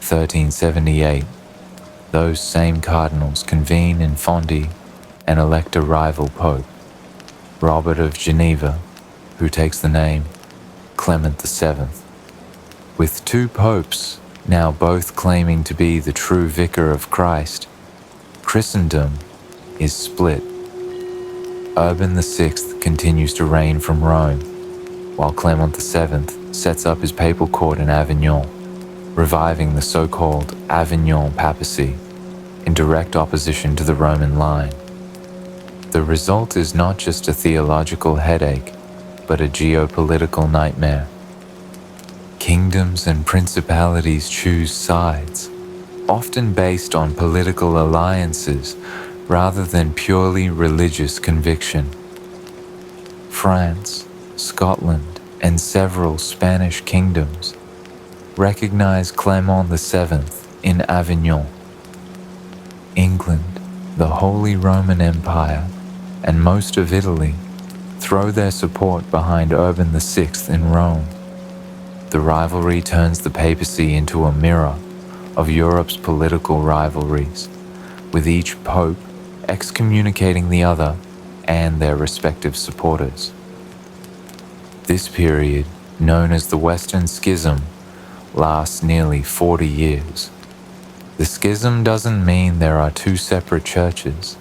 1378, those same cardinals convene in Fondi and elect a rival pope, Robert of Geneva, who takes the name Clement VII. With two popes, now both claiming to be the true vicar of Christ, Christendom is split. Urban VI continues to reign from Rome, while Clement VII sets up his papal court in Avignon, reviving the so-called Avignon papacy in direct opposition to the Roman line. The result is not just a theological headache, but a geopolitical nightmare. Kingdoms and principalities choose sides, often based on political alliances rather than purely religious conviction. France, Scotland, and several Spanish kingdoms recognize Clement VII in Avignon. England, the Holy Roman Empire, and most of Italy throw their support behind Urban VI in Rome. The rivalry turns the papacy into a mirror of Europe's political rivalries, with each pope excommunicating the other and their respective supporters. This period, known as the Western Schism, lasts nearly 40 years. The schism doesn't mean there are two separate churches.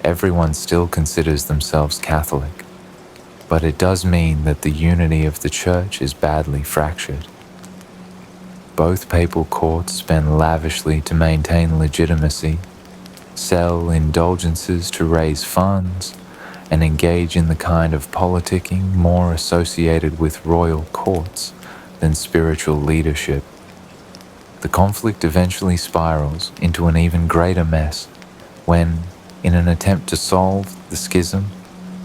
Everyone still considers themselves Catholic. But it does mean that the unity of the church is badly fractured. Both papal courts spend lavishly to maintain legitimacy, sell indulgences to raise funds, and engage in the kind of politicking more associated with royal courts than spiritual leadership. The conflict eventually spirals into an even greater mess when, in an attempt to solve the schism,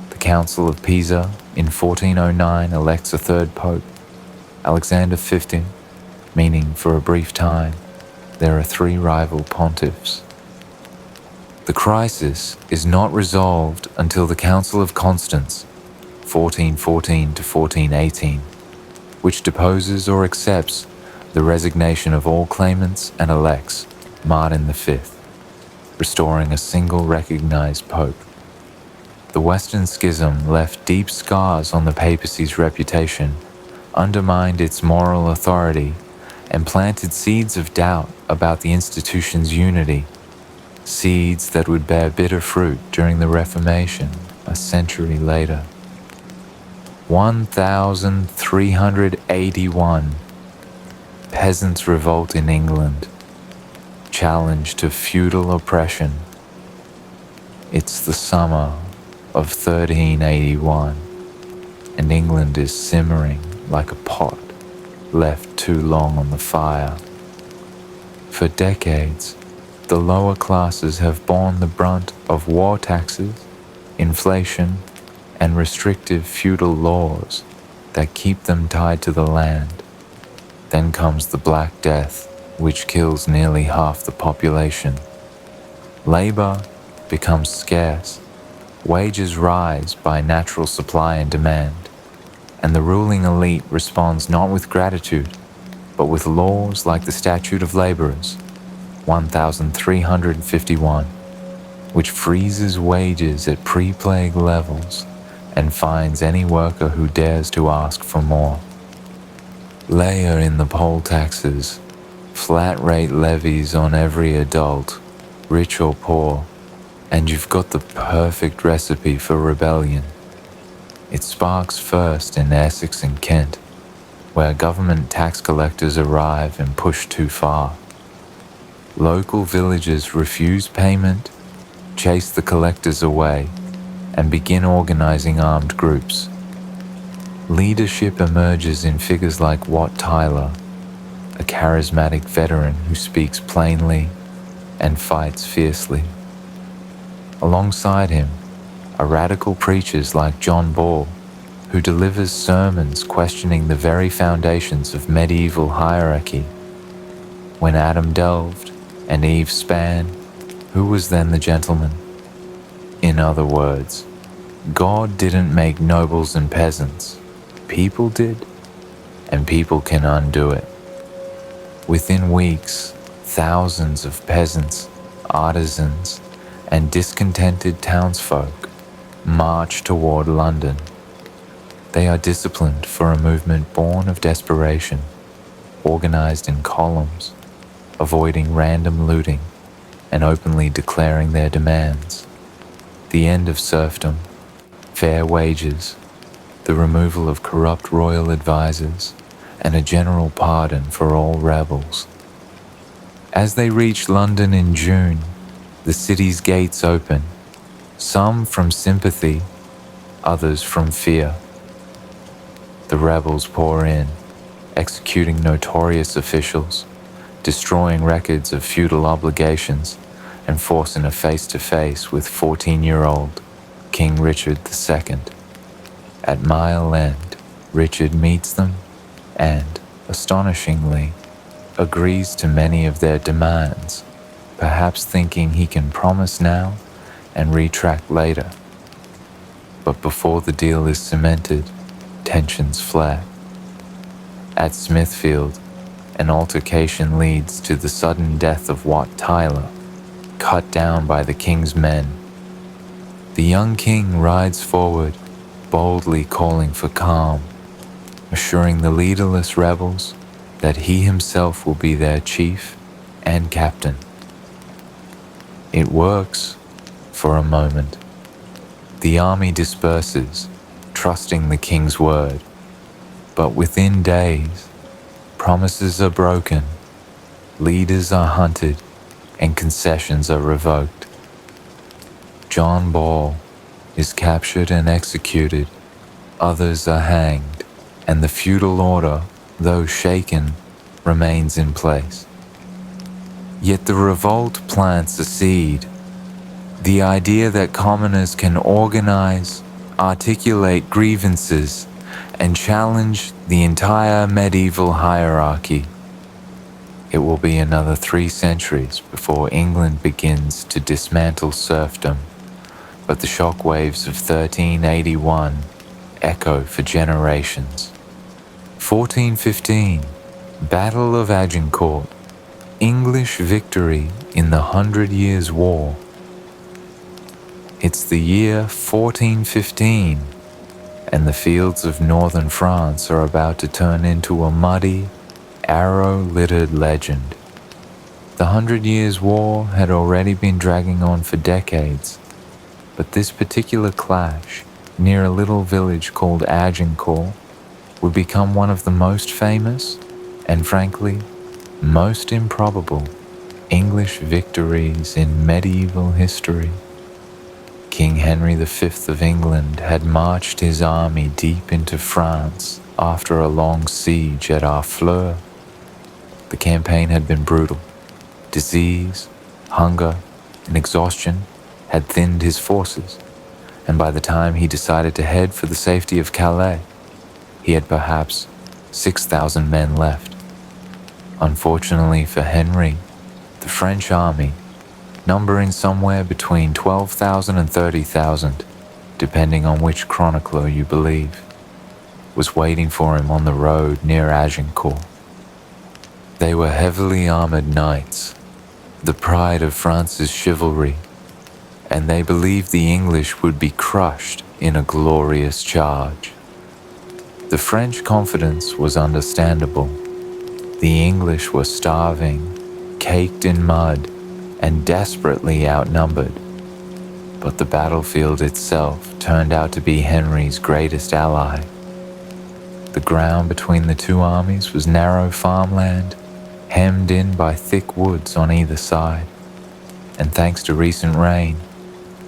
the Council of Pisa in 1409 elects a third pope, Alexander XV, meaning for a brief time there are three rival pontiffs. The crisis is not resolved until the Council of Constance, 1414 to 1418, which deposes or accepts the resignation of all claimants and elects Martin V, restoring a single recognized pope. The Western Schism left deep scars on the papacy's reputation, undermined its moral authority, and planted seeds of doubt about the institution's unity, seeds that would bear bitter fruit during the Reformation a century later. 1381. Peasants revolt in England, challenge to feudal oppression. It's the summer of 1381, and England is simmering like a pot left too long on the fire. For decades, the lower classes have borne the brunt of war taxes, inflation, and restrictive feudal laws that keep them tied to the land. Then comes the Black Death, which kills nearly half the population. Labor becomes scarce, wages rise by natural supply and demand, and the ruling elite responds not with gratitude, but with laws like the Statute of Laborers, 1351, which freezes wages at pre-plague levels and fines any worker who dares to ask for more. Layer in the poll taxes, flat rate levies on every adult, rich or poor, and you've got the perfect recipe for rebellion. It sparks first in Essex and Kent, where government tax collectors arrive and push too far. Local villagers refuse payment, chase the collectors away, and begin organizing armed groups. Leadership emerges in figures like Wat Tyler, a charismatic veteran who speaks plainly and fights fiercely. Alongside him are radical preachers like John Ball, who delivers sermons questioning the very foundations of medieval hierarchy. When Adam delved and Eve span, who was then the gentleman? In other words, God didn't make nobles and peasants. People did, and people can undo it. Within weeks, thousands of peasants, artisans, and discontented townsfolk march toward London. They are disciplined for a movement born of desperation, organized in columns, avoiding random looting and openly declaring their demands: the end of serfdom, fair wages, the removal of corrupt royal advisors, and a general pardon for all rebels. As they reach London in June, the city's gates open, some from sympathy, others from fear. The rebels pour in, executing notorious officials, destroying records of feudal obligations, and forcing a face-to-face with 14-year-old King Richard II. At Mile End, Richard meets them and, astonishingly, agrees to many of their demands, perhaps thinking he can promise now and retract later. But before the deal is cemented, tensions flare. At Smithfield, an altercation leads to the sudden death of Wat Tyler, cut down by the king's men. The young king rides forward, boldly calling for calm, assuring the leaderless rebels that he himself will be their chief and captain. It works for a moment. The army disperses, trusting the king's word, but within days, promises are broken, leaders are hunted, and concessions are revoked. John Ball is captured and executed, others are hanged, and the feudal order, though shaken, remains in place. Yet the revolt plants a seed, the idea that commoners can organize, articulate grievances, and challenge the entire medieval hierarchy. It will be another 3 centuries before England begins to dismantle serfdom, but the shockwaves of 1381 echo for generations. 1415, Battle of Agincourt, English victory in the 100 Years' War. It's the year 1415, and the fields of northern France are about to turn into a muddy, arrow-littered legend. The 100 Years' War had already been dragging on for decades, but this particular clash near a little village called Agincourt would become one of the most famous and, frankly, most improbable English victories in medieval history. King Henry V of England had marched his army deep into France after a long siege at Harfleur. The campaign had been brutal. Disease, hunger, and exhaustion had thinned his forces, and by the time he decided to head for the safety of Calais, he had perhaps 6,000 men left. Unfortunately for Henry, the French army, numbering somewhere between 12,000 and 30,000, depending on which chronicler you believe, was waiting for him on the road near Agincourt. They were heavily armored knights, the pride of France's chivalry, and they believed the English would be crushed in a glorious charge. The French confidence was understandable. The English were starving, caked in mud, and desperately outnumbered. But the battlefield itself turned out to be Henry's greatest ally. The ground between the two armies was narrow farmland, hemmed in by thick woods on either side, and thanks to recent rain,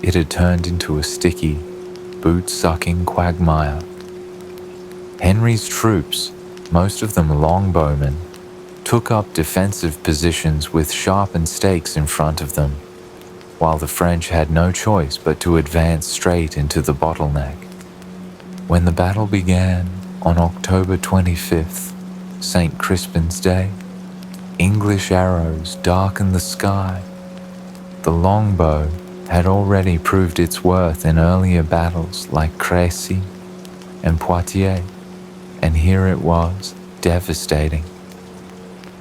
it had turned into a sticky, boot-sucking quagmire. Henry's troops, most of them longbowmen, took up defensive positions with sharpened stakes in front of them, while the French had no choice but to advance straight into the bottleneck. When the battle began on October 25th, St. Crispin's Day, English arrows darkened the sky. The longbow had already proved its worth in earlier battles like Crécy and Poitiers, and here it was, devastating.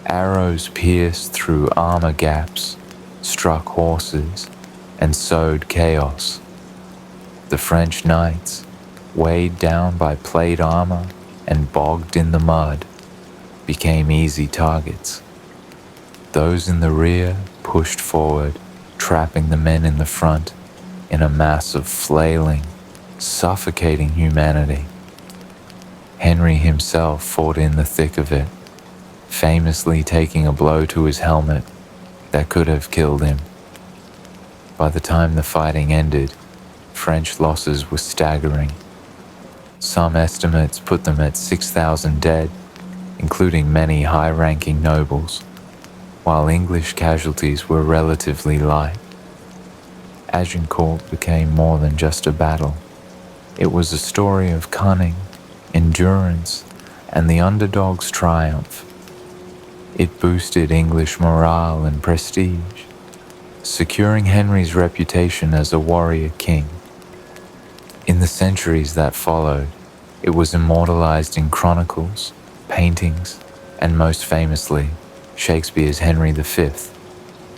Arrows pierced through armor gaps, struck horses, and sowed chaos. The French knights, weighed down by plate armor and bogged in the mud, became easy targets. Those in the rear pushed forward, trapping the men in the front in a mass of flailing, suffocating humanity. Henry himself fought in the thick of it, famously taking a blow to his helmet that could have killed him. By the time the fighting ended, French losses were staggering. Some estimates put them at 6,000 dead, including many high-ranking nobles, while English casualties were relatively light. Agincourt became more than just a battle. It was a story of cunning, endurance, and the underdog's triumph. It boosted English morale and prestige, securing Henry's reputation as a warrior king. In the centuries that followed, it was immortalized in chronicles, paintings, and most famously, Shakespeare's Henry V,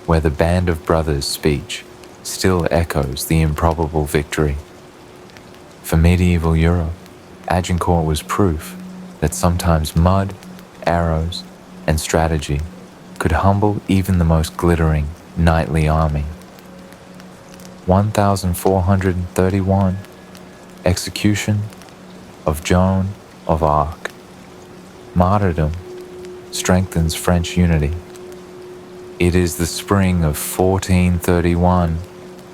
where the Band of Brothers speech still echoes the improbable victory. For medieval Europe, Agincourt was proof that sometimes mud, arrows, and strategy could humble even the most glittering knightly army. 1431, execution of Joan of Arc. Martyrdom strengthens French unity. It is the spring of 1431,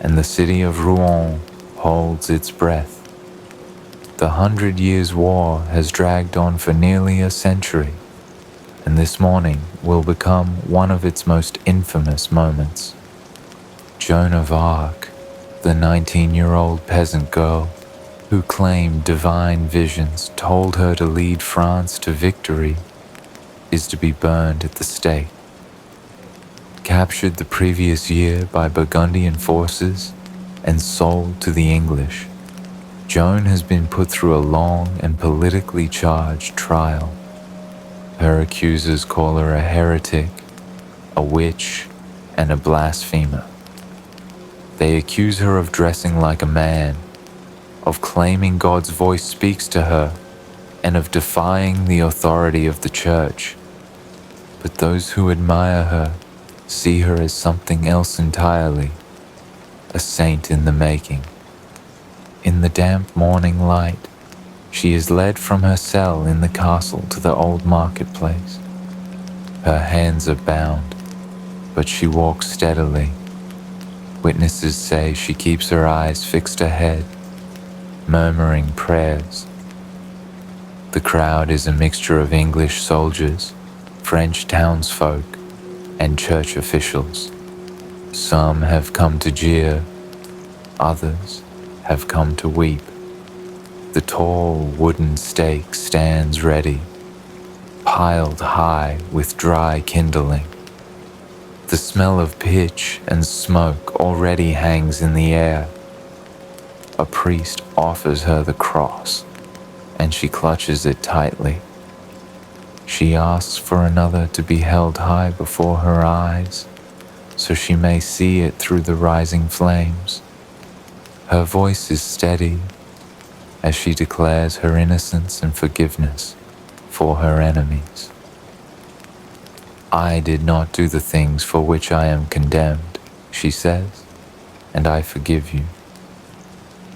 and the city of Rouen holds its breath. The 100 Years' War has dragged on for nearly a century, and this morning will become one of its most infamous moments. Joan of Arc, the 19-year-old peasant girl who claimed divine visions told her to lead France to victory, is to be burned at the stake. Captured the previous year by Burgundian forces and sold to the English, Joan has been put through a long and politically charged trial. Her accusers call her a heretic, a witch, and a blasphemer. They accuse her of dressing like a man, of claiming God's voice speaks to her, and of defying the authority of the church. But those who admire her see her as something else entirely, a saint in the making. In the damp morning light, she is led from her cell in the castle to the old marketplace. Her hands are bound, but she walks steadily. Witnesses say she keeps her eyes fixed ahead, murmuring prayers. The crowd is a mixture of English soldiers, French townsfolk, and church officials. Some have come to jeer, others have come to weep. The tall wooden stake stands ready, piled high with dry kindling. The smell of pitch and smoke already hangs in the air. A priest offers her the cross, and she clutches it tightly. She asks for another to be held high before her eyes, so she may see it through the rising flames. Her voice is steady as she declares her innocence and forgiveness for her enemies. I did not do the things for which I am condemned, she says, and I forgive you.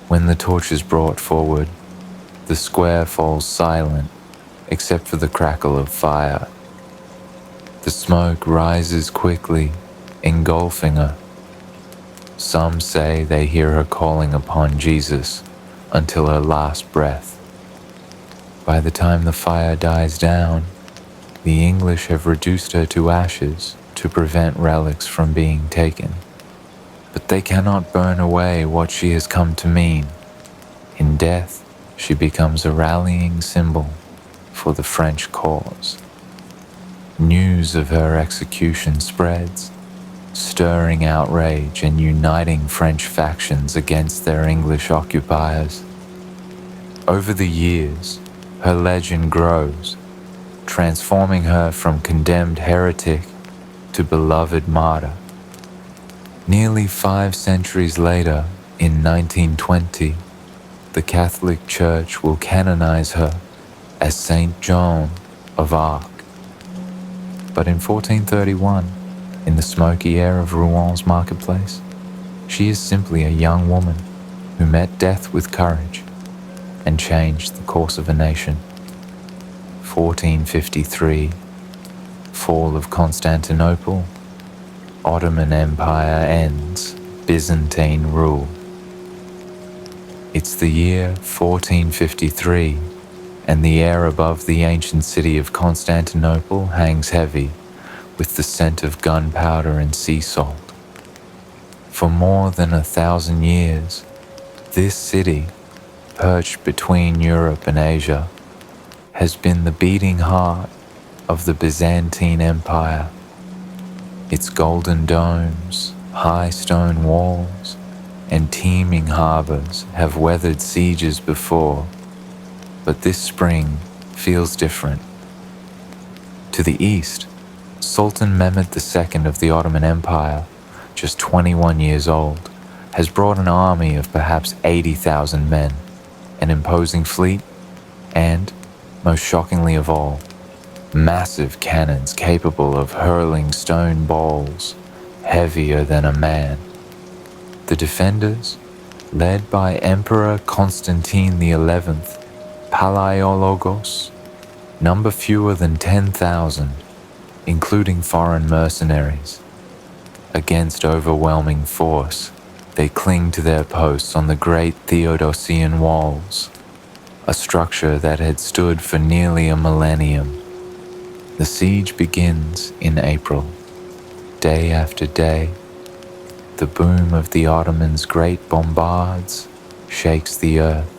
When the torch is brought forward, the square falls silent except for the crackle of fire. The smoke rises quickly, engulfing her. Some say they hear her calling upon Jesus until her last breath. By the time the fire dies down, the English have reduced her to ashes to prevent relics from being taken. But they cannot burn away what she has come to mean. In death, she becomes a rallying symbol for the French cause. News of her execution spreads, stirring outrage and uniting French factions against their English occupiers. Over the years, her legend grows, transforming her from condemned heretic to beloved martyr. Nearly 5 centuries later, in 1920, the Catholic Church will canonize her as Saint Joan of Arc. But in 1431, in the smoky air of Rouen marketplace, she is simply a young woman who met death with courage and changed the course of a nation. 1453, fall of Constantinople, Ottoman Empire ends, Byzantine rule. It's the year 1453, and the air above the ancient city of Constantinople hangs heavy with the scent of gunpowder and sea salt. For more than 1,000 years, this city, perched between Europe and Asia, has been the beating heart of the Byzantine Empire. Its golden domes, high stone walls, and teeming harbors have weathered sieges before, but this spring feels different. To the east, Sultan Mehmed II of the Ottoman Empire, just 21 years old, has brought an army of perhaps 80,000 men, an imposing fleet, and, most shockingly of all, massive cannons capable of hurling stone balls heavier than a man. The defenders, led by Emperor Constantine XI, Palaiologos, number fewer than 10,000, including foreign mercenaries. Against overwhelming force, they cling to their posts on the great Theodosian walls, a structure that had stood for nearly a millennium. The siege begins in April. Day after day, the boom of the Ottomans' great bombards shakes the earth.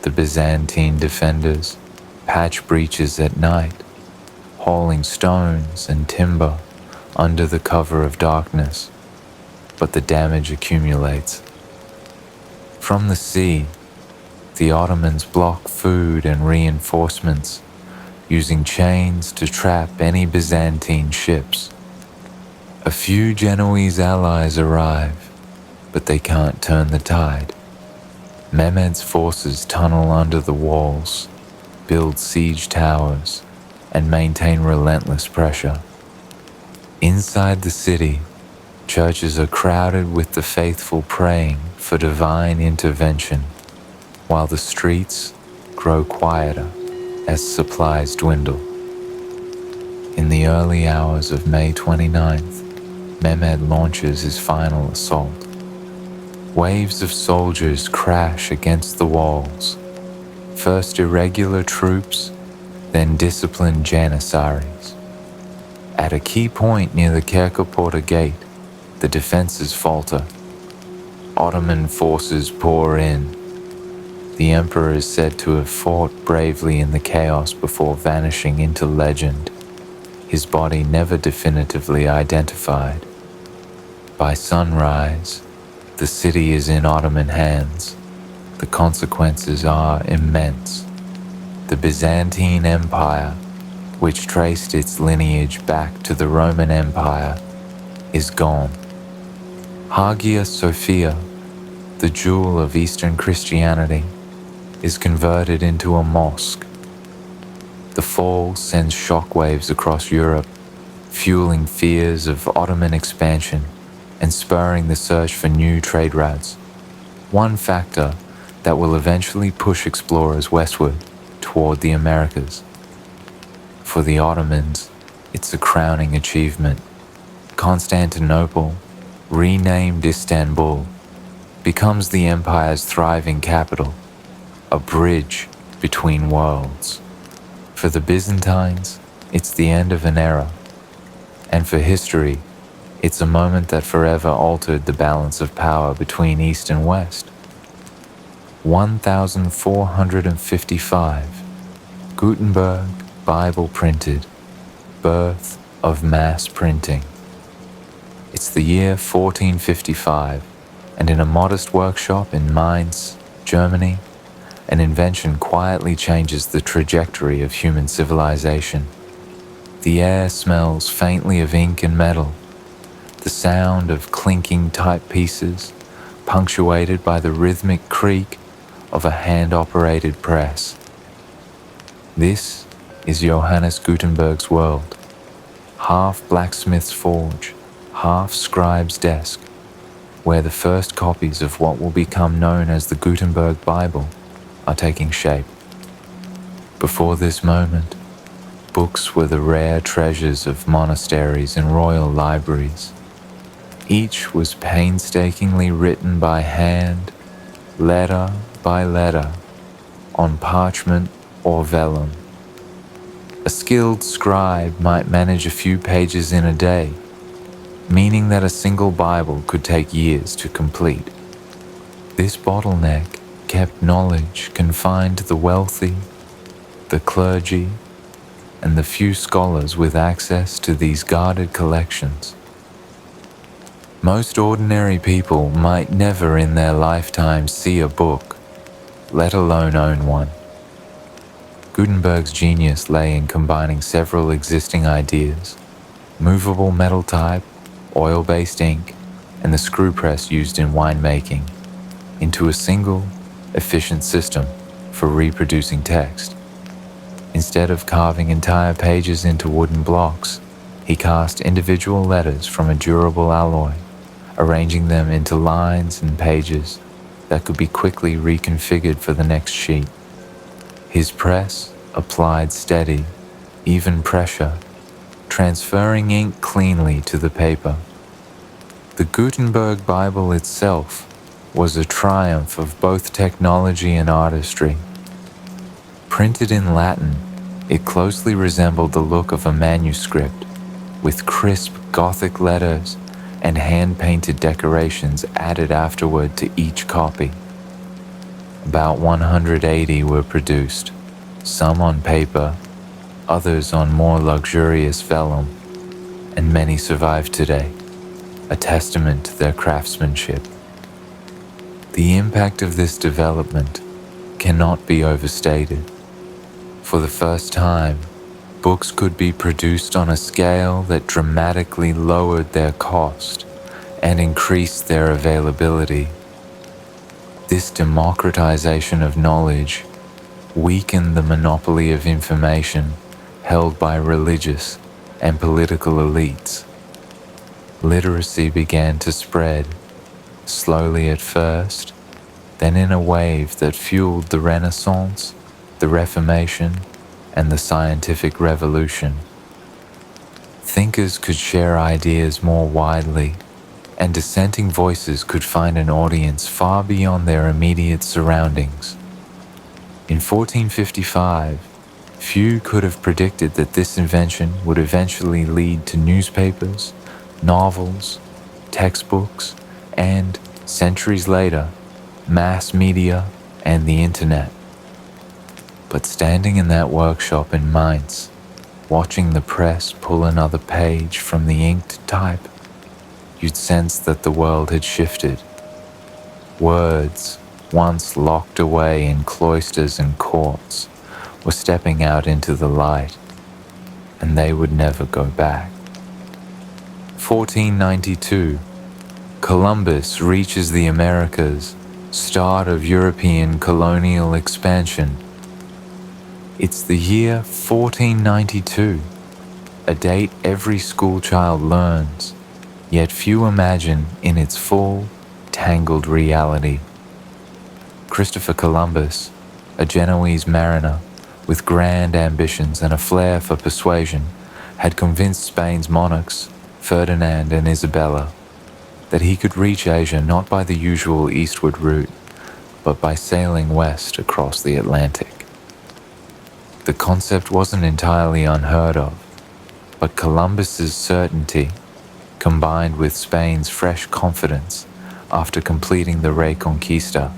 The Byzantine defenders patch breaches at night, hauling stones and timber under the cover of darkness, but the damage accumulates. From the sea, the Ottomans block food and reinforcements, using chains to trap any Byzantine ships. A few Genoese allies arrive, but they can't turn the tide. Mehmed's forces tunnel under the walls, build siege towers, and maintain relentless pressure. Inside the city, churches are crowded with the faithful praying for divine intervention, while the streets grow quieter as supplies dwindle. In the early hours of May 29th, Mehmed launches his final assault. Waves of soldiers crash against the walls, first irregular troops, then disciplined janissaries. At a key point near the Kerkeporta gate, the defenses falter. Ottoman forces pour in. The emperor is said to have fought bravely in the chaos before vanishing into legend, his body never definitively identified. By sunrise, the city is in Ottoman hands. The consequences are immense. The Byzantine Empire, which traced its lineage back to the Roman Empire, is gone. Hagia Sophia, the jewel of Eastern Christianity, is converted into a mosque. The fall sends shockwaves across Europe, fueling fears of Ottoman expansion and spurring the search for new trade routes, one factor that will eventually push explorers westward toward the Americas. For the Ottomans, it's a crowning achievement. Constantinople, renamed Istanbul, becomes the empire's thriving capital, a bridge between worlds. For the Byzantines, it's the end of an era, and for history, it's a moment that forever altered the balance of power between East and West. 1455, Gutenberg, Bible printed, birth of mass printing. It's the year 1455, and in a modest workshop in Mainz, Germany, an invention quietly changes the trajectory of human civilization. The air smells faintly of ink and metal, the sound of clinking typepieces, punctuated by the rhythmic creak of a hand-operated press. This is Johannes Gutenberg's world. half blacksmith's forge, half scribe's desk, where the first copies of what will become known as the Gutenberg Bible are taking shape. Before this moment, books were the rare treasures of monasteries and royal libraries. Each was painstakingly written by hand, letter by letter, on parchment or vellum. A skilled scribe might manage a few pages in a day, meaning that a single Bible could take years to complete. This bottleneck kept knowledge confined to the wealthy, the clergy, and the few scholars with access to these guarded collections. Most ordinary people might never in their lifetime see a book, let alone own one. Gutenberg's genius lay in combining several existing ideas: movable metal type, oil-based ink, and the screw press used in winemaking, into a single, efficient system for reproducing text. Instead of carving entire pages into wooden blocks, he cast individual letters from a durable alloy, arranging them into lines and pages that could be quickly reconfigured for the next sheet. His press applied steady, even pressure, transferring ink cleanly to the paper. The Gutenberg Bible itself was a triumph of both technology and artistry. Printed in Latin, it closely resembled the look of a manuscript, with crisp Gothic letters and hand-painted decorations added afterward to each copy. About 180 were produced, some on paper, others on more luxurious vellum, and many survive today, a testament to their craftsmanship. The impact of this development cannot be overstated. For the first time, books could be produced on a scale that dramatically lowered their cost and increased their availability. This democratization of knowledge weakened the monopoly of information held by religious and political elites. Literacy began to spread, slowly at first, then in a wave that fueled the Renaissance, the Reformation, and the scientific revolution. Thinkers could share ideas more widely, and dissenting voices could find an audience far beyond their immediate surroundings. In 1455, few could have predicted that this invention would eventually lead to newspapers, novels, textbooks, and, centuries later, mass media and the internet. But standing in that workshop in Mainz, watching the press pull another page from the inked type, you'd sense that the world had shifted. Words, once locked away in cloisters and courts, were stepping out into the light, and they would never go back. 1492, Columbus reaches the Americas, start of European colonial expansion. It's the year 1492, a date every schoolchild learns, yet few imagine in its full, tangled reality. Christopher Columbus, a Genoese mariner with grand ambitions and a flair for persuasion, had convinced Spain's monarchs, Ferdinand and Isabella, that he could reach Asia not by the usual eastward route, but by sailing west across the Atlantic. The concept wasn't entirely unheard of, but Columbus's certainty, combined with Spain's fresh confidence after completing the Reconquista,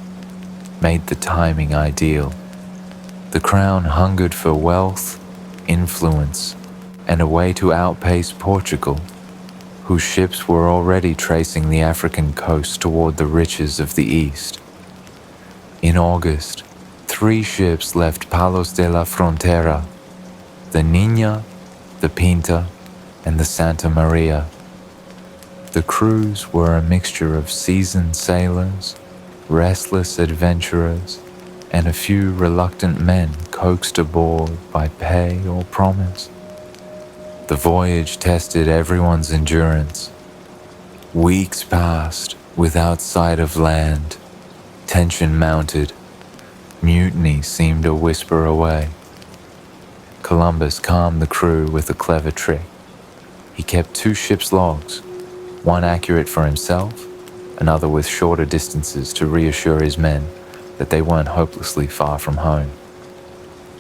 made the timing ideal. The crown hungered for wealth, influence, and a way to outpace Portugal, whose ships were already tracing the African coast toward the riches of the East. In August, 3 ships left Palos de la Frontera: the Niña, the Pinta, and the Santa Maria. The crews were a mixture of seasoned sailors, restless adventurers, and a few reluctant men coaxed aboard by pay or promise. The voyage tested everyone's endurance. Weeks passed without sight of land. Tension mounted. Mutiny seemed a whisper away. Columbus calmed the crew with a clever trick. He kept 2 ship's logs, one accurate for himself, another with shorter distances to reassure his men that they weren't hopelessly far from home.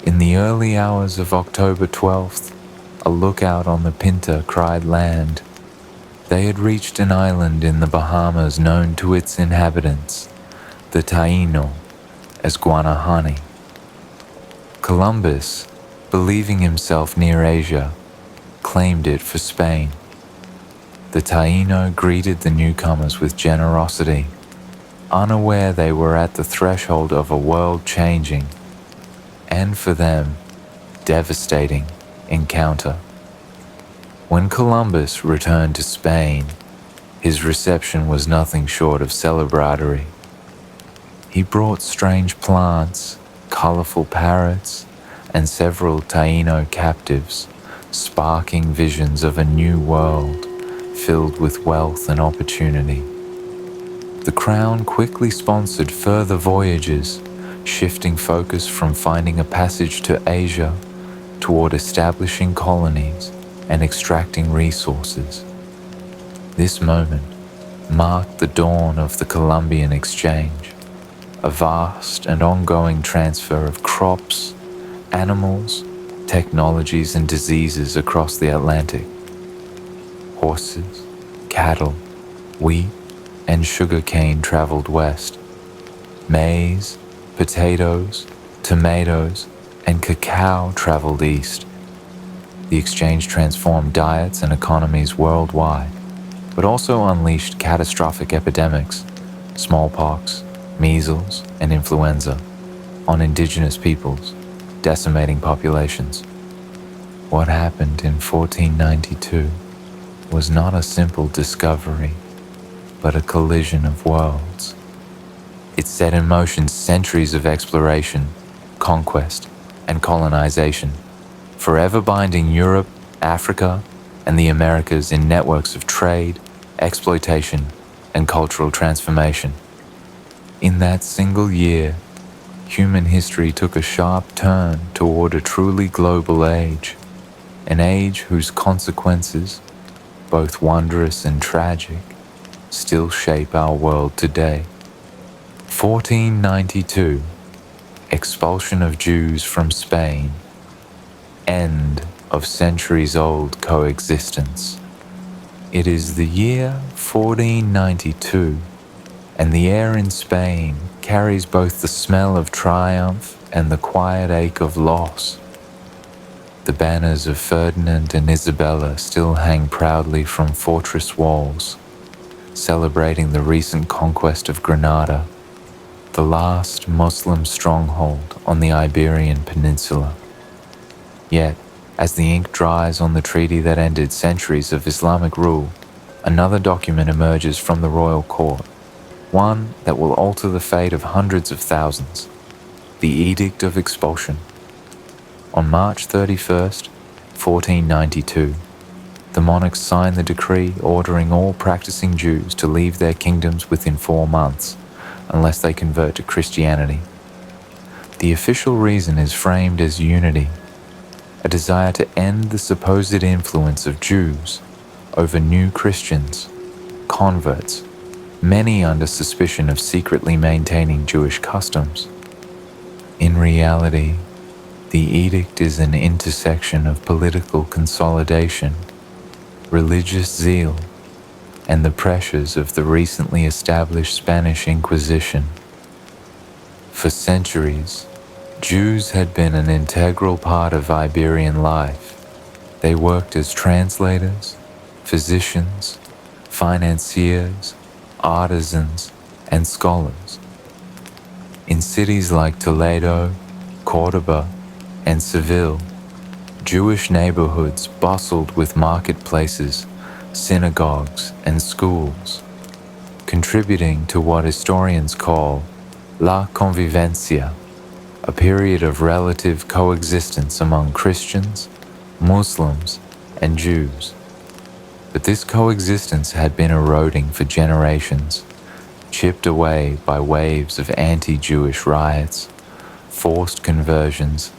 In the early hours of October 12th, a lookout on the Pinta cried land. They had reached an island in the Bahamas known to its inhabitants, the Taino, as Guanahani. Columbus, believing himself near Asia, claimed it for Spain. The Taino greeted the newcomers with generosity, unaware they were at the threshold of a world changing, and for them, devastating encounter. When Columbus returned to Spain, his reception was nothing short of celebratory. He brought strange plants, colorful parrots, and several Taino captives, sparking visions of a new world filled with wealth and opportunity. The Crown quickly sponsored further voyages, shifting focus from finding a passage to Asia toward establishing colonies and extracting resources. This moment marked the dawn of the Columbian Exchange, a vast and ongoing transfer of crops, animals, technologies, and diseases across the Atlantic. Horses, cattle, wheat, and sugarcane traveled west. Maize, potatoes, tomatoes, and cacao traveled east. The exchange transformed diets and economies worldwide, but also unleashed catastrophic epidemics, smallpox, measles, and influenza, on indigenous peoples, decimating populations. What happened in 1492 was not a simple discovery, but a collision of worlds. It set in motion centuries of exploration, conquest, and colonization, forever binding Europe, Africa, and the Americas in networks of trade, exploitation, and cultural transformation. In that single year, human history took a sharp turn toward a truly global age, an age whose consequences, both wondrous and tragic, still shape our world today. 1492, expulsion of Jews from Spain, end of centuries-old coexistence. It is the year 1492, and the air in Spain carries both the smell of triumph and the quiet ache of loss. The banners of Ferdinand and Isabella still hang proudly from fortress walls, celebrating the recent conquest of Granada, the last Muslim stronghold on the Iberian Peninsula. Yet, as the ink dries on the treaty that ended centuries of Islamic rule, another document emerges from the royal court, one that will alter the fate of hundreds of thousands, the Edict of Expulsion. On March 31st, 1492, the monarchs signed the decree ordering all practicing Jews to leave their kingdoms within 4 months, unless they convert to Christianity. The official reason is framed as unity, a desire to end the supposed influence of Jews over new Christians, converts, many under suspicion of secretly maintaining Jewish customs. In reality, the edict is an intersection of political consolidation, religious zeal, and the pressures of the recently established Spanish Inquisition. For centuries, Jews had been an integral part of Iberian life. They worked as translators, physicians, financiers, artisans, and scholars. In cities like Toledo, Cordoba, and Seville, Jewish neighborhoods bustled with marketplaces, synagogues, and schools, contributing to what historians call la convivencia, a period of relative coexistence among Christians, Muslims, and Jews. But this coexistence had been eroding for generations, chipped away by waves of anti-Jewish riots, forced conversions,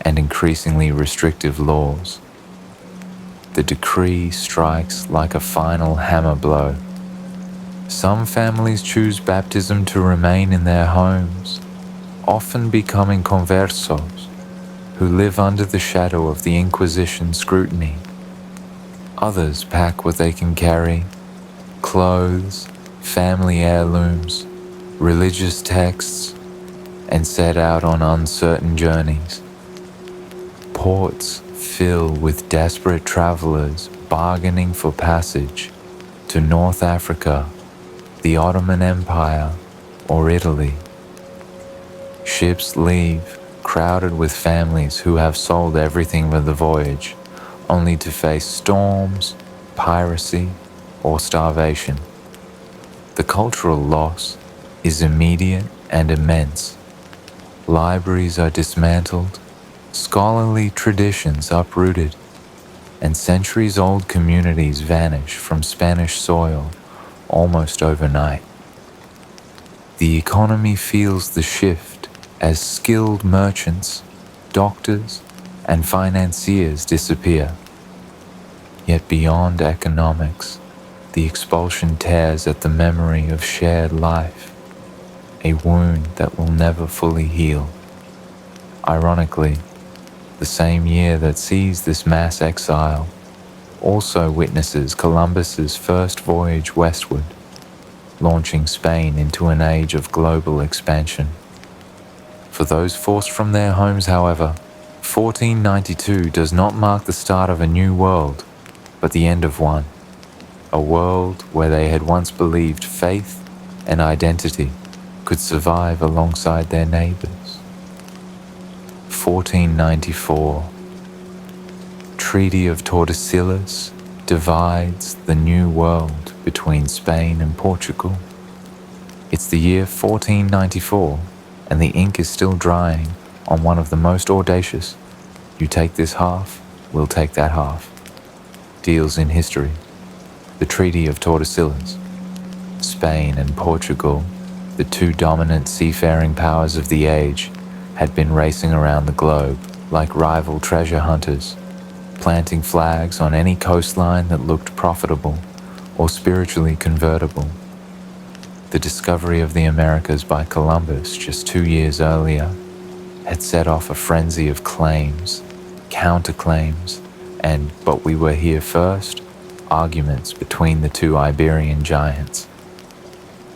and increasingly restrictive laws. The decree strikes like a final hammer blow. Some families choose baptism to remain in their homes, often becoming conversos, who live under the shadow of the Inquisition scrutiny. Others pack what they can carry: clothes, family heirlooms, religious texts, and set out on uncertain journeys. Ports fill with desperate travelers bargaining for passage to North Africa, the Ottoman Empire, or Italy. Ships leave, crowded with families who have sold everything for the voyage, only to face storms, piracy, or starvation. The cultural loss is immediate and immense. Libraries are dismantled, scholarly traditions uprooted, and centuries-old communities vanish from Spanish soil almost overnight. The economy feels the shift as skilled merchants, doctors, and financiers disappear. Yet beyond economics, the expulsion tears at the memory of shared life, a wound that will never fully heal. Ironically, the same year that sees this mass exile also witnesses Columbus's first voyage westward, launching Spain into an age of global expansion. For those forced from their homes, however, 1492 does not mark the start of a new world, but the end of one, a world where they had once believed faith and identity could survive alongside their neighbors. 1494. Treaty of Tordesillas divides the New World between Spain and Portugal. It's the year 1494, and the ink is still drying on one of the most audacious "you take this half, we'll take that half" deals in history, the Treaty of Tordesillas. Spain and Portugal, the two dominant seafaring powers of the age, had been racing around the globe like rival treasure hunters, planting flags on any coastline that looked profitable or spiritually convertible. The discovery of the Americas by Columbus just 2 years earlier had set off a frenzy of claims, counterclaims, and "but we were here first" arguments between the two Iberian giants.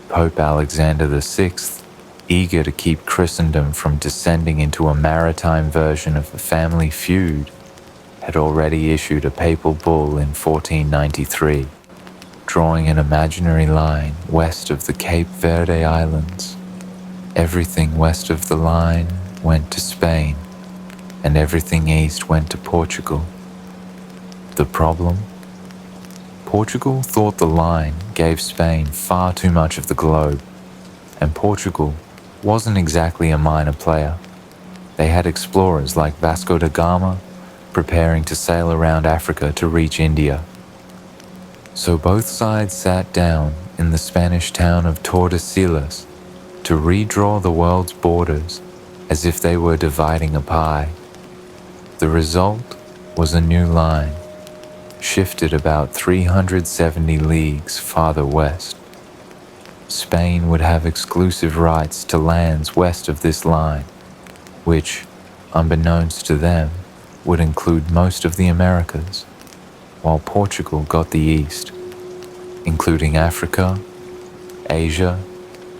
Pope Alexander VI, eager to keep Christendom from descending into a maritime version of a family feud, had already issued a papal bull in 1493, drawing an imaginary line west of the Cape Verde Islands. Everything west of the line went to Spain, and everything east went to Portugal. The problem? Portugal thought the line gave Spain far too much of the globe, and Portugal wasn't exactly a minor player. They had explorers like Vasco da Gama preparing to sail around Africa to reach India. So both sides sat down in the Spanish town of Tordesillas to redraw the world's borders as if they were dividing a pie. The result was a new line, shifted about 370 leagues farther west. Spain would have exclusive rights to lands west of this line, which, unbeknownst to them, would include most of the Americas, while Portugal got the east, including Africa, Asia,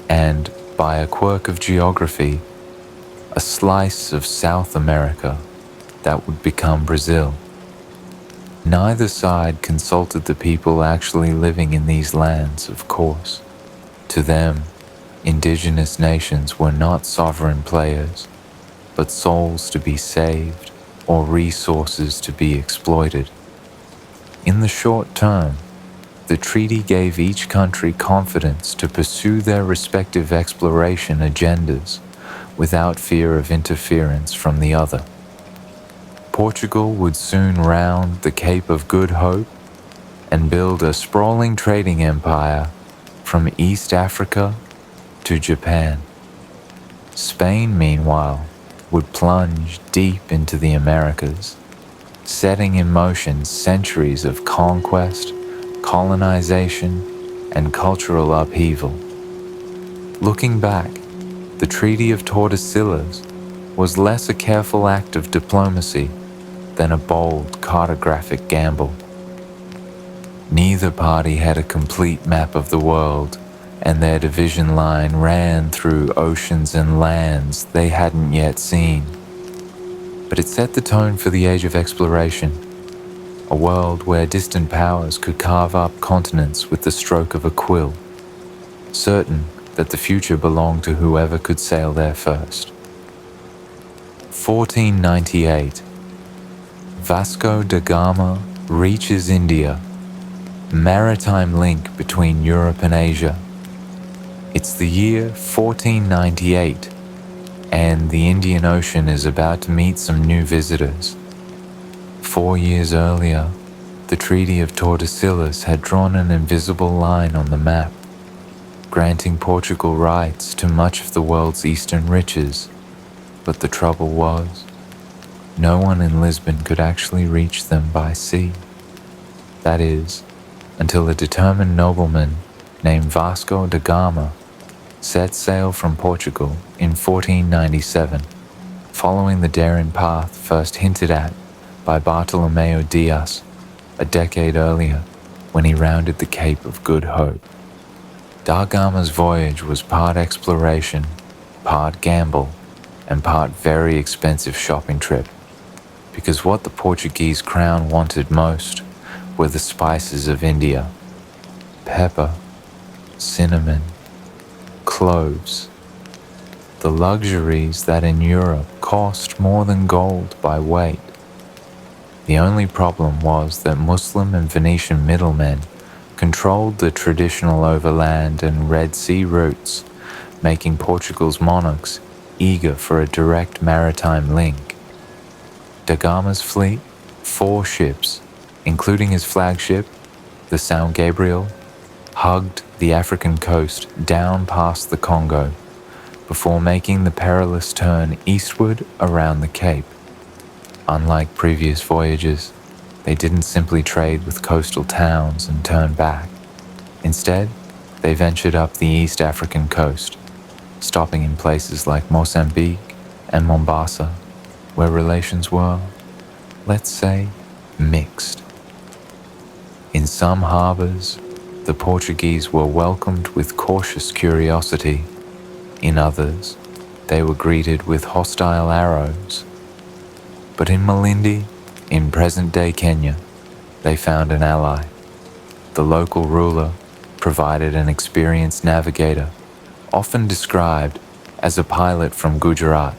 and, by a quirk of geography, a slice of South America that would become Brazil. Neither side consulted the people actually living in these lands, of course. To them, indigenous nations were not sovereign players, but souls to be saved or resources to be exploited. In the short term, the treaty gave each country confidence to pursue their respective exploration agendas without fear of interference from the other. Portugal would soon round the Cape of Good Hope and build a sprawling trading empire from East Africa to Japan. Spain, meanwhile, would plunge deep into the Americas, setting in motion centuries of conquest, colonization, and cultural upheaval. Looking back, the Treaty of Tordesillas was less a careful act of diplomacy than a bold cartographic gamble. Neither party had a complete map of the world, and their division line ran through oceans and lands they hadn't yet seen. But it set the tone for the age of exploration, a world where distant powers could carve up continents with the stroke of a quill, certain that the future belonged to whoever could sail there first. 1498. Vasco da Gama reaches India, maritime link between Europe and Asia. It's the year 1498, and the Indian Ocean is about to meet some new visitors. 4 years earlier, the Treaty of Tordesillas had drawn an invisible line on the map, granting Portugal rights to much of the world's eastern riches. But the trouble was, no one in Lisbon could actually reach them by sea. That is, until a determined nobleman named Vasco da Gama set sail from Portugal in 1497, following the daring path first hinted at by Bartolomeu Dias a decade earlier when he rounded the Cape of Good Hope. Da Gama's voyage was part exploration, part gamble, and part very expensive shopping trip, because what the Portuguese crown wanted most were the spices of India: pepper, cinnamon, cloves, the luxuries that in Europe cost more than gold by weight. The only problem was that Muslim and Venetian middlemen controlled the traditional overland and Red Sea routes, making Portugal's monarchs eager for a direct maritime link. Da Gama's fleet, 4 ships, including his flagship, the São Gabriel, hugged the African coast down past the Congo before making the perilous turn eastward around the Cape. Unlike previous voyages, they didn't simply trade with coastal towns and turn back. Instead, they ventured up the East African coast, stopping in places like Mozambique and Mombasa, where relations were, let's say, mixed. In some harbors, the Portuguese were welcomed with cautious curiosity. In others, they were greeted with hostile arrows. But in Malindi, in present-day Kenya, they found an ally. The local ruler provided an experienced navigator, often described as a pilot from Gujarat,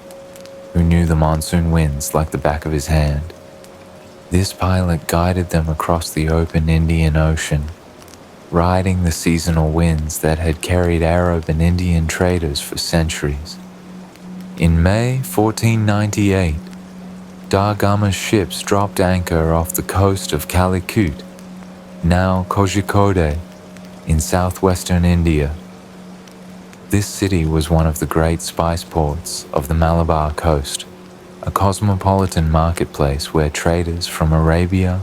who knew the monsoon winds like the back of his hand. This pilot guided them across the open Indian Ocean, riding the seasonal winds that had carried Arab and Indian traders for centuries. In May 1498, Da Gama's ships dropped anchor off the coast of Calicut, now Kozhikode, in southwestern India. This city was one of the great spice ports of the Malabar coast, a cosmopolitan marketplace where traders from Arabia,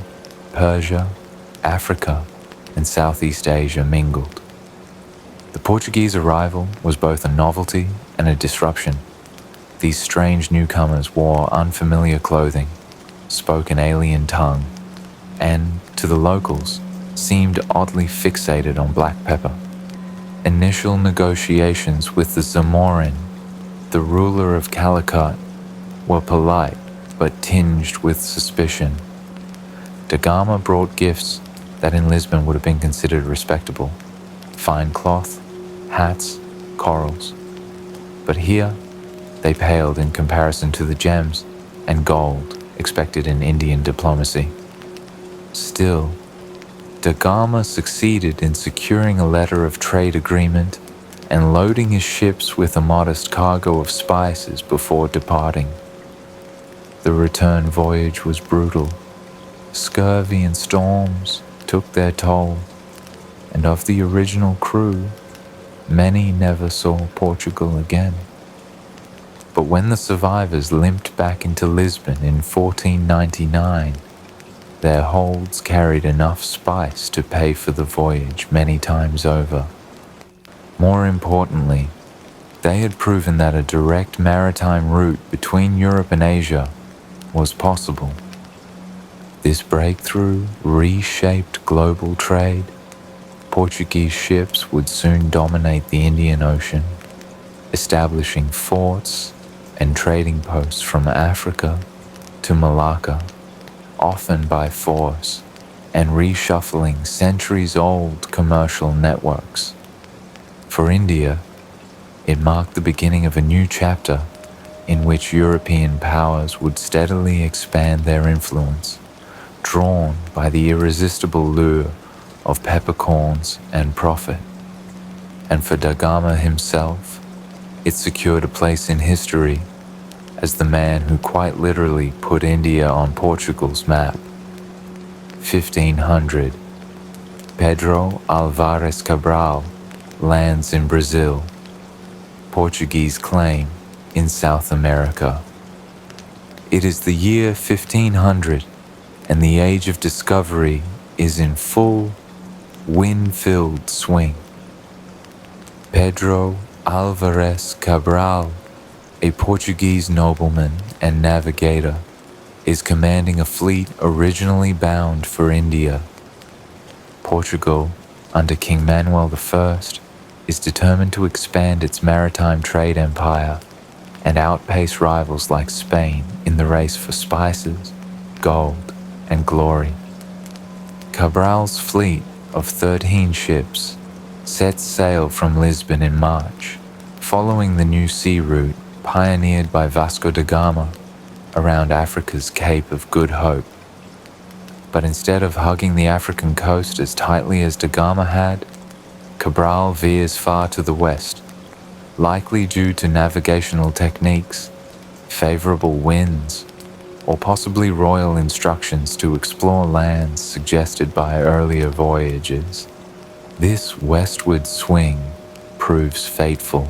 Persia, Africa, and Southeast Asia mingled. The Portuguese arrival was both a novelty and a disruption. These strange newcomers wore unfamiliar clothing, spoke an alien tongue, and, to the locals, seemed oddly fixated on black pepper. Initial negotiations with the Zamorin, the ruler of Calicut, were polite but tinged with suspicion. Da Gama brought gifts that in Lisbon would have been considered respectable: fine cloth, hats, corals. But here, they paled in comparison to the gems and gold expected in Indian diplomacy. Still, Da Gama succeeded in securing a letter of trade agreement and loading his ships with a modest cargo of spices before departing. the return voyage was brutal. Scurvy and storms took their toll, and of the original crew, many never saw Portugal again. But when the survivors limped back into Lisbon in 1499, their holds carried enough spice to pay for the voyage many times over. More importantly, they had proven that a direct maritime route between Europe and Asia was possible. This breakthrough reshaped global trade. Portuguese ships would soon dominate the Indian Ocean, establishing forts and trading posts from Africa to Malacca, often by force, and reshuffling centuries-old commercial networks. For India, it marked the beginning of a new chapter in which European powers would steadily expand their influence, drawn by the irresistible lure of peppercorns and profit. And for Da Gama himself, it secured a place in history as the man who quite literally put India on Portugal's map. 1500, Pedro Álvares Cabral lands in Brazil, Portuguese claim in South America. It is the year 1500, and the age of discovery is in full, wind-filled swing. Pedro Álvares Cabral, a Portuguese nobleman and navigator, is commanding a fleet originally bound for India. Portugal, under King Manuel I, is determined to expand its maritime trade empire and outpace rivals like Spain in the race for spices, gold, and glory. Cabral's fleet of 13 ships sets sail from Lisbon in March, following the new sea route pioneered by Vasco da Gama around Africa's Cape of Good Hope. But instead of hugging the African coast as tightly as da Gama had, Cabral veers far to the west, likely due to navigational techniques, favorable winds, or possibly royal instructions to explore lands suggested by earlier voyages. This westward swing proves fateful.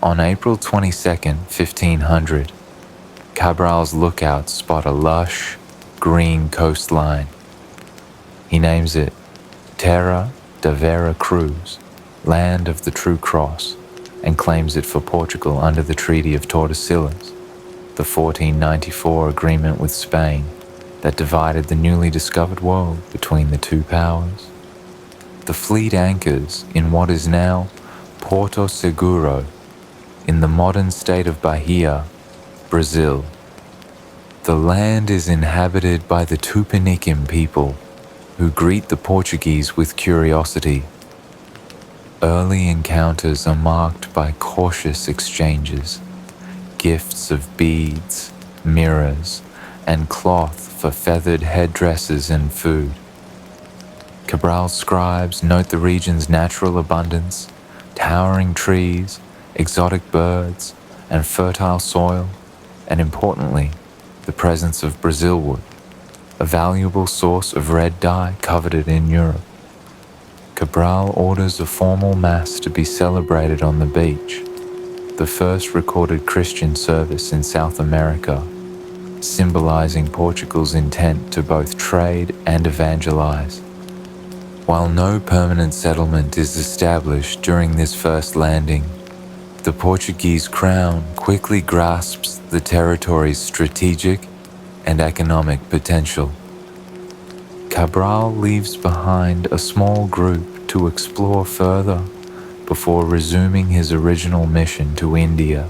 On April 22, 1500, Cabral's lookouts spot a lush, green coastline. He names it Terra da Vera Cruz, land of the true cross, and claims it for Portugal under the Treaty of Tordesillas, the 1494 agreement with Spain that divided the newly discovered world between the two powers. The fleet anchors in what is now Porto Seguro, in the modern state of Bahia, Brazil. The land is inhabited by the Tupiniquim people, who greet the Portuguese with curiosity. Early encounters are marked by cautious exchanges, gifts of beads, mirrors, and cloth for feathered headdresses and food. Cabral's scribes note the region's natural abundance, towering trees, exotic birds, and fertile soil, and importantly, the presence of Brazil wood, a valuable source of red dye coveted in Europe. Cabral orders a formal mass to be celebrated on the beach, the first recorded Christian service in South America, symbolizing Portugal's intent to both trade and evangelize. While no permanent settlement is established during this first landing, the Portuguese crown quickly grasps the territory's strategic and economic potential. Cabral leaves behind a small group to explore further before resuming his original mission to India.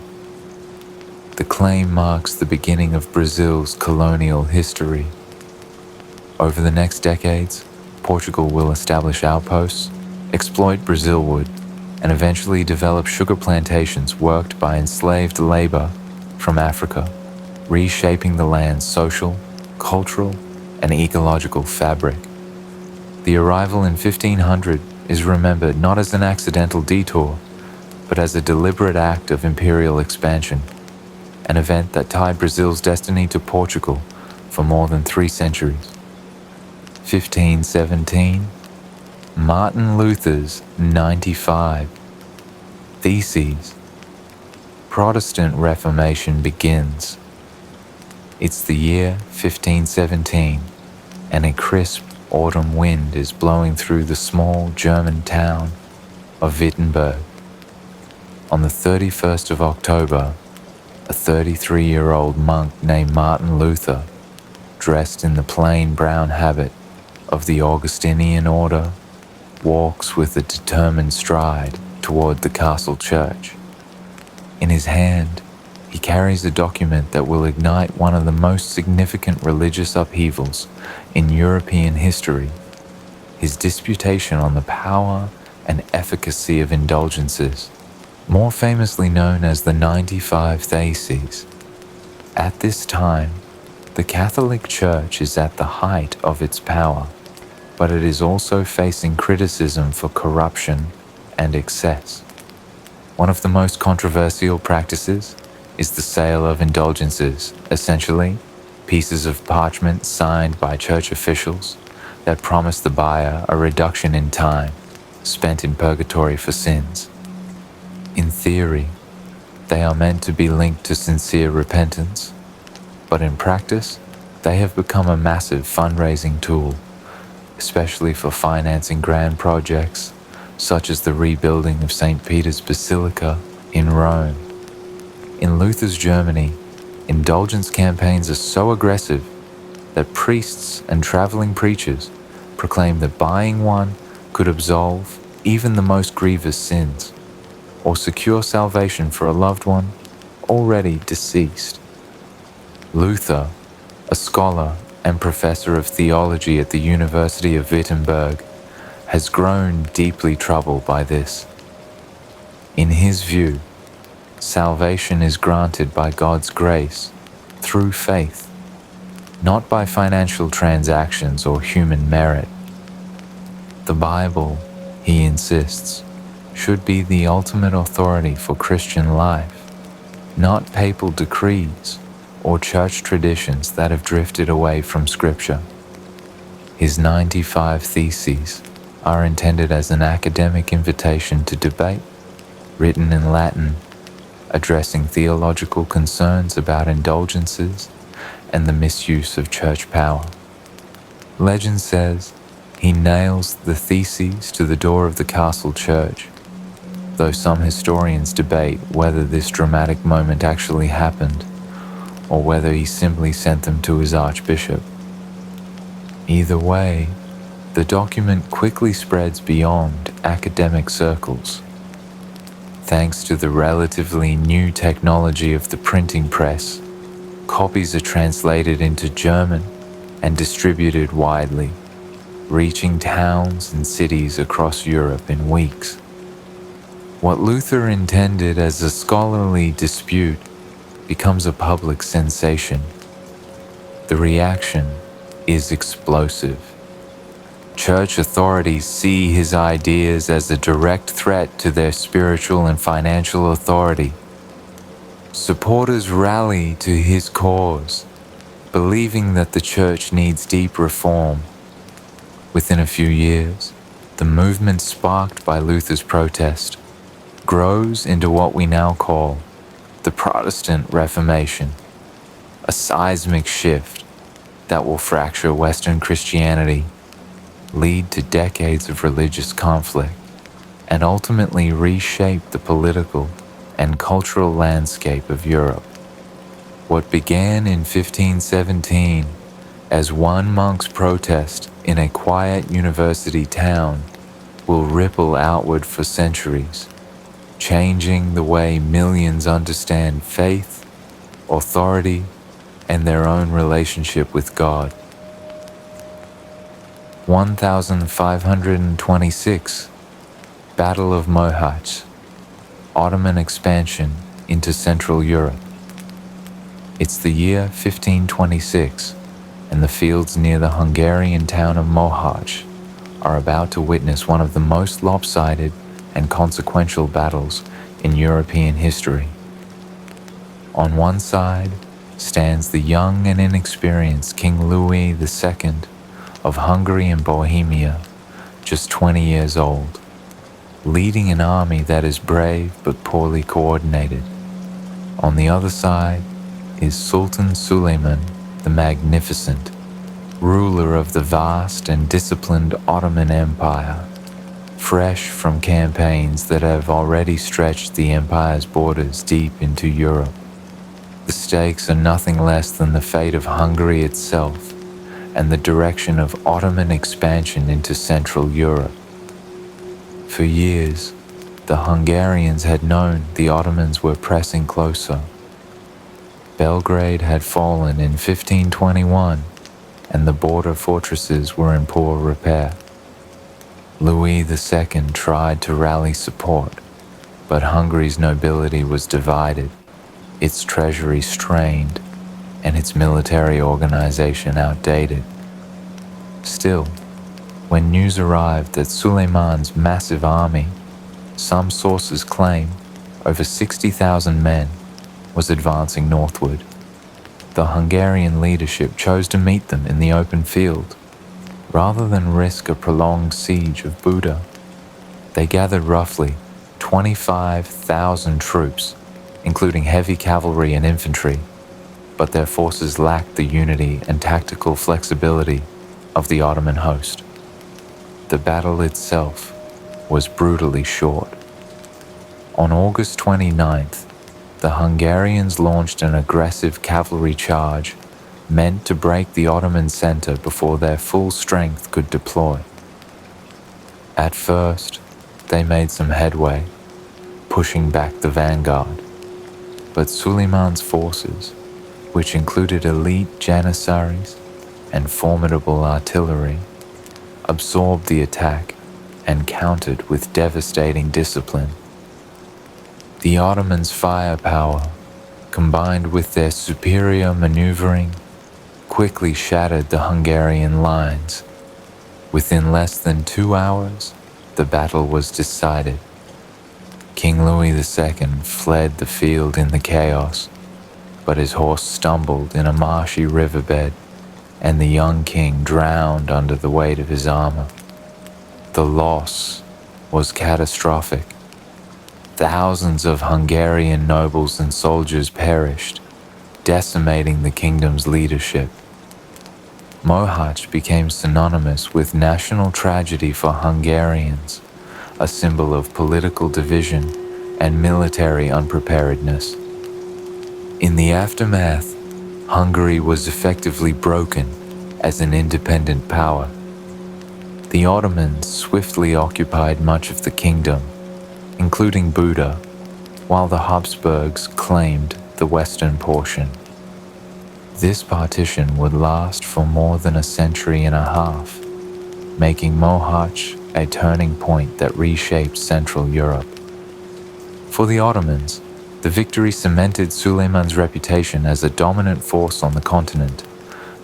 The claim marks the beginning of Brazil's colonial history. Over the next decades, Portugal will establish outposts, exploit Brazil wood, and eventually develop sugar plantations worked by enslaved labor from Africa, reshaping the land's social, cultural, and ecological fabric. The arrival in 1500 is remembered not as an accidental detour, but as a deliberate act of imperial expansion. an event that tied Brazil's destiny to Portugal for more than 3 centuries. 1517, Martin Luther's 95 Theses. Protestant Reformation begins. It's the year 1517, and a crisp autumn wind is blowing through the small German town of Wittenberg. On the 31st of October, a 33-year-old monk named Martin Luther, dressed in the plain brown habit of the Augustinian order, walks with a determined stride toward the castle church. In his hand, he carries a document that will ignite one of the most significant religious upheavals in European history, his disputation on the power and efficacy of indulgences, more famously known as the 95 Theses. At this time, the Catholic Church is at the height of its power, but it is also facing criticism for corruption and excess. One of the most controversial practices is the sale of indulgences, essentially pieces of parchment signed by church officials that promise the buyer a reduction in time spent in purgatory for sins. In theory, they are meant to be linked to sincere repentance, but in practice, they have become a massive fundraising tool, especially for financing grand projects such as the rebuilding of St. Peter's Basilica in Rome. In Luther's Germany, indulgence campaigns are so aggressive that priests and traveling preachers proclaim that buying one could absolve even the most grievous sins, or secure salvation for a loved one already deceased. Luther, a scholar and professor of theology at the University of Wittenberg, has grown deeply troubled by this. In his view, salvation is granted by God's grace through faith, not by financial transactions or human merit. The Bible, he insists, should be the ultimate authority for Christian life, not papal decrees or church traditions that have drifted away from Scripture. His 95 Theses are intended as an academic invitation to debate, written in Latin, addressing theological concerns about indulgences and the misuse of church power. Legend says he nails the Theses to the door of the castle church, though some historians debate whether this dramatic moment actually happened or whether he simply sent them to his archbishop. Either way, the document quickly spreads beyond academic circles. Thanks to the relatively new technology of the printing press, copies are translated into German and distributed widely, reaching towns and cities across Europe in weeks. What Luther intended as a scholarly dispute becomes a public sensation. The reaction is explosive. Church authorities see his ideas as a direct threat to their spiritual and financial authority. Supporters rally to his cause, believing that the church needs deep reform. Within a few years, the movement sparked by Luther's protest grows into what we now call the Protestant Reformation, a seismic shift that will fracture Western Christianity, lead to decades of religious conflict, and ultimately reshape the political and cultural landscape of Europe. What began in 1517 as one monk's protest in a quiet university town will ripple outward for centuries, changing the way millions understand faith, authority, and their own relationship with God. 1526, Battle of Mohacs, Ottoman expansion into Central Europe. It's the year 1526, and the fields near the Hungarian town of Mohacs are about to witness one of the most lopsided and consequential battles in European history. On one side stands the young and inexperienced King Louis II of Hungary and Bohemia, just 20 years old, leading an army that is brave but poorly coordinated. On the other side is Sultan Suleiman the Magnificent, ruler of the vast and disciplined Ottoman Empire, fresh from campaigns that have already stretched the empire's borders deep into Europe. The stakes are nothing less than the fate of Hungary itself and the direction of Ottoman expansion into Central Europe. For years, the Hungarians had known the Ottomans were pressing closer. Belgrade had fallen in 1521, and the border fortresses were in poor repair. Louis II tried to rally support, but Hungary's nobility was divided, its treasury strained, and its military organization outdated. Still, when news arrived that Suleiman's massive army, some sources claim over 60,000 men, was advancing northward, the Hungarian leadership chose to meet them in the open field. Rather than risk a prolonged siege of Buda, they gathered roughly 25,000 troops, including heavy cavalry and infantry, but their forces lacked the unity and tactical flexibility of the Ottoman host. The battle itself was brutally short. On August 29th, the Hungarians launched an aggressive cavalry charge meant to break the Ottoman center before their full strength could deploy. At first, they made some headway, pushing back the vanguard, but Suleiman's forces, which included elite janissaries and formidable artillery, absorbed the attack and countered with devastating discipline. The Ottomans' firepower, combined with their superior maneuvering, quickly shattered the Hungarian lines. Within less than 2 hours, the battle was decided. King Louis II fled the field in the chaos, but his horse stumbled in a marshy riverbed, and the young king drowned under the weight of his armor. The loss was catastrophic. Thousands of Hungarian nobles and soldiers perished, decimating the kingdom's leadership. Mohács became synonymous with national tragedy for Hungarians, a symbol of political division and military unpreparedness. In the aftermath, Hungary was effectively broken as an independent power. The Ottomans swiftly occupied much of the kingdom, including Buda, while the Habsburgs claimed the western portion. This partition would last for more than a century and a half, making Mohács a turning point that reshaped Central Europe. For the Ottomans, the victory cemented Suleiman's reputation as a dominant force on the continent,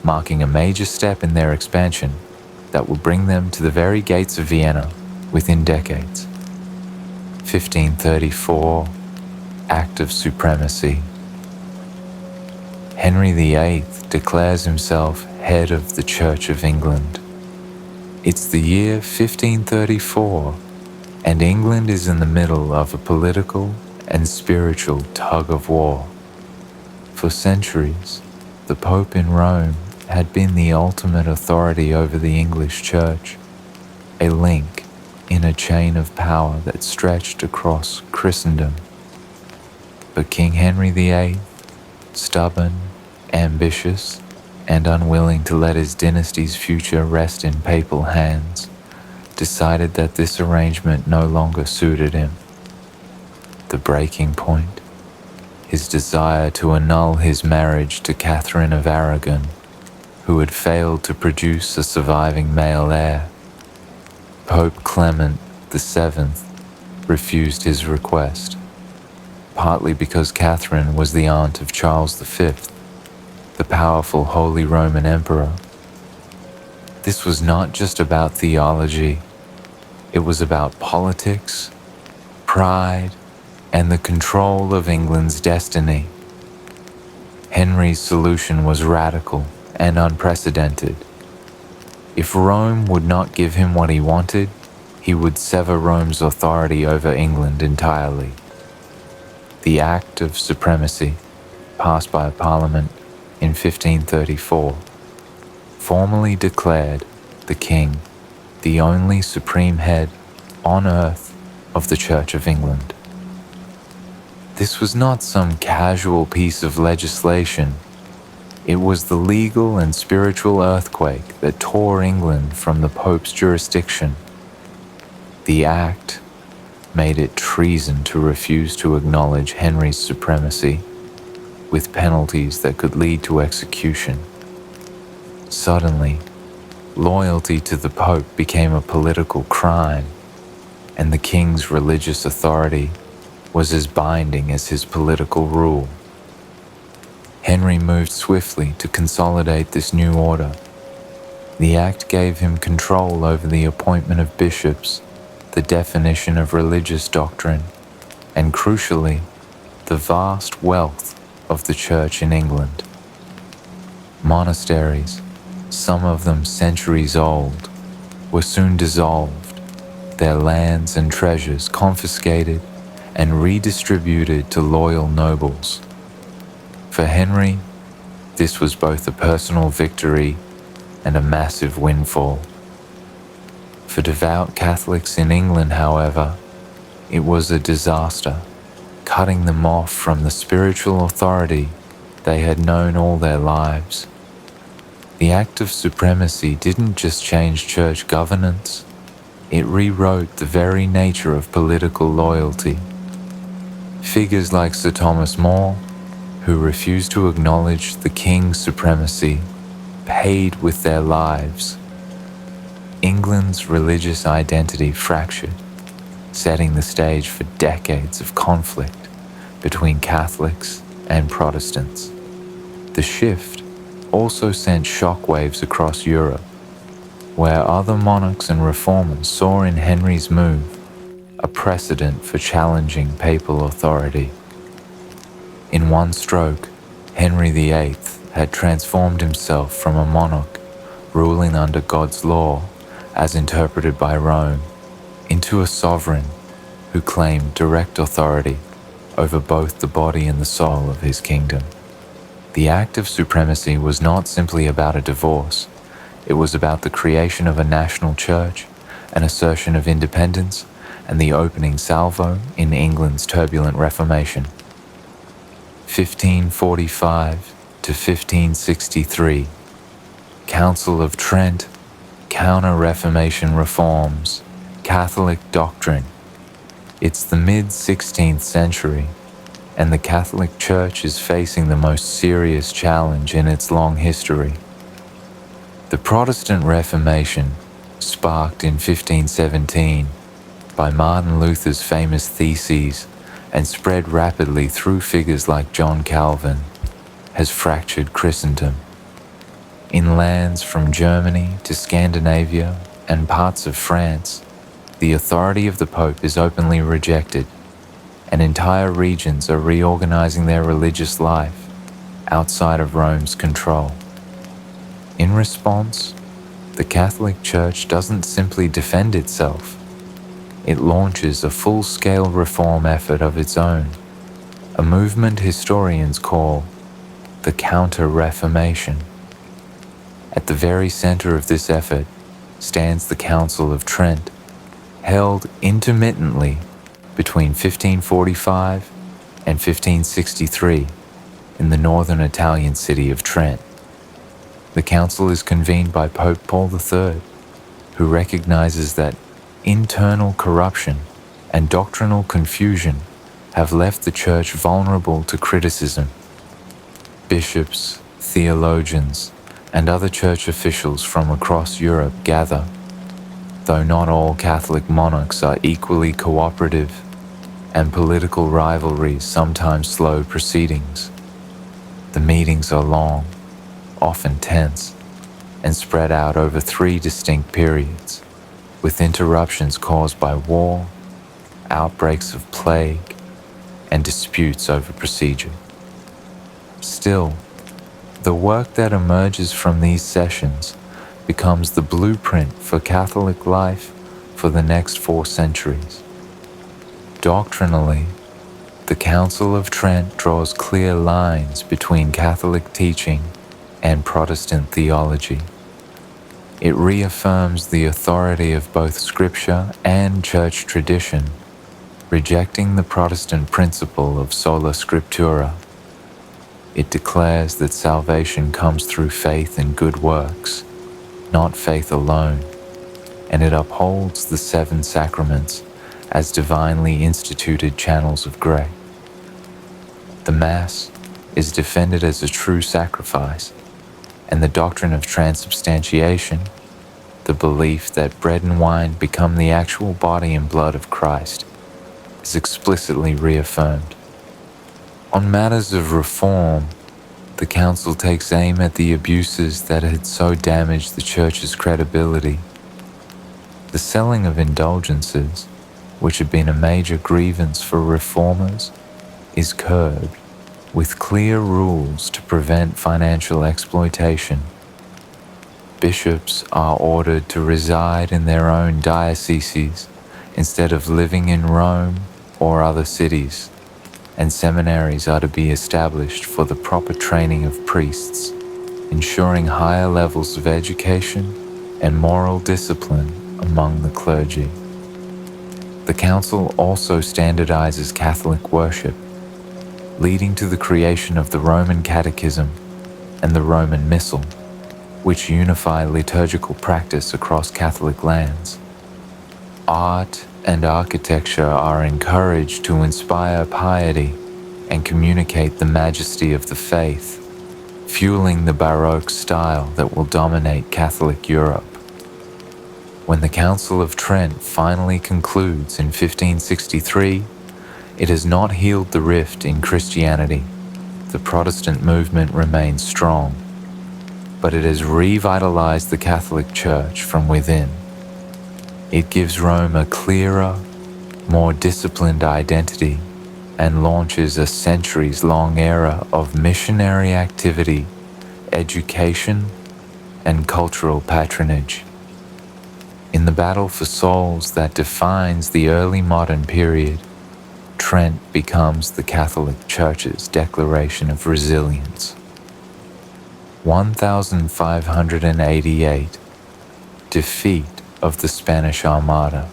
marking a major step in their expansion that would bring them to the very gates of Vienna within decades. 1534, Act of Supremacy. Henry VIII declares himself head of the Church of England. It's the year 1534, and England is in the middle of a political and spiritual tug-of-war. For centuries, the Pope in Rome had been the ultimate authority over the English Church, a link in a chain of power that stretched across Christendom. But King Henry VIII, stubborn, ambitious, and unwilling to let his dynasty's future rest in papal hands, decided that this arrangement no longer suited him. The breaking point? His desire to annul his marriage to Catherine of Aragon, who had failed to produce a surviving male heir. Pope Clement VII refused his request, partly because Catherine was the aunt of Charles V, the powerful Holy Roman Emperor. This was not just about theology, it was about politics, pride, and the control of England's destiny. Henry's solution was radical and unprecedented. If Rome would not give him what he wanted, he would sever Rome's authority over England entirely. The Act of Supremacy, passed by Parliament in 1534, formally declared the king the only supreme head on earth of the Church of England. This was not some casual piece of legislation. It was the legal and spiritual earthquake that tore England from the Pope's jurisdiction. The act made it treason to refuse to acknowledge Henry's supremacy, with penalties that could lead to execution. Suddenly, loyalty to the Pope became a political crime, and the king's religious authority was as binding as his political rule. Henry moved swiftly to consolidate this new order. The act gave him control over the appointment of bishops, the definition of religious doctrine, and crucially, the vast wealth of the Church in England. Monasteries, some of them centuries old, were soon dissolved, their lands and treasures confiscated and redistributed to loyal nobles. For Henry, this was both a personal victory and a massive windfall. For devout Catholics in England, however, it was a disaster, cutting them off from the spiritual authority they had known all their lives. The Act of Supremacy didn't just change church governance, it rewrote the very nature of political loyalty. Figures like Sir Thomas More, who refused to acknowledge the king's supremacy, paid with their lives. England's religious identity fractured, setting the stage for decades of conflict between Catholics and Protestants. The shift also sent shockwaves across Europe, where other monarchs and reformers saw in Henry's move a precedent for challenging papal authority. In one stroke, Henry VIII had transformed himself from a monarch ruling under God's law, as interpreted by Rome, into a sovereign who claimed direct authority over both the body and the soul of his kingdom. The Act of Supremacy was not simply about a divorce, it was about the creation of a national church, an assertion of independence, and the opening salvo in England's turbulent Reformation. 1545 to 1563, Council of Trent, Counter-Reformation reforms, Catholic doctrine. It's the mid-16th century, and the Catholic Church is facing the most serious challenge in its long history. The Protestant Reformation, sparked in 1517 by Martin Luther's famous theses and spread rapidly through figures like John Calvin, has fractured Christendom. In lands from Germany to Scandinavia and parts of France, the authority of the Pope is openly rejected, and entire regions are reorganizing their religious life outside of Rome's control. In response, the Catholic Church doesn't simply defend itself, it launches a full-scale reform effort of its own, a movement historians call the Counter-Reformation. At the very center of this effort stands the Council of Trent, held intermittently between 1545 and 1563 in the northern Italian city of Trent. The council is convened by Pope Paul III, who recognizes that internal corruption and doctrinal confusion have left the Church vulnerable to criticism. Bishops, theologians, and other church officials from across Europe gather, though not all Catholic monarchs are equally cooperative, and political rivalries sometimes slow proceedings. The meetings are long, often tense, and spread out over 3 distinct periods, with interruptions caused by war, outbreaks of plague, and disputes over procedure. Still, the work that emerges from these sessions becomes the blueprint for Catholic life for the next 4 centuries. Doctrinally, the Council of Trent draws clear lines between Catholic teaching and Protestant theology. It reaffirms the authority of both Scripture and Church tradition, rejecting the Protestant principle of sola scriptura. It declares that salvation comes through faith and good works, not faith alone, and it upholds the 7 sacraments as divinely instituted channels of grace. The Mass is defended as a true sacrifice, and the doctrine of transubstantiation, the belief that bread and wine become the actual body and blood of Christ, is explicitly reaffirmed. On matters of reform, the Council takes aim at the abuses that had so damaged the Church's credibility. The selling of indulgences, which had been a major grievance for reformers, is curbed with clear rules to prevent financial exploitation. Bishops are ordered to reside in their own dioceses instead of living in Rome or other cities, and seminaries are to be established for the proper training of priests, ensuring higher levels of education and moral discipline among the clergy. The Council also standardizes Catholic worship, leading to the creation of the Roman Catechism and the Roman Missal, which unify liturgical practice across Catholic lands. Art and architecture are encouraged to inspire piety and communicate the majesty of the faith, fueling the Baroque style that will dominate Catholic Europe. When the Council of Trent finally concludes in 1563, it has not healed the rift in Christianity. The Protestant movement remains strong, but it has revitalized the Catholic Church from within. It gives Rome a clearer, more disciplined identity and launches a centuries-long era of missionary activity, education, and cultural patronage. In the battle for souls that defines the early modern period, Trent becomes the Catholic Church's declaration of resilience. 1588, defeat of the Spanish Armada.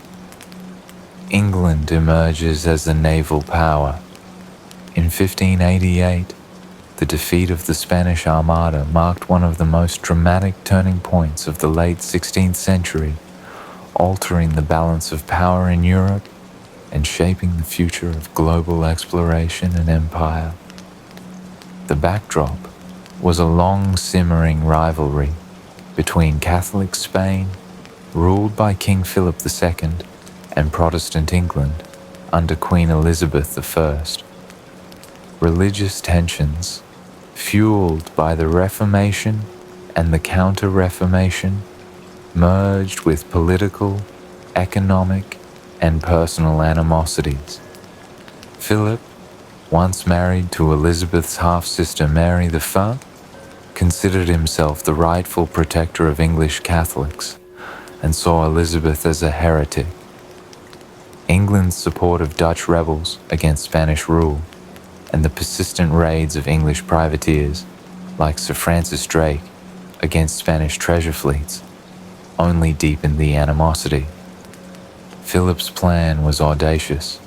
England emerges as a naval power. In 1588, the defeat of the Spanish Armada marked one of the most dramatic turning points of the late 16th century, altering the balance of power in Europe and shaping the future of global exploration and empire. The backdrop was a long simmering rivalry between Catholic Spain, ruled by King Philip II, and Protestant England under Queen Elizabeth I. Religious tensions, fueled by the Reformation and the Counter-Reformation, merged with political, economic, and personal animosities. Philip, once married to Elizabeth's half-sister Mary I, considered himself the rightful protector of English Catholics and saw Elizabeth as a heretic. England's support of Dutch rebels against Spanish rule and the persistent raids of English privateers, like Sir Francis Drake, against Spanish treasure fleets, only deepened the animosity. Philip's plan was audacious: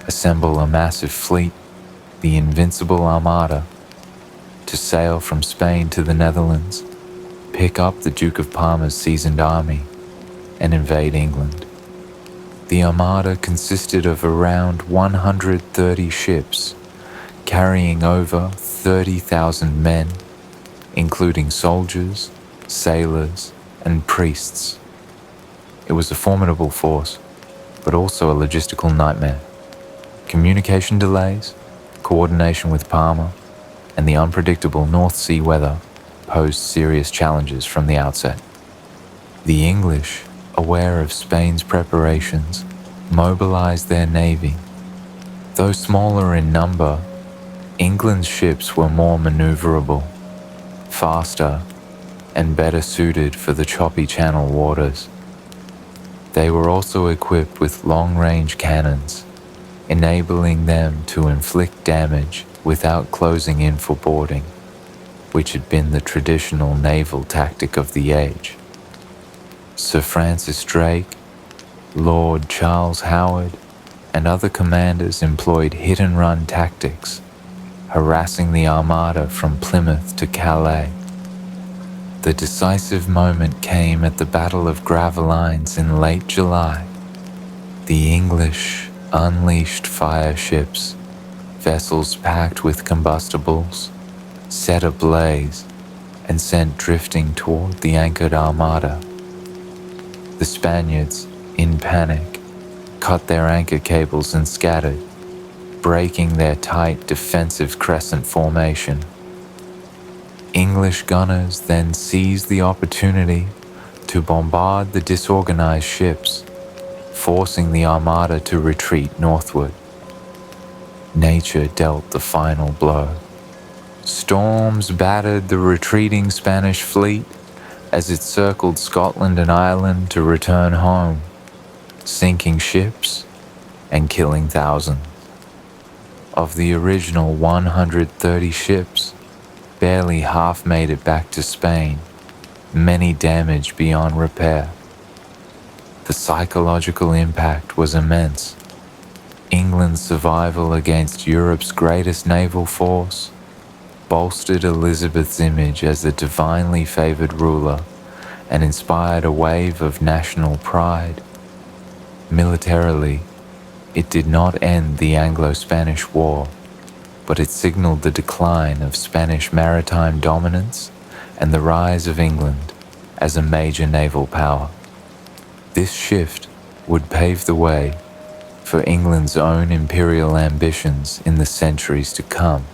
assemble a massive fleet, the Invincible Armada, to sail from Spain to the Netherlands, pick up the Duke of Parma's seasoned army, and invade England. The Armada consisted of around 130 ships, carrying over 30,000 men, including soldiers, sailors, and priests. It was a formidable force, but also a logistical nightmare. Communication delays, coordination with Parma, and the unpredictable North Sea weather posed serious challenges from the outset. The English, aware of Spain's preparations, mobilized their navy. Though smaller in number, England's ships were more maneuverable, faster, and better suited for the choppy channel waters. They were also equipped with long-range cannons, enabling them to inflict damage without closing in for boarding, which had been the traditional naval tactic of the age. Sir Francis Drake, Lord Charles Howard, and other commanders employed hit-and-run tactics, harassing the Armada from Plymouth to Calais. The decisive moment came at the Battle of Gravelines in late July. The English unleashed fire ships, vessels packed with combustibles, set ablaze and sent drifting toward the anchored Armada. The Spaniards, in panic, cut their anchor cables and scattered, breaking their tight defensive crescent formation. English gunners then seized the opportunity to bombard the disorganized ships, forcing the Armada to retreat northward. Nature dealt the final blow. Storms battered the retreating Spanish fleet as it circled Scotland and Ireland to return home, sinking ships and killing thousands. Of the original 130 ships, barely half made it back to Spain, many damaged beyond repair. The psychological impact was immense. England's survival against Europe's greatest naval force bolstered Elizabeth's image as a divinely favored ruler and inspired a wave of national pride. Militarily, it did not end the Anglo-Spanish War, but it signaled the decline of Spanish maritime dominance and the rise of England as a major naval power. This shift would pave the way for England's own imperial ambitions in the centuries to come.